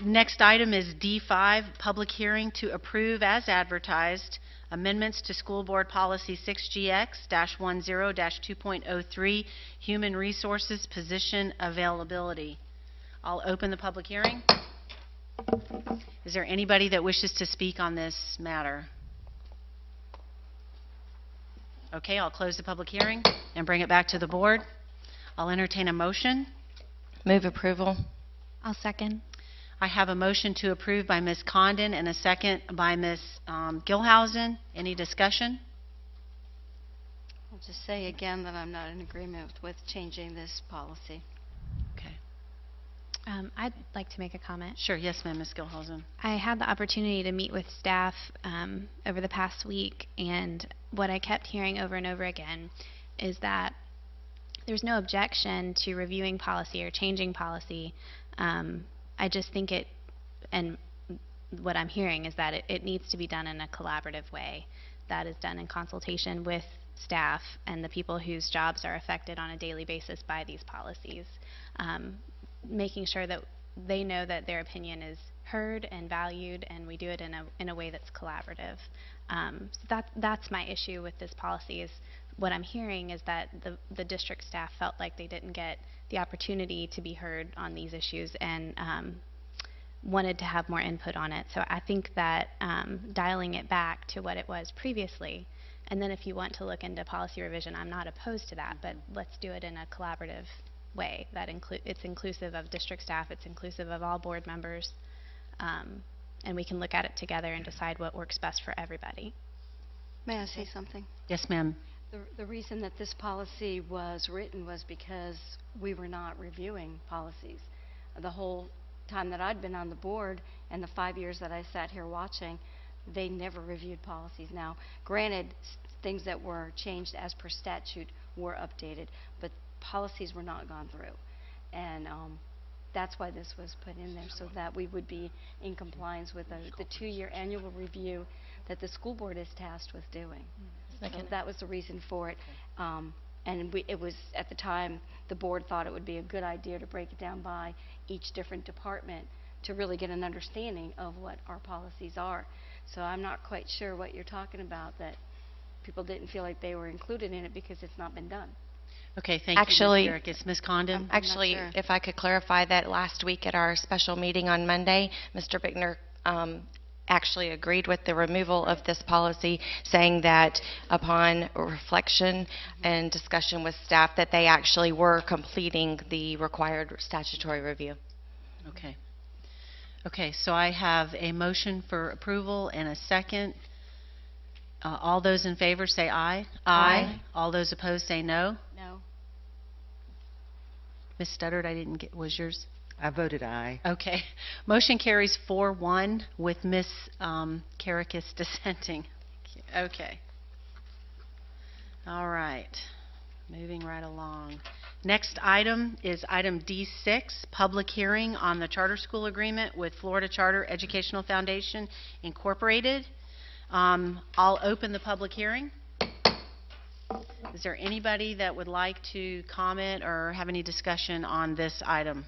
Next item is D5, public hearing to approve as advertised amendments to School Board Policy 6GX-10-2.03, Human Resources Position Availability. I'll open the public hearing. Is there anybody that wishes to speak on this matter? Okay, I'll close the public hearing and bring it back to the board. I'll entertain a motion. Move approval. I'll second. I have a motion to approve by Ms. Condon and a second by Ms. Gilhousen. Any discussion? I'll just say again that I'm not in agreement with changing this policy. Okay. I'd like to make a comment. Sure, yes, ma'am, Ms. Gilhousen. I had the opportunity to meet with staff over the past week, and what I kept hearing over and over again is that there's no objection to reviewing policy or changing policy. I just think and what I'm hearing is that it needs to be done in a collaborative way that is done in consultation with staff and the people whose jobs are affected on a daily basis by these policies. Making sure that they know that their opinion is heard and valued, and we do it in a way that's collaborative. So that's my issue with this policy. Is what I'm hearing is that the district staff felt like they didn't get the opportunity to be heard on these issues and wanted to have more input on it. So I think that dialing it back to what it was previously, and then if you want to look into policy revision, I'm not opposed to that, but let's do it in a collaborative way that it's inclusive of district staff, it's inclusive of all board members, and we can look at it together and decide what works best for everybody. May I say something? Yes, ma'am. The reason that this policy was written was because we were not reviewing policies. The whole time that I'd been on the board and the 5 years that I sat here watching, they never reviewed policies. Now, granted, things that were changed as per statute were updated, but policies were not gone through. And that's why this was put in there, so that we would be in compliance with the 2-year annual review that the school board is tasked with doing. So that was the reason for it. And it was, at the time, the board thought it would be a good idea to break it down by each different department to really get an understanding of what our policies are. So I'm not quite sure what you're talking about, that people didn't feel like they were included in it because it's not been done. Okay, thank Actually, you, Ms. Karakis. Ms. Condon? Actually, if I could clarify that, last week at our special meeting on Monday, Mr. Bickner actually agreed with the removal of this policy, saying that upon reflection and discussion with staff, that they actually were completing the required statutory review. Okay. Okay, so I have a motion for approval and a second. All those in favor say aye. Aye. All those opposed say no. No. Ms. Studdard, I didn't get, was yours? I voted aye. Okay. Motion carries 4-1 with Ms. Karakis dissenting. Okay. All right. Moving right along. Next item is item D6, public hearing on the charter school agreement with Florida Charter Educational Foundation, Incorporated. I'll open the public hearing. Is there anybody that would like to comment or have any discussion on this item?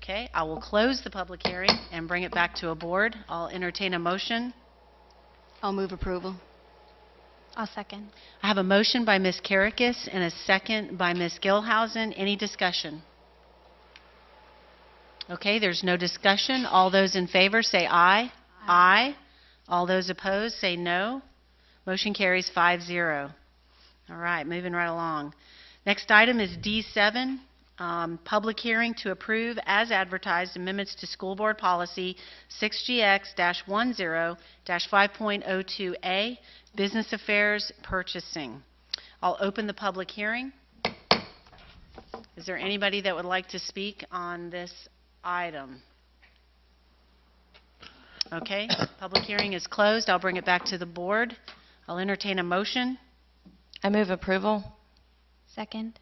Okay, I will close the public hearing and bring it back to a board. I'll entertain a motion. I'll move approval. I'll second. I have a motion by Ms. Karakis and a second by Ms. Gilhousen. Any discussion? Okay, there's no discussion. All those in favor say aye. Aye. All those opposed say no. Motion carries 5-0. All right, moving right along. Next item is D7, public hearing to approve as advertised amendments to School Board Policy 6GX-10-5.02A, Business Affairs Purchasing. I'll open the public hearing. Is there anybody that would like to speak on this item? Okay, public hearing is closed. I'll bring it back to the board. I'll entertain a motion. I move approval. Second.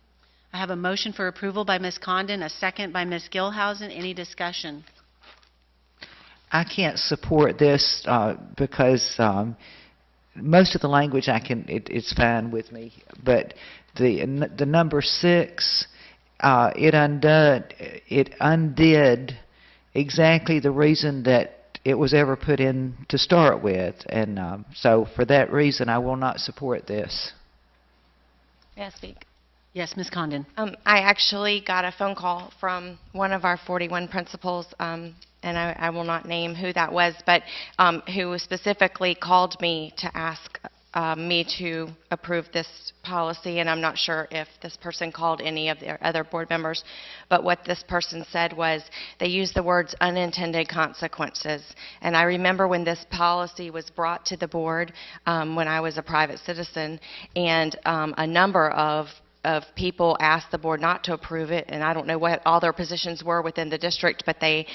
I have a motion for approval by Ms. Condon, a second by Ms. Gilhousen. Any discussion? I can't support this because most of the language it's fine with me, but the number 6, it undid exactly the reason that it was ever put in to start with, and so for that reason I will not support this. May I speak? Yes, Ms. Condon. I actually got a phone call from one of our 41 principals, and I will not name who that was, but who specifically called me to ask me to approve this policy, and I'm not sure if this person called any of their other board members, but what this person said was they used the words unintended consequences. And I remember when this policy was brought to the board when I was a private citizen, and a number of people asked the board not to approve it, and I don't know what all their positions were within the district, but they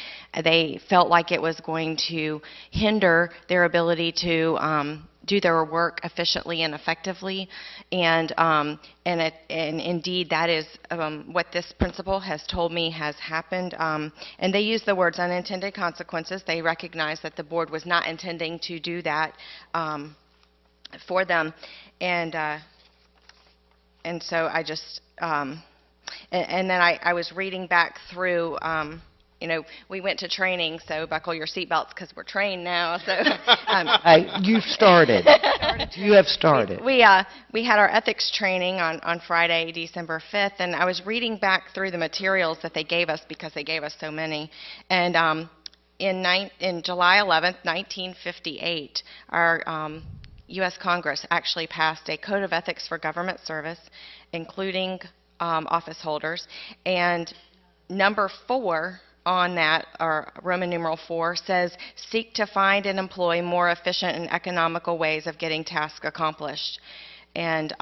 felt like it was going to hinder their ability to do their work efficiently and effectively, and indeed that is what this principal has told me has happened. And they use the words unintended consequences. They recognize that the board was not intending to do that for them, and so I just and then I was reading back through. You know, we went to training, so buckle your seatbelts because we're trained now. So, Hey, you've started. You have started. We had our ethics training on Friday, December 5th, and I was reading back through the materials that they gave us because they gave us so many. And in July 11th, 1958, our U.S. Congress actually passed a Code of Ethics for Government Service, including office holders, and number 4 on that, or Roman numeral 4, says, seek to find and employ more efficient and economical ways of getting tasks accomplished. And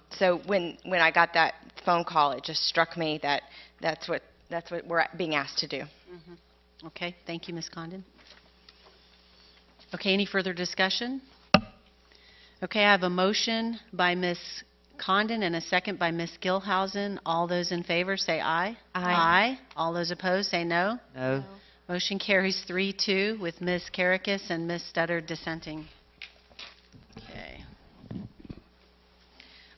so when I got that phone call, it just struck me that that's what we're being asked to do. Mm-hmm. Okay, thank you, Ms. Condon. Okay, any further discussion? Okay, I have a motion by Ms. Condon and a second by Ms. Gilhousen. All those in favor say aye. Aye. All those opposed say no. No. Motion carries 3-2 with Ms. Karakis and Ms. Studdard dissenting. Okay.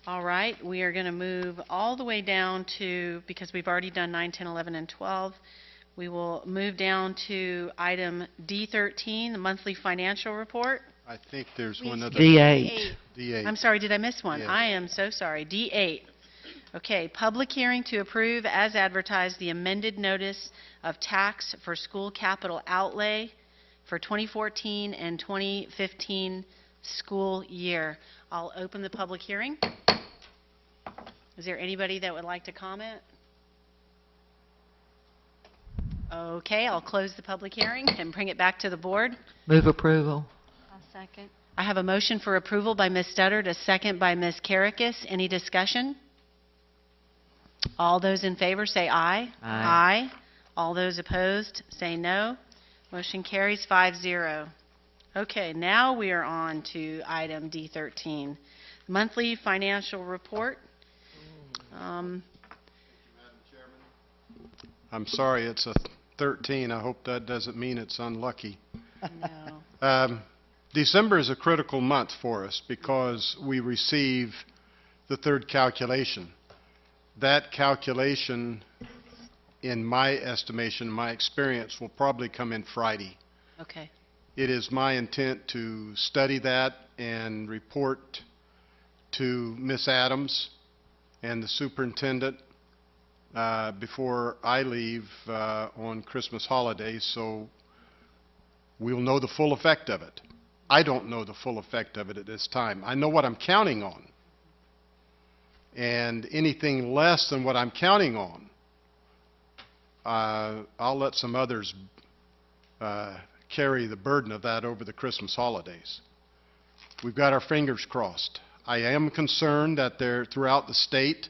All right, we are going to move all the way down to, because we've already done 9, 10, 11, and 12, we will move down to item D13, the monthly financial report. I think there's one other. D8. D8. I'm sorry, did I miss one? Yes. I am so sorry. D8. Okay, public hearing to approve as advertised the amended notice of tax for school capital outlay for 2014 and 2015 school year. I'll open the public hearing. Is there anybody that would like to comment? Okay, I'll close the public hearing and bring it back to the board. Move approval. Second. I have a motion for approval by Ms. Studdard, a second by Ms. Karakis. Any discussion? All those in favor say aye. Aye. All those opposed say no. Motion carries 5-0. Okay, now we are on to item D13, monthly financial report. I'm sorry, it's a 13. I hope that doesn't mean it's unlucky. No. December is a critical month for us because we receive the third calculation. That calculation in my estimation, my experience, will probably come in Friday. Okay. It is my intent to study that and report to Ms. Adams and the superintendent before I leave on Christmas holidays, so we'll know the full effect of it. I don't know the full effect of it at this time. I know what I'm counting on. And anything less than what I'm counting on, I'll let some others carry the burden of that over the Christmas holidays. We've got our fingers crossed. I am concerned that throughout the state,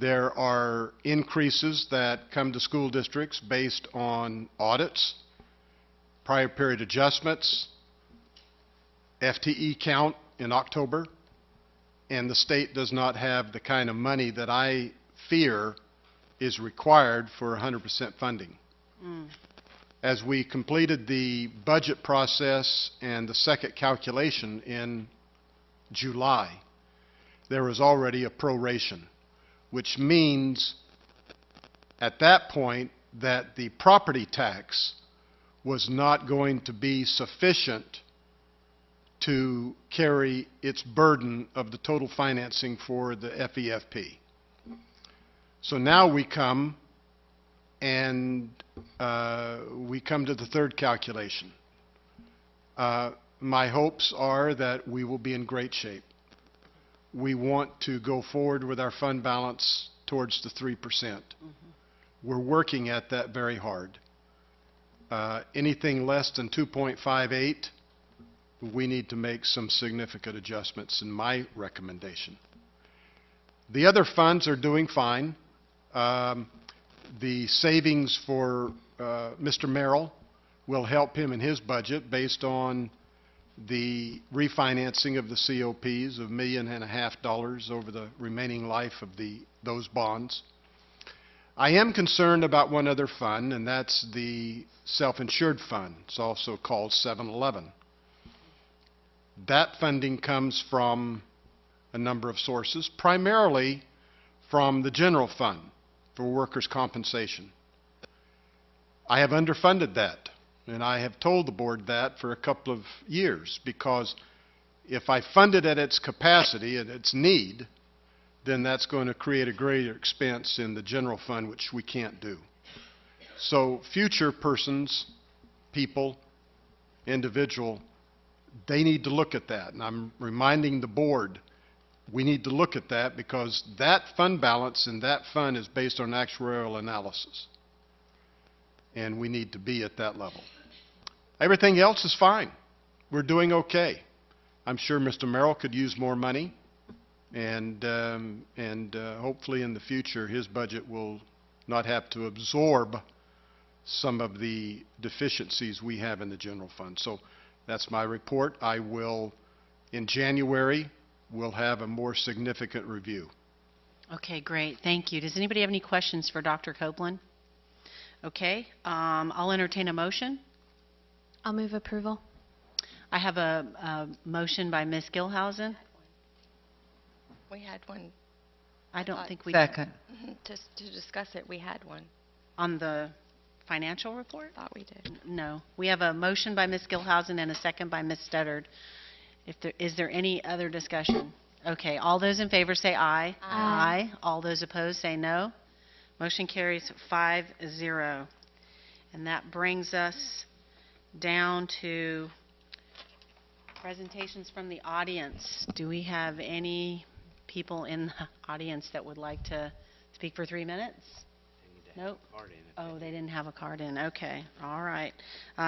there are increases that come to school districts based on audits, prior period adjustments, FTE count in October, and the state does not have the kind of money that I fear is required for 100% funding. As we completed the budget process and the second calculation in July, there was already a proration, which means at that point that the property tax was not going to be sufficient to carry its burden of the total financing for the FEFP. So now we come and we come to the third calculation. My hopes are that we will be in great shape. We want to go forward with our fund balance towards the 3%. We're working at that very hard. Anything less than 2.58, we need to make some significant adjustments in my recommendation. The other funds are doing fine. The savings for Mr. Merrill will help him in his budget based on the refinancing of the COPs of $1.5 million over the remaining life of those bonds. I am concerned about one other fund, and that's the self-insured fund. It's also called 711. That funding comes from a number of sources, primarily from the general fund for workers' compensation. I have underfunded that, and I have told the board that for a couple of years, because if I fund it at its capacity and its need, then that's going to create a greater expense in the general fund, which we can't do. So future persons, people, individual, they need to look at that. And I'm reminding the board, we need to look at that, because that fund balance in that fund is based on actuarial analysis. And we need to be at that level. Everything else is fine. We're doing okay. I'm sure Mr. Merrill could use more money. And hopefully in the future his budget will not have to absorb some of the deficiencies we have in the general fund. So that's my report. I will, in January, we'll have a more significant review. Okay, great. Thank you. Does anybody have any questions for Dr. Copeland? Okay, I'll entertain a motion. I'll move approval. I have a motion by Ms. Gilhousen. We had one. I don't think we... Second. To discuss it, we had one. On the financial report? Thought we did. No. We have a motion by Ms. Gilhousen and a second by Ms. Studdard. Is there any other discussion? Okay, all those in favor say aye. Aye. All those opposed say no. Motion carries 5-0. And that brings us down to presentations from the audience. Do we have any people in the audience that would like to speak for 3 minutes? Nope. Oh, they didn't have a card in. Okay. All right.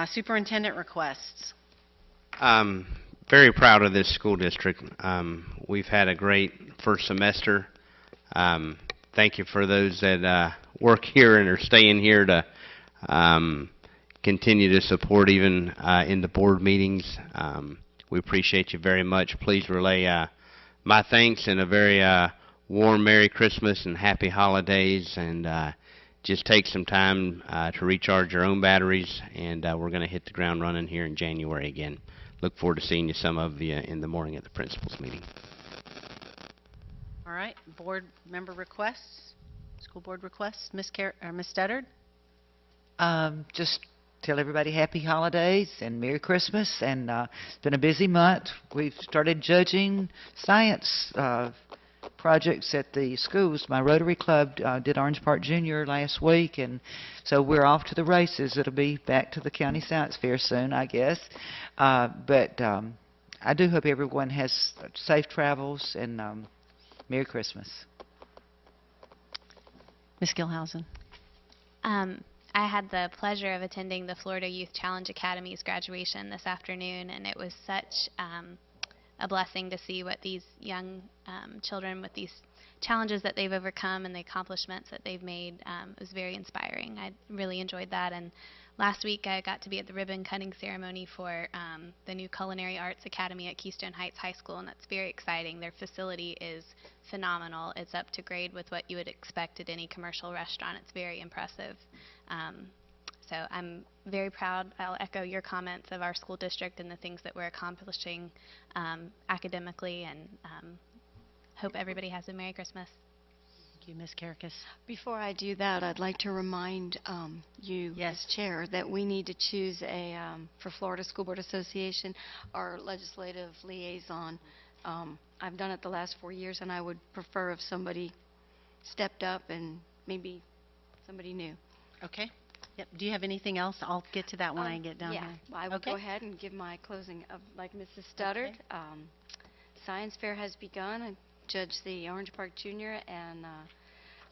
Superintendent requests. Very proud of this school district. We've had a great first semester. Thank you for those that work here and are staying here to continue to support even in the board meetings. We appreciate you very much. Please relay my thanks and a very warm Merry Christmas and Happy Holidays, and just take some time to recharge your own batteries, and we're going to hit the ground running here in January again. Look forward to seeing you, some of you, in the morning at the principals meeting. All right. Board member requests. School board requests. Ms. Studdard? Just tell everybody happy holidays and Merry Christmas, and it's been a busy month. We've started judging science projects at the schools. My Rotary Club did Orange Park Junior last week, and so we're off to the races. It'll be back to the County Science Fair soon, I guess. But I do hope everyone has safe travels, and Merry Christmas. Ms. Gilhousen? I had the pleasure of attending the Florida Youth Challenge Academy's graduation this afternoon, and it was such a blessing to see what these young children with these challenges that they've overcome and the accomplishments that they've made. It was very inspiring. I really enjoyed that. And last week I got to be at the ribbon cutting ceremony for the new Culinary Arts Academy at Keystone Heights High School, and that's very exciting. Their facility is phenomenal. It's up to grade with what you would expect at any commercial restaurant. It's very impressive. So I'm very proud. I'll echo your comments of our school district and the things that we're accomplishing academically, and hope everybody has a Merry Christmas. Thank you, Ms. Karakis. Before I do that, I'd like to remind you, as chair, that we need to choose for Florida School Board Association, our legislative liaison. I've done it the last 4 years, and I would prefer if somebody stepped up and maybe somebody new. Okay. Yep. Do you have anything else? I'll get to that when I get down yeah, here. I will Okay. go ahead and give my closing. Like Mrs. Studdard, Science Fair has begun. I judged the Orange Park Junior and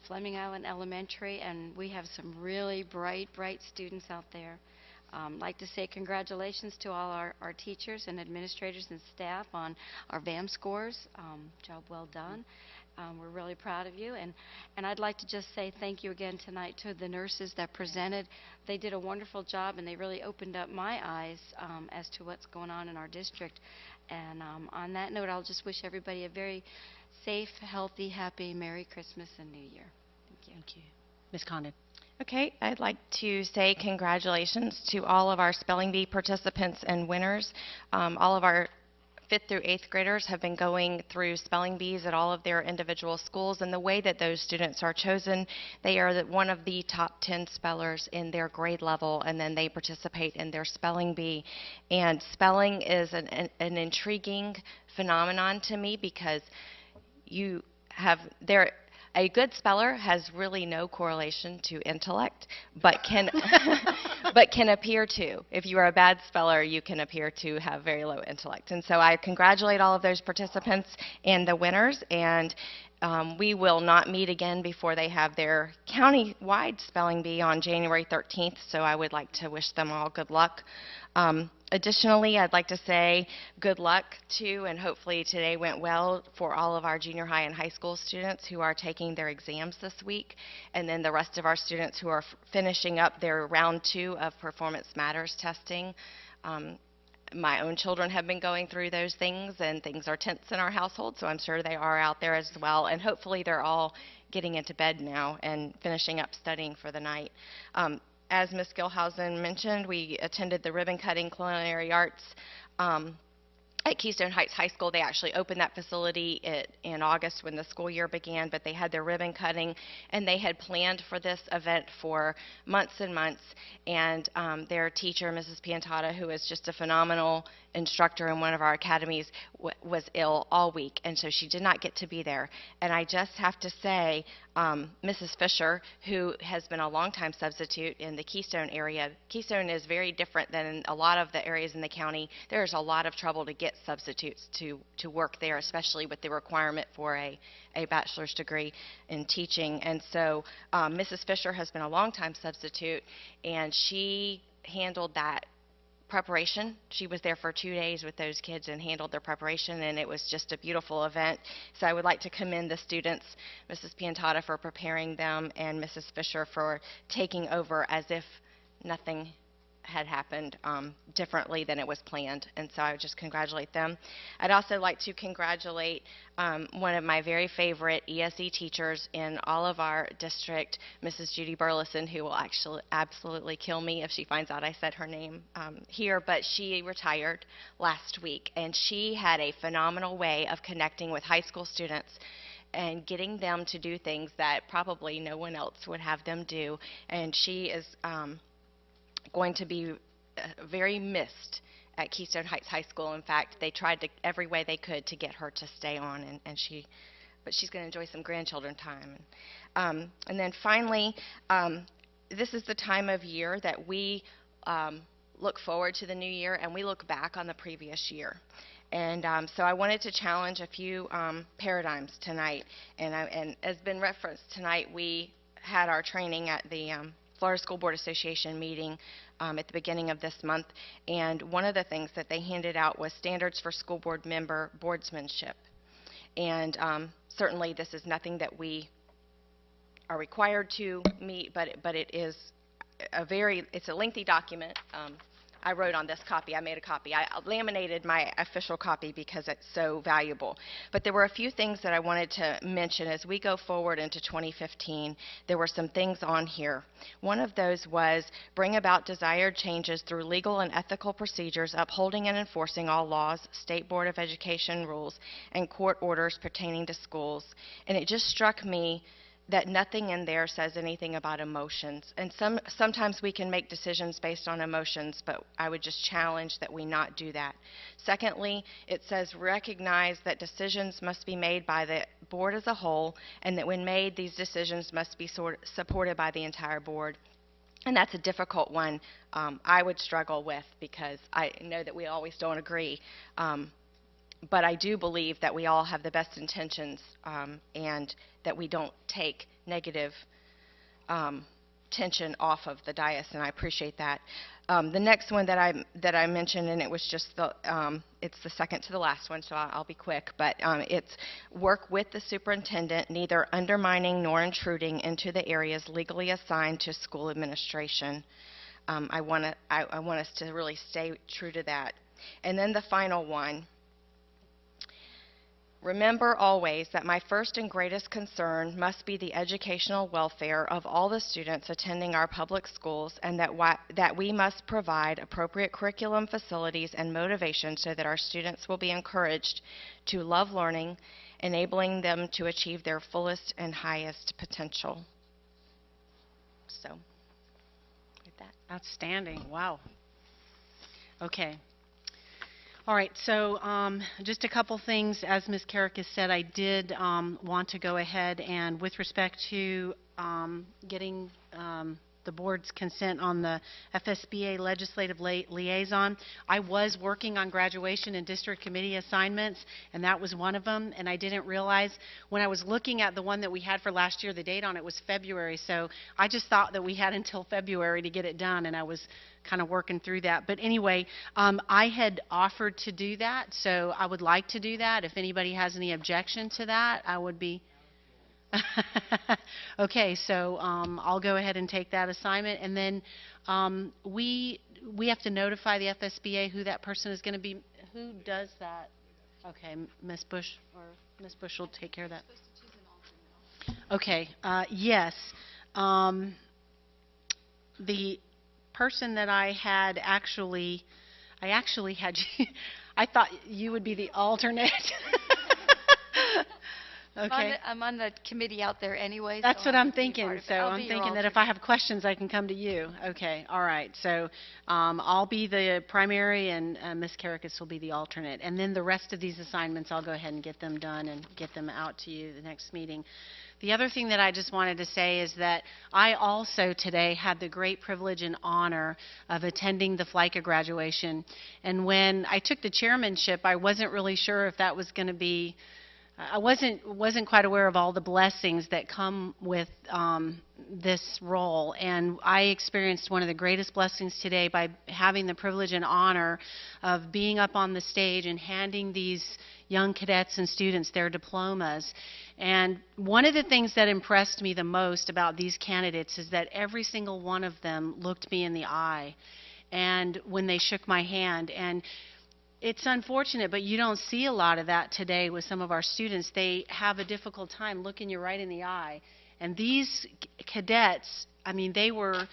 Fleming Island Elementary, and we have some really bright students out there. Like to say congratulations to all our teachers and administrators and staff on our VAM scores. Job well done. We're really proud of you, and I'd like to just say thank you again tonight to the nurses that presented. They did a wonderful job, and they really opened up my eyes as to what's going on in our district. And on that note, I'll just wish everybody a very safe, healthy, happy Merry Christmas and New Year. Thank you. Thank you. Ms. Condon? Okay, I'd like to say congratulations to all of our spelling bee participants and winners. All of our 5th through 8th graders have been going through spelling bees at all of their individual schools, and the way that those students are chosen, they are one of the top 10 spellers in their grade level, and then they participate in their spelling bee. And spelling is an intriguing phenomenon to me, because a good speller has really no correlation to intellect, but can appear to. If you are a bad speller, you can appear to have very low intellect. And so I congratulate all of those participants and the winners, and we will not meet again before they have their county-wide spelling bee on January 13th, so I would like to wish them all good luck. Additionally, I'd like to say good luck to, and hopefully today went well, for all of our junior high and high school students who are taking their exams this week, and then the rest of our students who are finishing up their round 2 of Performance Matters testing. My own children have been going through those things, and things are tense in our household, so I'm sure they are out there as well, and hopefully they're all getting into bed now and finishing up studying for the night. As Ms. Gilhousen mentioned, we attended the ribbon cutting culinary arts at Keystone Heights High School. They actually opened that facility in August when the school year began, but they had their ribbon cutting, and they had planned for this event for months and months. And their teacher, Mrs. Piantata, who is just a phenomenal instructor in one of our academies, was ill all week, and so she did not get to be there. And I just have to say, Mrs. Fisher, who has been a longtime substitute in the Keystone area, Keystone is very different than a lot of the areas in the county. There's a lot of trouble to get substitutes to work there, especially with the requirement for a bachelor's degree in teaching. And so Mrs. Fisher has been a longtime substitute, and she handled that preparation. She was there for 2 days with those kids and handled their preparation, and it was just a beautiful event. So I would like to commend the students, Mrs. Piantata for preparing them, and Mrs. Fisher for taking over as if nothing had happened differently than it was planned. And so I would just congratulate them. I'd also like to congratulate one of my very favorite ESE teachers in all of our district, Mrs. Judy Burleson, who will actually absolutely kill me if she finds out I said her name here, but she retired last week, and she had a phenomenal way of connecting with high school students and getting them to do things that probably no one else would have them do. And she is going to be very missed at Keystone Heights High School. In fact, they tried to, every way they could to get her to stay on, but she's going to enjoy some grandchildren time. And then finally, this is the time of year that we look forward to the new year and we look back on the previous year. And so I wanted to challenge a few paradigms tonight. And as been referenced tonight, we had our training at the Florida School Board Association meeting at the beginning of this month. And one of the things that they handed out was standards for school board member boardsmanship. And certainly this is nothing that we are required to meet, but it is it's a lengthy document. I wrote on this copy. I made a copy. I laminated my official copy because it's so valuable. But there were a few things that I wanted to mention as we go forward into 2015. There were some things on here. One of those was bring about desired changes through legal and ethical procedures, upholding and enforcing all laws, State Board of Education rules, and court orders pertaining to schools. And it just struck me that nothing in there says anything about emotions. And sometimes we can make decisions based on emotions, but I would just challenge that we not do that. Secondly, it says recognize that decisions must be made by the board as a whole, and that when made, these decisions must be supported by the entire board. And that's a difficult one I would struggle with because I know that we always don't agree. But I do believe that we all have the best intentions and that we don't take negative tension off of the dais, and I appreciate that. The next one that I mentioned, and it was just it's the second to the last one, so I'll be quick, but it's work with the superintendent, neither undermining nor intruding into the areas legally assigned to school administration. I want us to really stay true to that. And then the final one. Remember always that my first and greatest concern must be the educational welfare of all the students attending our public schools, and that we must provide appropriate curriculum, facilities, and motivation so that our students will be encouraged to love learning, enabling them to achieve their fullest and highest potential. So, with that. Outstanding. Wow. Okay. All right, so just a couple things. As Ms. Carrick has said, I did want to go ahead and, with respect to getting the board's consent on the FSBA legislative liaison, I was working on graduation and district committee assignments, and that was one of them. And I didn't realize when I was looking at the one that we had for last year, the date on it was February. So I just thought that we had until February to get it done, and I was kind of working through that. But anyway, I had offered to do that, so I would like to do that. If anybody has any objection to that, I would be... Okay, so I'll go ahead and take that assignment, and then we have to notify the FSBA who that person is going to be. Who does that? Okay, Ms. Bush, or Ms. Bush will take care of that. Okay, yes. The person that I had actually had you. I thought you would be the alternate. Okay. I'm on the committee out there anyway. That's so what I'm thinking. So I'll I'm be your thinking that if alternate. I have questions, I can come to you. Okay. All right. So I'll be the primary, and Ms. Karakis will be the alternate. And then the rest of these assignments, I'll go ahead and get them done and get them out to you the next meeting. The other thing that I just wanted to say is that I also today had the great privilege and honor of attending the FLICA graduation. And when I took the chairmanship, I wasn't really sure if that was going to be... I wasn't quite aware of all the blessings that come with this role, and I experienced one of the greatest blessings today by having the privilege and honor of being up on the stage and handing these young cadets and students their diplomas. And one of the things that impressed me the most about these candidates is that every single one of them looked me in the eye, and when they shook my hand. And it's unfortunate, but you don't see a lot of that today with some of our students. They have a difficult time looking you right in the eye. And these cadets, I mean, they were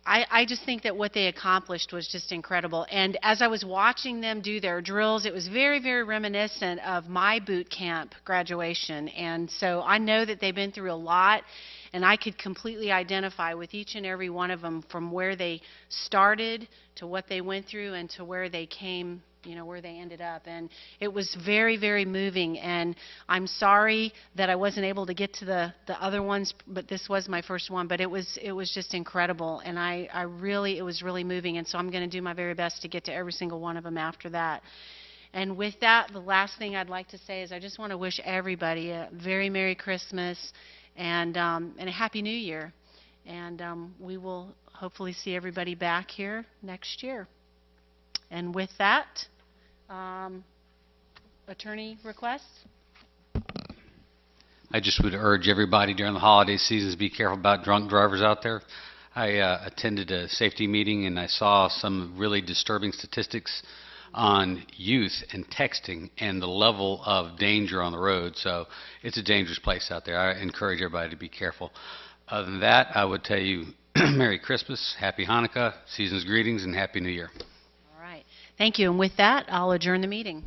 I just think that what they accomplished was just incredible. And as I was watching them do their drills, it was very, very reminiscent of my boot camp graduation. And so I know that they've been through a lot, and I could completely identify with each and every one of them from where they started to what they went through and to where they came, you know, where they ended up. And it was very, very moving. And I'm sorry that I wasn't able to get to the other ones, but this was my first one. But it was just incredible. And it was really moving. And so I'm going to do my very best to get to every single one of them after that. And with that, the last thing I'd like to say is I just want to wish everybody a very Merry Christmas and a Happy New Year. And we will hopefully see everybody back here next year. And with that, attorney requests? I just would urge everybody during the holiday seasons, be careful about drunk drivers out there. I attended a safety meeting and I saw some really disturbing statistics on youth and texting and the level of danger on the road. So it's a dangerous place out there. I encourage everybody to be careful. Other than that, I would tell you Merry Christmas, Happy Hanukkah, season's greetings, and Happy New Year. All right. Thank you. And with that, I'll adjourn the meeting.